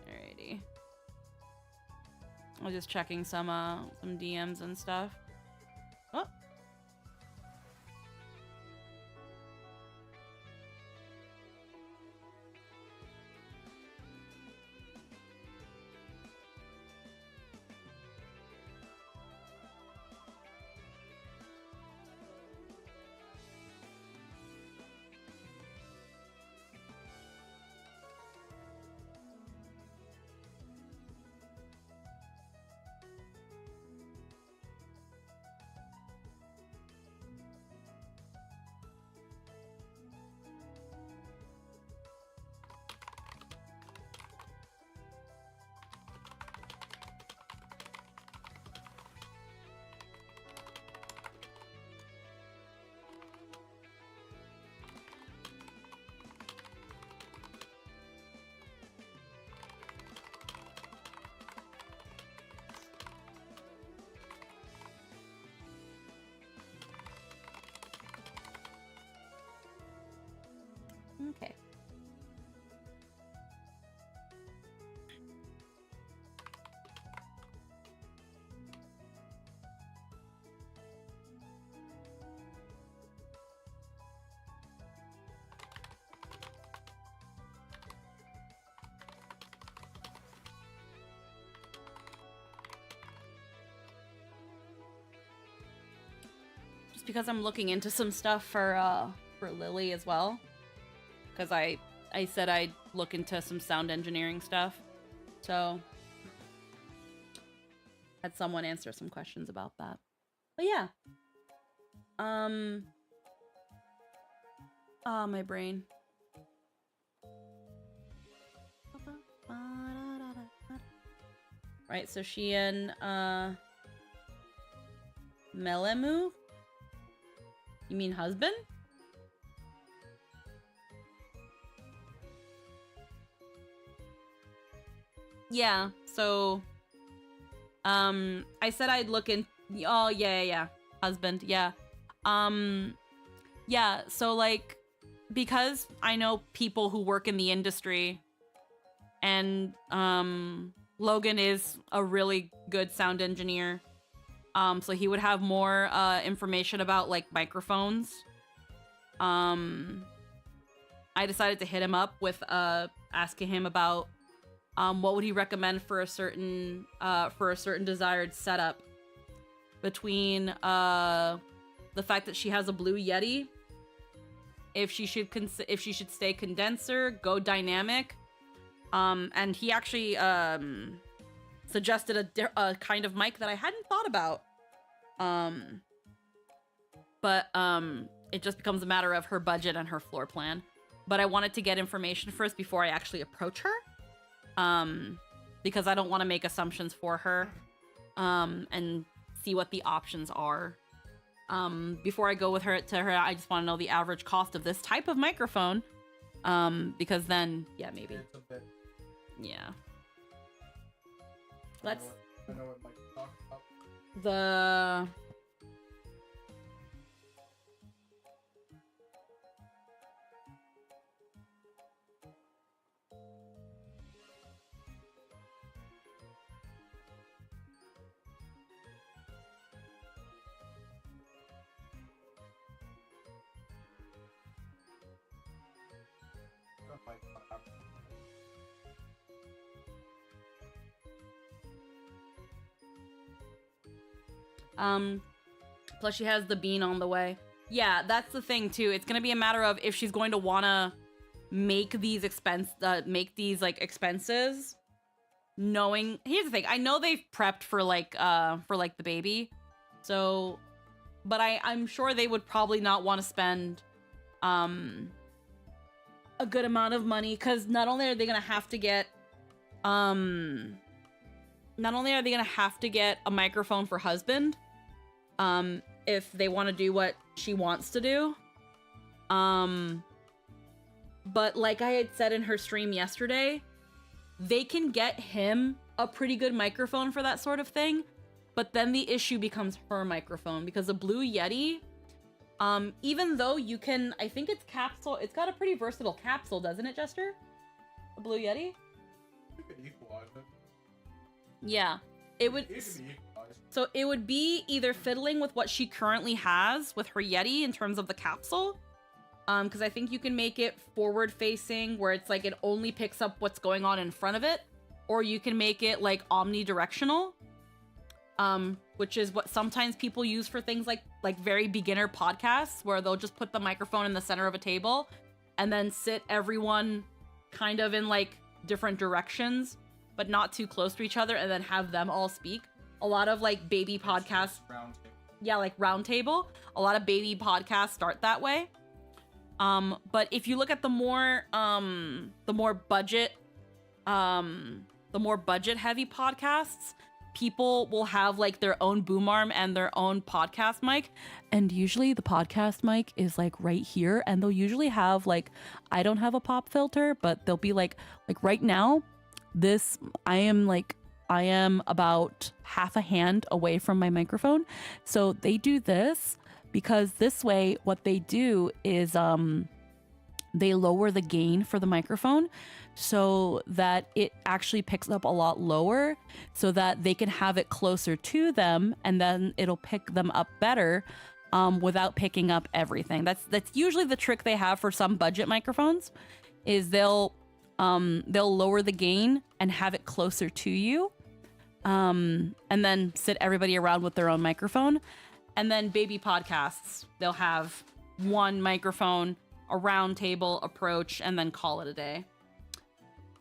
Alrighty. I was just checking some DMs and stuff. Oh. Okay. Just because I'm looking into some stuff for Lily as well. Because I said I'd look into some sound engineering stuff. So, had someone answer some questions about that. But yeah. Oh, my brain. Right, so she and, Melemu? You mean husband? Yeah, so, I said I'd look in, oh, yeah, husband, yeah. Yeah, so, like, because I know people who work in the industry, and, Logan is a really good sound engineer, so he would have more, information about, like, microphones. I decided to hit him up with, asking him about, what would he recommend for a certain desired setup between the fact that she has a Blue Yeti, if she should stay condenser, go dynamic, and he actually suggested a kind of mic that I hadn't thought about. But it just becomes a matter of her budget and her floor plan. But I wanted to get information first before I actually approach her. Because I don't want to make assumptions for her. And see what the options are. Before I go with her I just want to know the average cost of this type of microphone. Because then, yeah, maybe. It's a bit. Yeah. I know what Mike talked about. The Mike talked about. plus she has the bean on the way. Yeah, that's the thing too. It's gonna be a matter of if she's going to wanna make these expenses. Knowing, here's the thing, I know they've prepped for the baby, so, but I'm sure they would probably not want to spend a good amount of money, because not only are they gonna have to get a microphone for husband, if they want to do what she wants to do, but like I had said in her stream yesterday, they can get him a pretty good microphone for that sort of thing, but then the issue becomes her microphone, because the Blue Yeti, even though you can, I think it's capsule, it's got a pretty versatile capsule, doesn't it, Jester? The Blue Yeti? You could equalize it. Yeah, it would. It could be equalized. So it would be either fiddling with what she currently has with her Yeti in terms of the capsule, because I think you can make it forward facing where it's like it only picks up what's going on in front of it, or you can make it like omnidirectional, which is what sometimes people use for things like very beginner podcasts, where they'll just put the microphone in the center of a table and then sit everyone kind of in like different directions, but not too close to each other, and then have them all speak. A lot of like baby podcasts, Round table. yeah, like round table. A lot of baby podcasts start that way. But if you look at the more budget heavy podcasts, people will have like their own boom arm and their own podcast mic. And usually the podcast mic is like right here, and they'll usually have like, I don't have a pop filter, but they'll be like right now, I am about half a hand away from my microphone. So they do this because this way what they do is they lower the gain for the microphone so that it actually picks up a lot lower, so that they can have it closer to them, and then it'll pick them up better without picking up everything. That's usually the trick they have for some budget microphones, is they'll lower the gain and have it closer to you, and then sit everybody around with their own microphone. And then baby podcasts, they'll have one microphone, a round table approach, and then call it a day.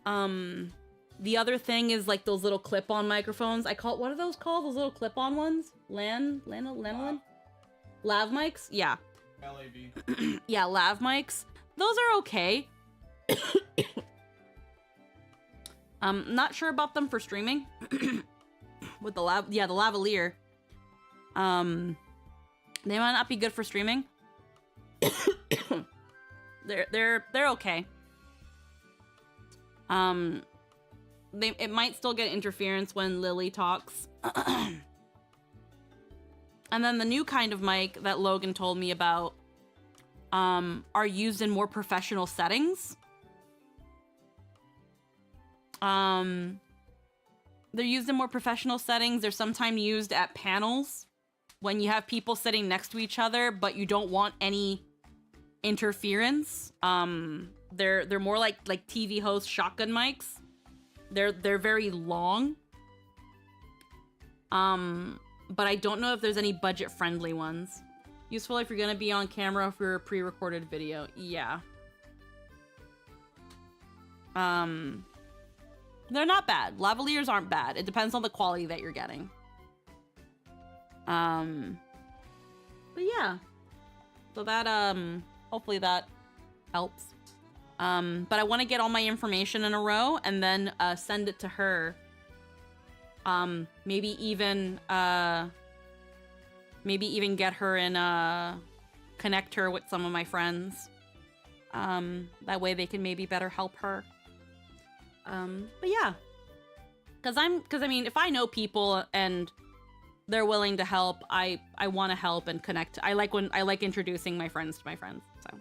The other thing is like those little clip-on microphones. What are those called? Those little clip-on ones? Lanolin? Lav mics? Yeah. LAV. Yeah, lav mics. Those are okay. Not sure about them for streaming. With the the lavalier. They might not be good for streaming. They're okay. It might still get interference when Lily talks. And then the new kind of mic that Logan told me about are used in more professional settings. They're used in more professional settings. They're sometimes used at panels when you have people sitting next to each other, but you don't want any interference. They're more like TV host shotgun mics. They're very long. But I don't know if there's any budget friendly ones. Useful if you're gonna be on camera for a pre-recorded video. Yeah. They're not bad. Lavaliers aren't bad. It depends on the quality that you're getting. But yeah. So that, hopefully that helps. But I want to get all my information in a row and then, send it to her. Maybe even get her in, connect her with some of my friends. That way they can maybe better help her. But yeah. Cause I mean, if I know people and they're willing to help, I want to help and connect. I like introducing my friends to my friends. So,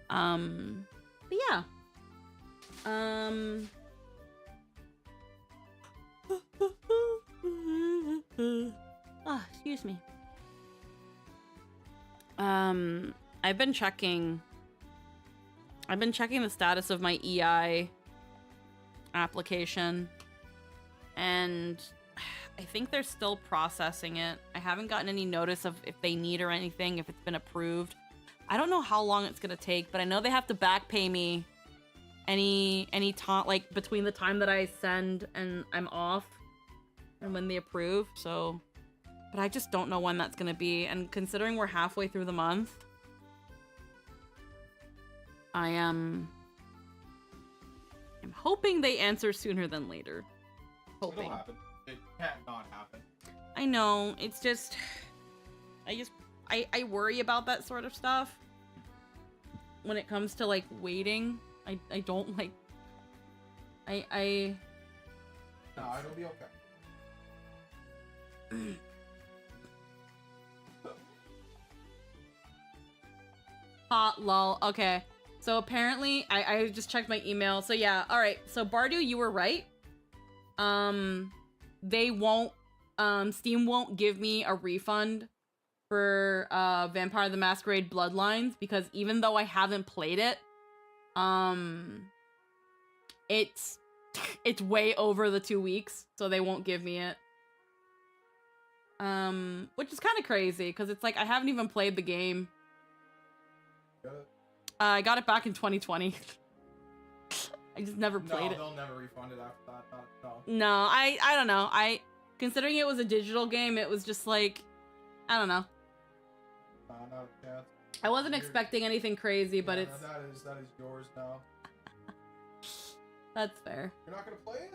but yeah. Oh, excuse me. I've been checking the status of my EI application, and I think they're still processing it. I haven't gotten any notice of if they need or anything, if it's been approved. I don't know how long it's gonna take, but I know they have to back pay me any time, like between the time that I send and I'm off and when they approve. So, but I just don't know when that's gonna be. And considering we're halfway through the month, I'm hoping they answer sooner than later. Hoping. It'll happen. It can't not happen. I know. It's just, I worry about that sort of stuff. When it comes to like waiting, I don't like. No, it'll be okay. Hot lol. Okay. So apparently, I just checked my email. So yeah, all right. So Bardu, you were right. They won't, Steam won't give me a refund for Vampire the Masquerade Bloodlines because even though I haven't played it, it's way over the 2 weeks, so they won't give me it. Which is kind of crazy because it's like I haven't even played the game. Got it? I got it back in 2020. I just never played it. No, they'll never refund it after that. No. No, I don't know. Considering it was a digital game, it was just like, I don't know. Not a chance. I wasn't expecting anything crazy, but it's... No, that is yours now. That's fair. You're not gonna play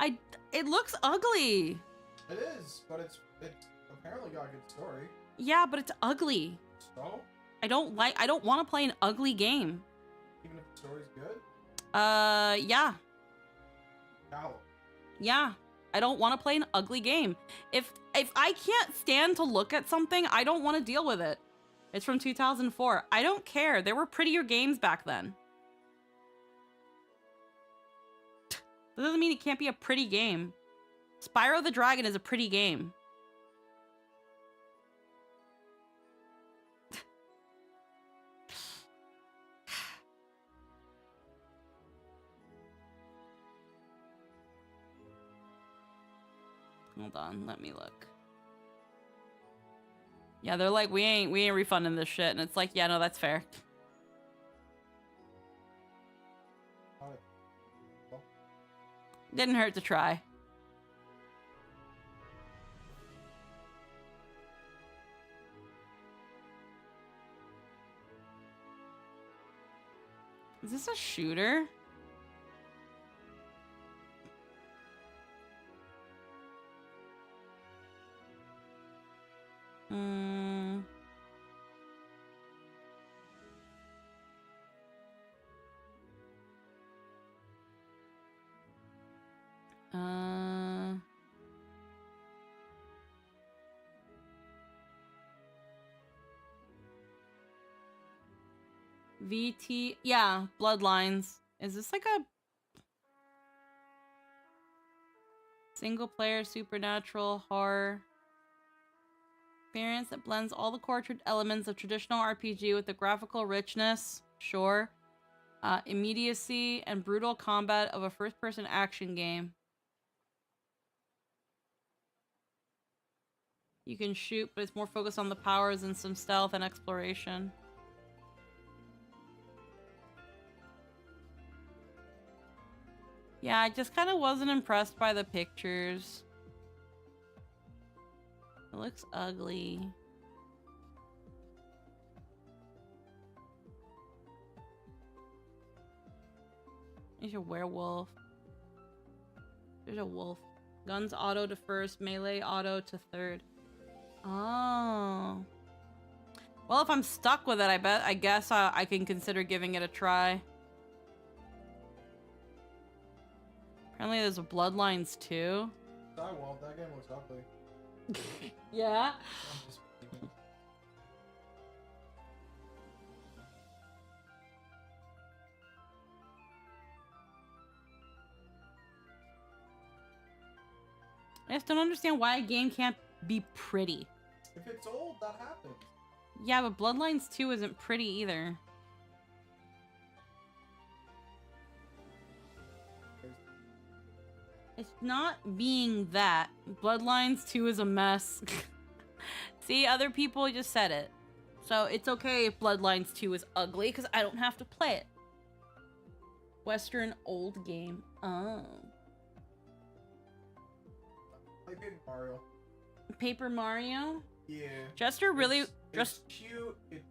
it? It looks ugly. It is, but it's apparently got a good story. Yeah, but it's ugly. So? I don't want to play an ugly game. Even if the story's good? Yeah. How? Yeah. I don't want to play an ugly game. If I can't stand to look at something, I don't want to deal with it. It's from 2004. I don't care. There were prettier games back then. That doesn't mean it can't be a pretty game. Spyro the Dragon is a pretty game. Hold on, let me look. Yeah, they're like, we ain't refunding this shit, and it's like, yeah, no, that's fair. Didn't hurt to try. Is this a shooter? VT, yeah, Bloodlines. Is this like a single player supernatural horror experience that blends all the core elements of traditional RPG with the graphical richness, sure, immediacy, and brutal combat of a first-person action game? You can shoot, but it's more focused on the powers and some stealth and exploration. Yeah, I just kind of wasn't impressed by the pictures. It looks ugly. There's a werewolf. There's a wolf. Guns auto to first, melee auto to third. Oh. Well, if I'm stuck with it, I guess I can consider giving it a try. Apparently there's a Bloodlines too. Well, that game looks ugly. Yeah? I'm just kidding. I just don't understand why a game can't be pretty. If it's old, that happens. Yeah, but Bloodlines 2 isn't pretty either. It's not being that. Bloodlines 2 is a mess. See, other people just said it. So it's okay if Bloodlines 2 is ugly, because I don't have to play it. Western old game. Oh. Play Paper Mario. Paper Mario? Yeah. Jester really... It's cute. It's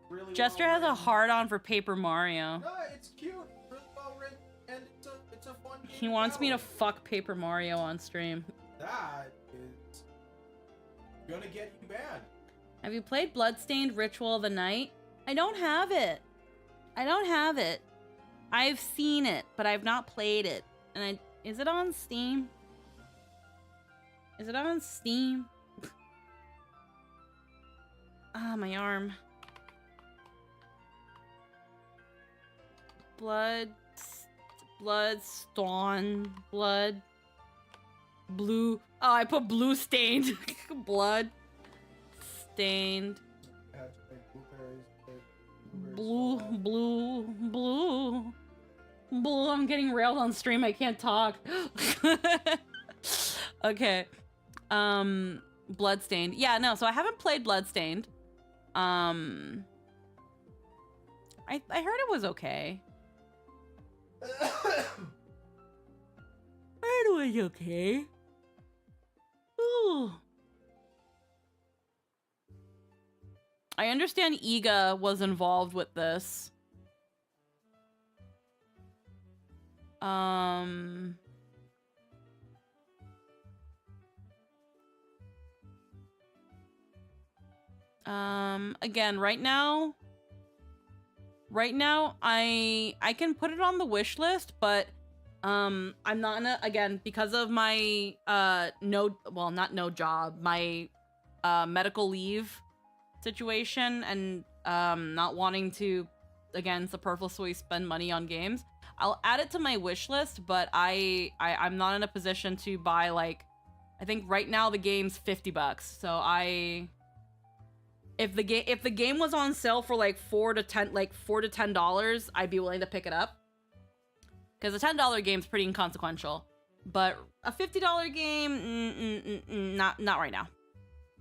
really Jester well has a written. hard-on for Paper Mario. No, it's cute. Really well written, and it's a fun game. He wants me to fuck Paper Mario on stream. That is gonna get you banned. Have you played Bloodstained Ritual of the Night? I don't have it. I don't have it. I've seen it, but I've not played it. And is it on Steam? Is it on Steam? Ah, my arm. Bloodstone, blood, blue. Oh, I put blue stained. Blood stained. Yeah, it's like blueberries, Blue. I'm getting railed on stream. I can't talk. Okay. Bloodstained. Yeah, no, so I haven't played Bloodstained. I heard it was okay. I heard it was okay. Ooh. I understand Iga was involved with this. Again, right now I can put it on the wish list, but I'm not gonna, again, because of my not job, my medical leave situation, and not wanting to, again, superfluously spend money on games. I'll add it to my wish list, but I'm not in a position to buy, like, I think right now the game's $50. So if the game was on sale for like $4 to $10, I'd be willing to pick it up. Because a $10 game's pretty inconsequential. But a $50 game, not right now.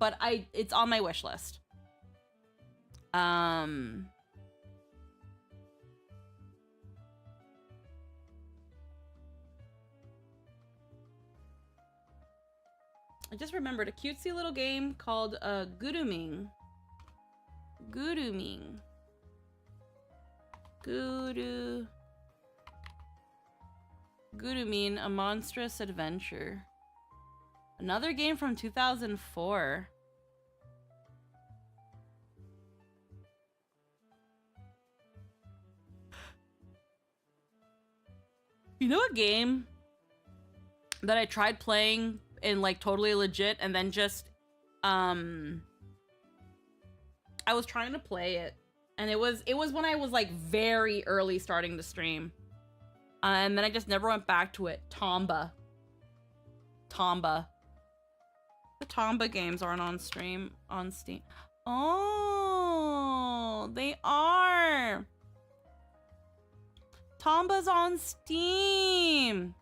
But it's on my wish list. I just remembered a cutesy little game called Guruming. Guruming. Guruming, a monstrous adventure. Another game from 2004. You know a game that I tried playing in like totally legit, and then just I was trying to play it, and it was when I was like very early starting to stream, and then I just never went back to it. Tomba. The Tomba games aren't on Steam. Oh, they are. Tomba's on Steam.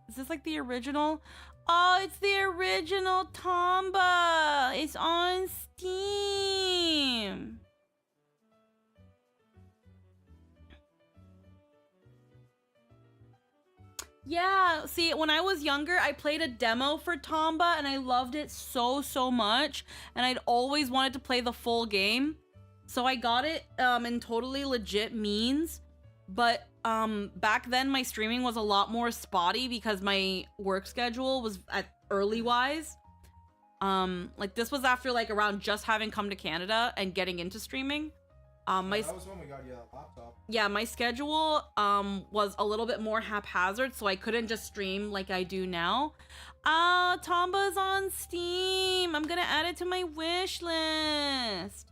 Is this like the original? Oh, it's the original Tomba. It's on Steam. Yeah, see, when I was younger, I played a demo for Tomba and I loved it so, so much. And I'd always wanted to play the full game. So I got it in totally legit means. But back then, my streaming was a lot more spotty because my work schedule was at early wise. Like this was after like around just having come to Canada and getting into streaming. That was when we got you that laptop. Yeah, my schedule was a little bit more haphazard, so I couldn't just stream like I do now. Tomba's on Steam. I'm gonna add it to my wish list.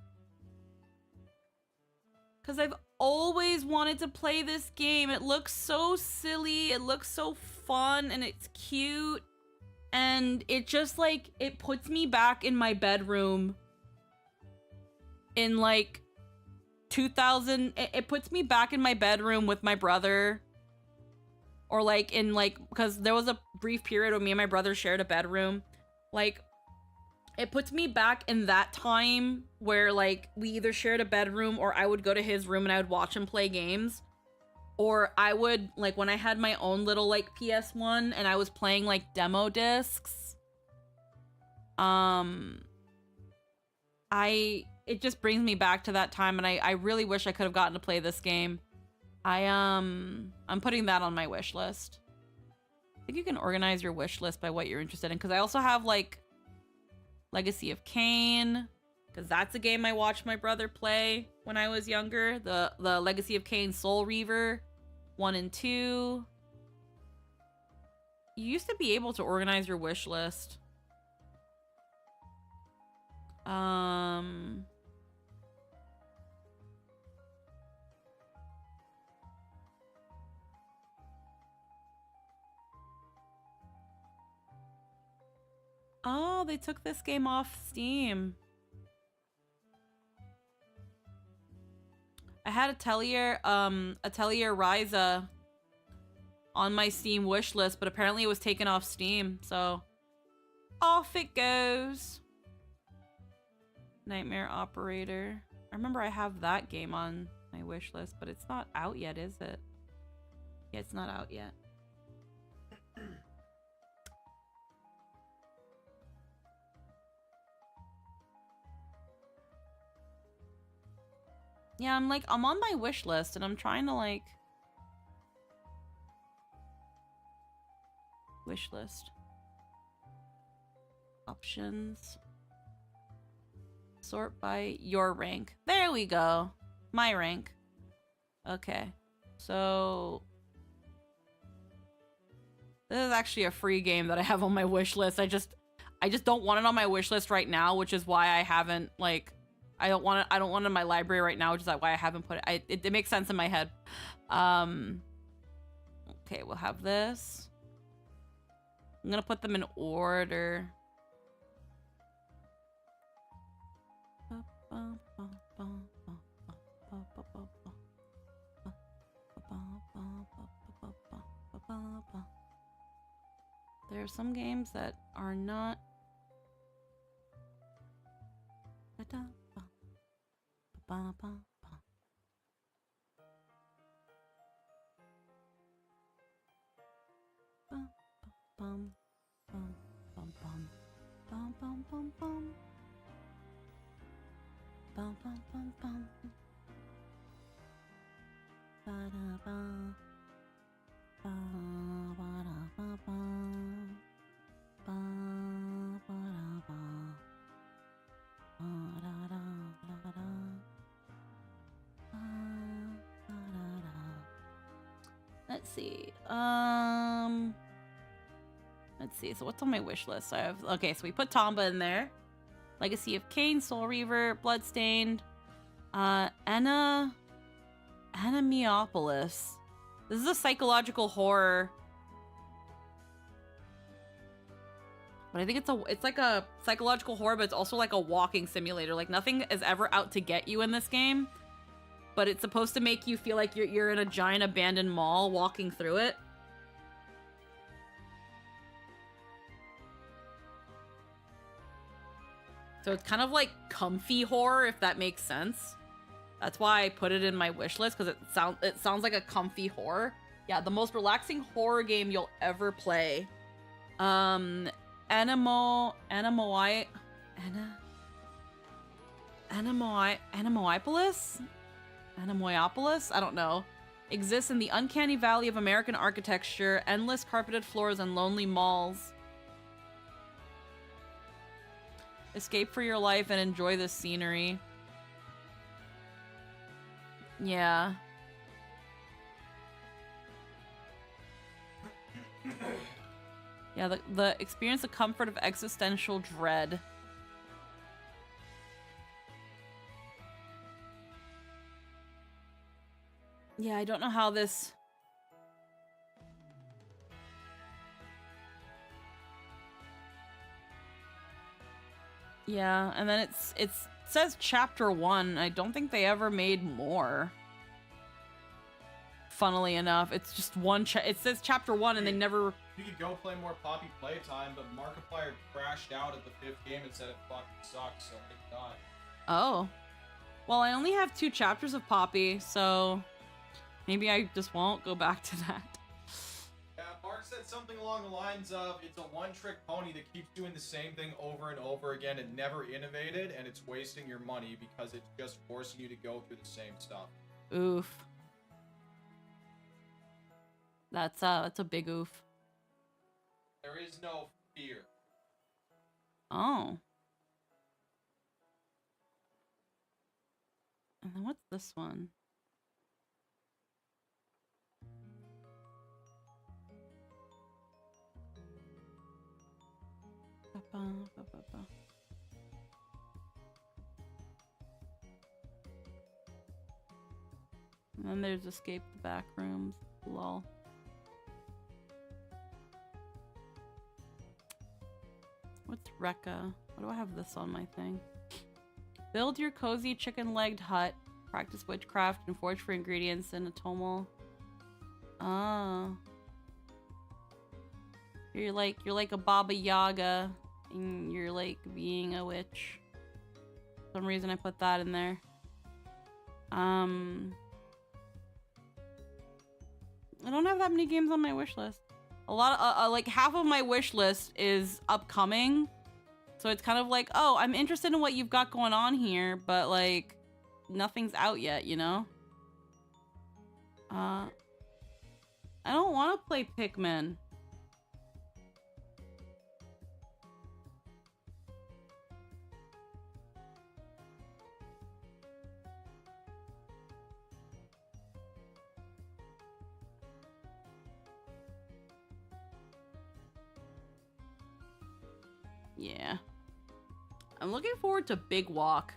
Cause I've always wanted to play this game. It looks so silly, it looks so fun, and it's cute. And it just like, it puts me back in my bedroom in like 2000. It puts me back in my bedroom with my brother, or like in like, because there was a brief period when me and my brother shared a bedroom. Like it puts me back in that time where like we either shared a bedroom or I would go to his room and I would watch him play games, or I would like when I had my own little like PS1 and I was playing like demo discs. It just brings me back to that time, and I really wish I could have gotten to play this game. I'm putting that on my wish list. I think you can organize your wish list by what you're interested in, because I also have like Legacy of Kain, because that's a game I watched my brother play when I was younger. The Legacy of Kain Soul Reaver 1 and 2. You used to be able to organize your wish list. Oh, they took this game off Steam. I had Atelier Ryza on my Steam wish list, but apparently it was taken off Steam, so off it goes. Nightmare Operator. I remember I have that game on my wish list, but it's not out yet, is it? Yeah, it's not out yet. Yeah, I'm on my wish list and I'm trying to like wish list options, sort by your rank. There we go. My rank. Okay. So this is actually a free game that I have on my wish list. I just don't want it on my wish list right now, which is why I haven't like I don't want it in my library right now, which is like why I haven't put it. It makes sense in my head. Okay, we'll have this. I'm gonna put them in order. There are some games that are not. Let's see. Let's see. So what's on my wish list? I have okay. So we put Tomba in there. Legacy of Kain, Soul Reaver, Bloodstained, Anamiopolis. This is a psychological horror, but I think it's like a psychological horror, but it's also like a walking simulator. Like nothing is ever out to get you in this game, but it's supposed to make you feel like you're in a giant abandoned mall walking through it. So it's kind of like comfy horror, if that makes sense. That's why I put it in my wish list, because it sounds like a comfy horror. Yeah, the most relaxing horror game you'll ever play. Animo... Animoi... Animoipolis? Animoiopolis? I don't know. Exists in the uncanny valley of American architecture, endless carpeted floors, and lonely malls. Escape for your life and enjoy the scenery. Yeah. Yeah, the experience the comfort of existential dread. Yeah, I don't know how this... Yeah, and then it says chapter 1. I don't think they ever made more. Funnily enough, it's just one it says chapter 1 and they never... You could go play more Poppy Playtime, but Markiplier crashed out at the 5th game and said it fucking sucks, so I died. Oh. Well, I only have 2 chapters of Poppy, so maybe I just won't go back to that. Yeah, Mark said something along the lines of, it's a one-trick pony that keeps doing the same thing over and over again and never innovated, and it's wasting your money because it's just forcing you to go through the same stuff. Oof. That's a big oof. There is no fear. Oh. And then what's this one? And then there's escape the back rooms. Lol. What's Rekka? Why do I have this on my thing? Build your cozy chicken-legged hut. Practice witchcraft and forage for ingredients in a tumul. Ah. You're like a Baba Yaga. And you're like being a witch. For some reason I put that in there. I don't have that many games on my wish list. A lot of, like half of my wish list is upcoming. So it's kind of like, oh, I'm interested in what you've got going on here, but like nothing's out yet, you know? I don't want to play Pikmin. Yeah. I'm looking forward to Big Walk.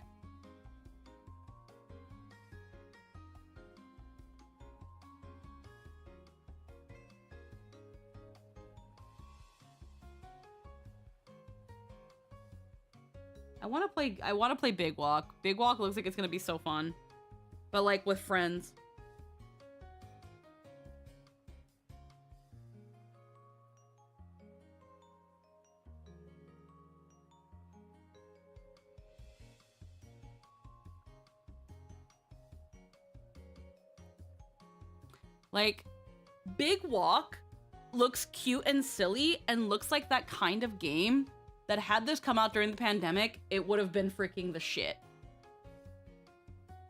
I want to play Big Walk. Big Walk looks like it's going to be so fun. But like with friends. Like, Big Walk looks cute and silly and looks like that kind of game that had this come out during the pandemic, it would have been freaking the shit.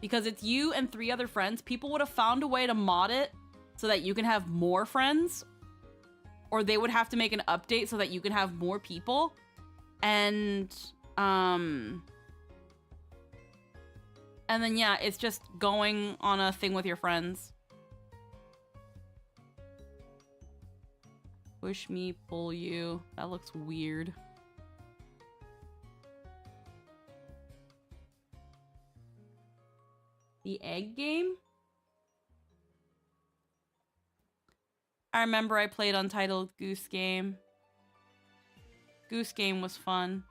Because it's you and 3 other friends. People would have found a way to mod it so that you can have more friends. Or they would have to make an update so that you can have more people. And then yeah, it's just going on a thing with your friends. Push me, pull you. That looks weird. The egg game? I remember I played Untitled Goose Game. Goose Game was fun.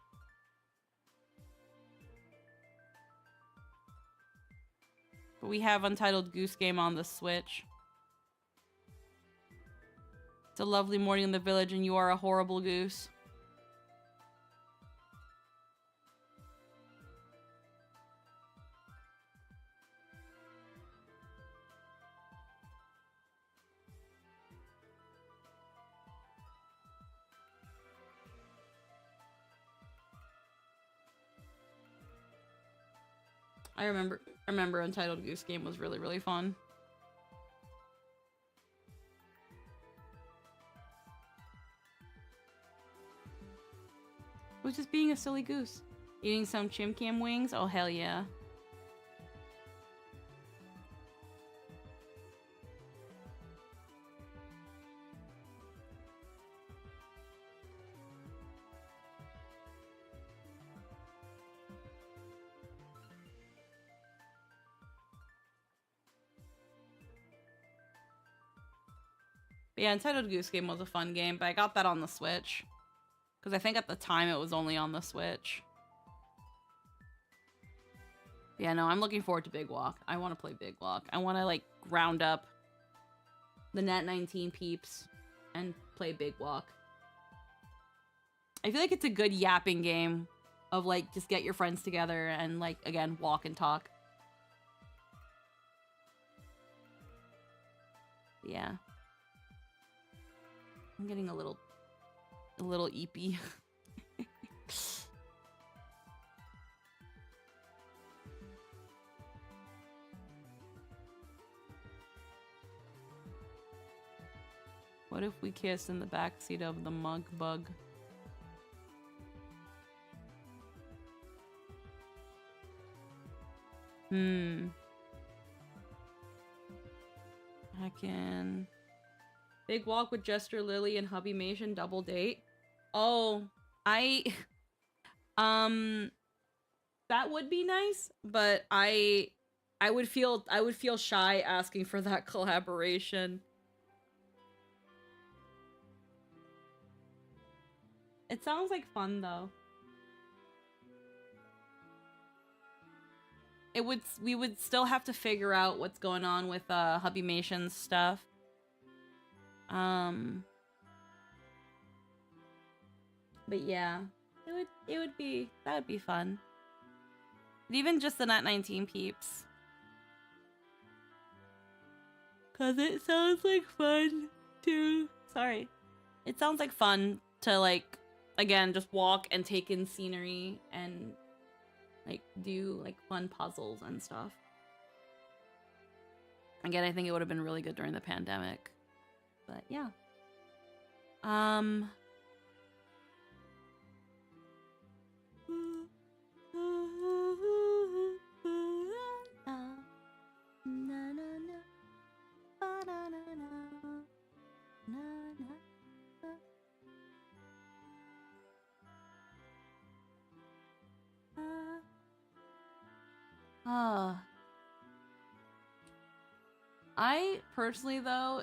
But we have Untitled Goose Game on the Switch. It's a lovely morning in the village and you are a horrible goose. I remember Untitled Goose Game was really, really fun. It was just being a silly goose. Eating some chim cam wings? Oh, hell yeah. But yeah, Entitled Goose Game was a fun game, but I got that on the Switch. Because I think at the time it was only on the Switch. Yeah, no, I'm looking forward to Big Walk. I want to play Big Walk. I want to, like, round up the Nat 19 peeps and play Big Walk. I feel like it's a good yapping game of, like, just get your friends together and, like, again, walk and talk. Yeah. I'm getting a little eepy. What if we kiss in the backseat of the mug bug? I can... Big Walk with Jester Lily and Hubby Mation double date. Oh, that would be nice, but I would feel shy asking for that collaboration. It sounds like fun though. We would still have to figure out what's going on with Hubby Mation's stuff. But yeah, that would be fun. But even just the Nat 19 peeps. Cause it sounds like fun too. Sorry. It sounds like fun to, like, again, just walk and take in scenery and, like, do, like, fun puzzles and stuff. Again, I think it would have been really good during the pandemic. But yeah. I personally, though,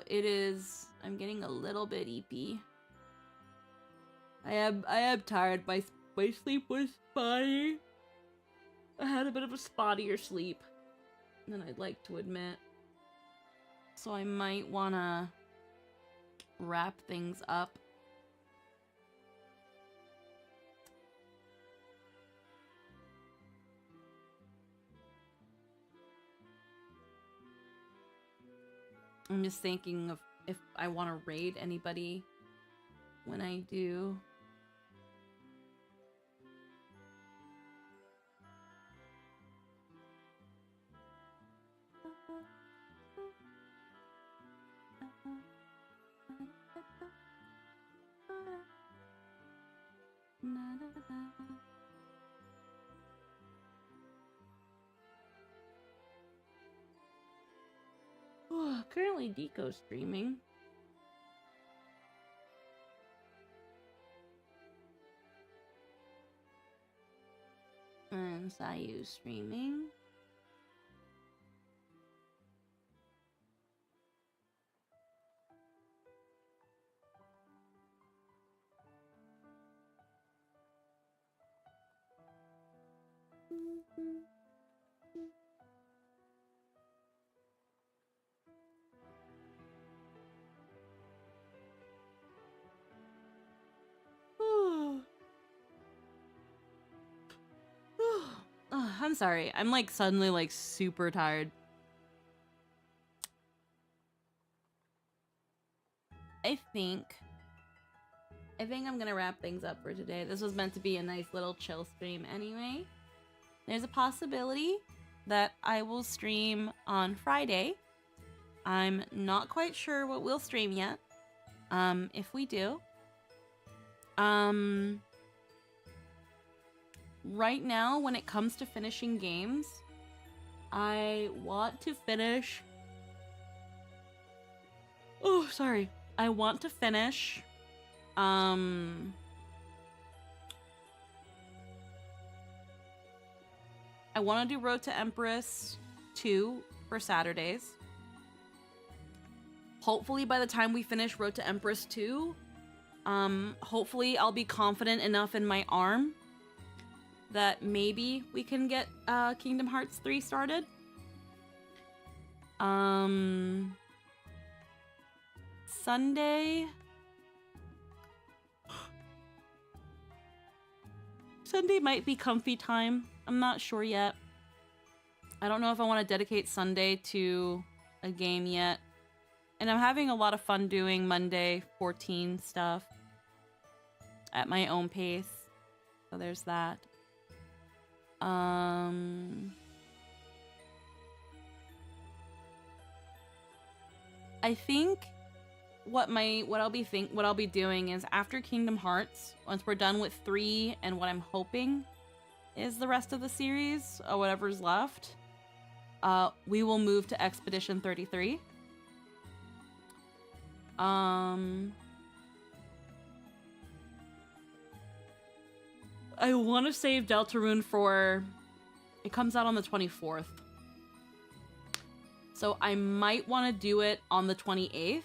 I'm getting a little bit eepy. I am tired. My sleep was spotty. I had a bit of a spottier sleep than I'd like to admit. So I might wanna wrap things up. I'm just thinking of if I want to raid anybody when I do. Currently Deco streaming. And Sayu streaming. I'm sorry. I'm like suddenly like super tired. I think I'm gonna wrap things up for today. This was meant to be a nice little chill stream anyway. There's a possibility that I will stream on Friday. I'm not quite sure what we'll stream yet. If we do. Right now, when it comes to finishing games, I want to finish... Oh, sorry. I want to finish... I want to do Road to Empress 2 for Saturdays. Hopefully by the time we finish Road to Empress 2, hopefully I'll be confident enough in my arm that maybe we can get Kingdom Hearts 3 started. Sunday... Sunday might be comfy time. I'm not sure yet. I don't know if I want to dedicate Sunday to a game yet. And I'm having a lot of fun doing Monday 14 stuff at my own pace. So there's that. I think what I'll be doing is after Kingdom Hearts, once we're done with 3 and what I'm hoping is the rest of the series or whatever's left, we will move to Expedition 33. I want to save Deltarune for... It comes out on the 24th. So I might want to do it on the 28th.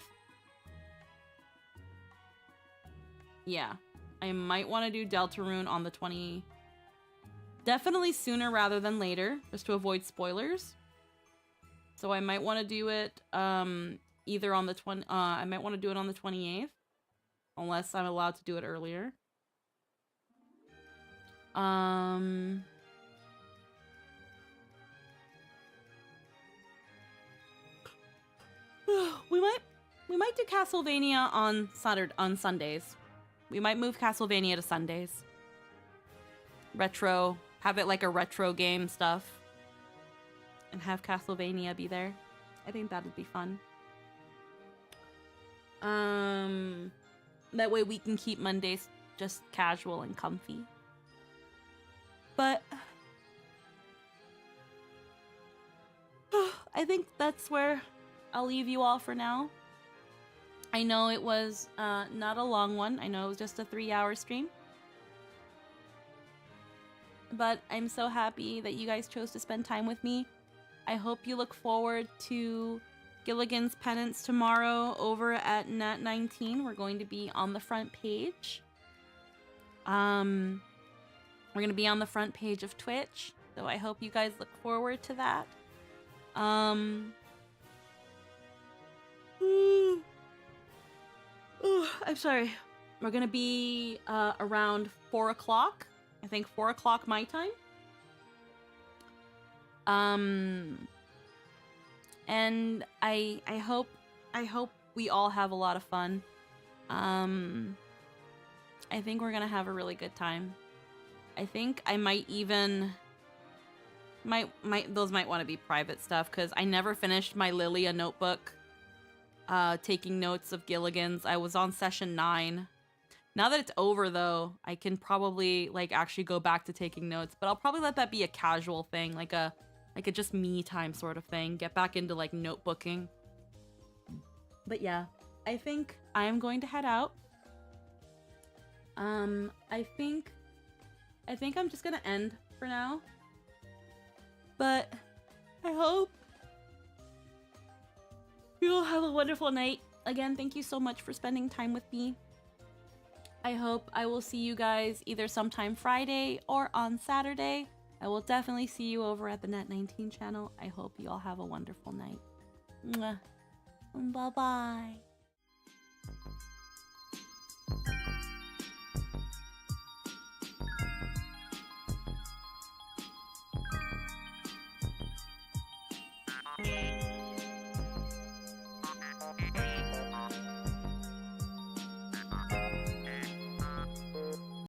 Yeah. I might want to do Deltarune on the 20... Definitely sooner rather than later, just to avoid spoilers. So I might want to do it either on the I might want to do it on the 28th, unless I'm allowed to do it earlier. We might do Castlevania on Sundays. We might move Castlevania to Sundays. Retro, have it like a retro game stuff. And have Castlevania be there. I think that would be fun. That way we can keep Mondays just casual and comfy. But I think that's where I'll leave you all for now. I know it was not a long one. I know it was just a 3-hour stream. But I'm so happy that you guys chose to spend time with me. I hope you look forward to Gilligan's Penance tomorrow over at Nat 19. We're going to be on the front page. We're going to be on the front page of Twitch. So I hope you guys look forward to that. I'm sorry. We're going to be around 4 o'clock. I think 4 o'clock my time. And I hope we all have a lot of fun. I think we're gonna have a really good time. I think I might even those might want to be private stuff because I never finished my Lilia notebook. Taking notes of Gilligan's. I was on session 9. Now that it's over, though, I can probably, like, actually go back to taking notes. But I'll probably let that be a casual thing, like a just me time sort of thing. Get back into, like, notebooking. But yeah, I think I'm going to head out. I think I'm just gonna end for now. But I hope you'll have a wonderful night. Again, thank you so much for spending time with me. I hope I will see you guys either sometime Friday or on Saturday. I will definitely see you over at the Net19 channel. I hope you all have a wonderful night. Mwah. Bye-bye.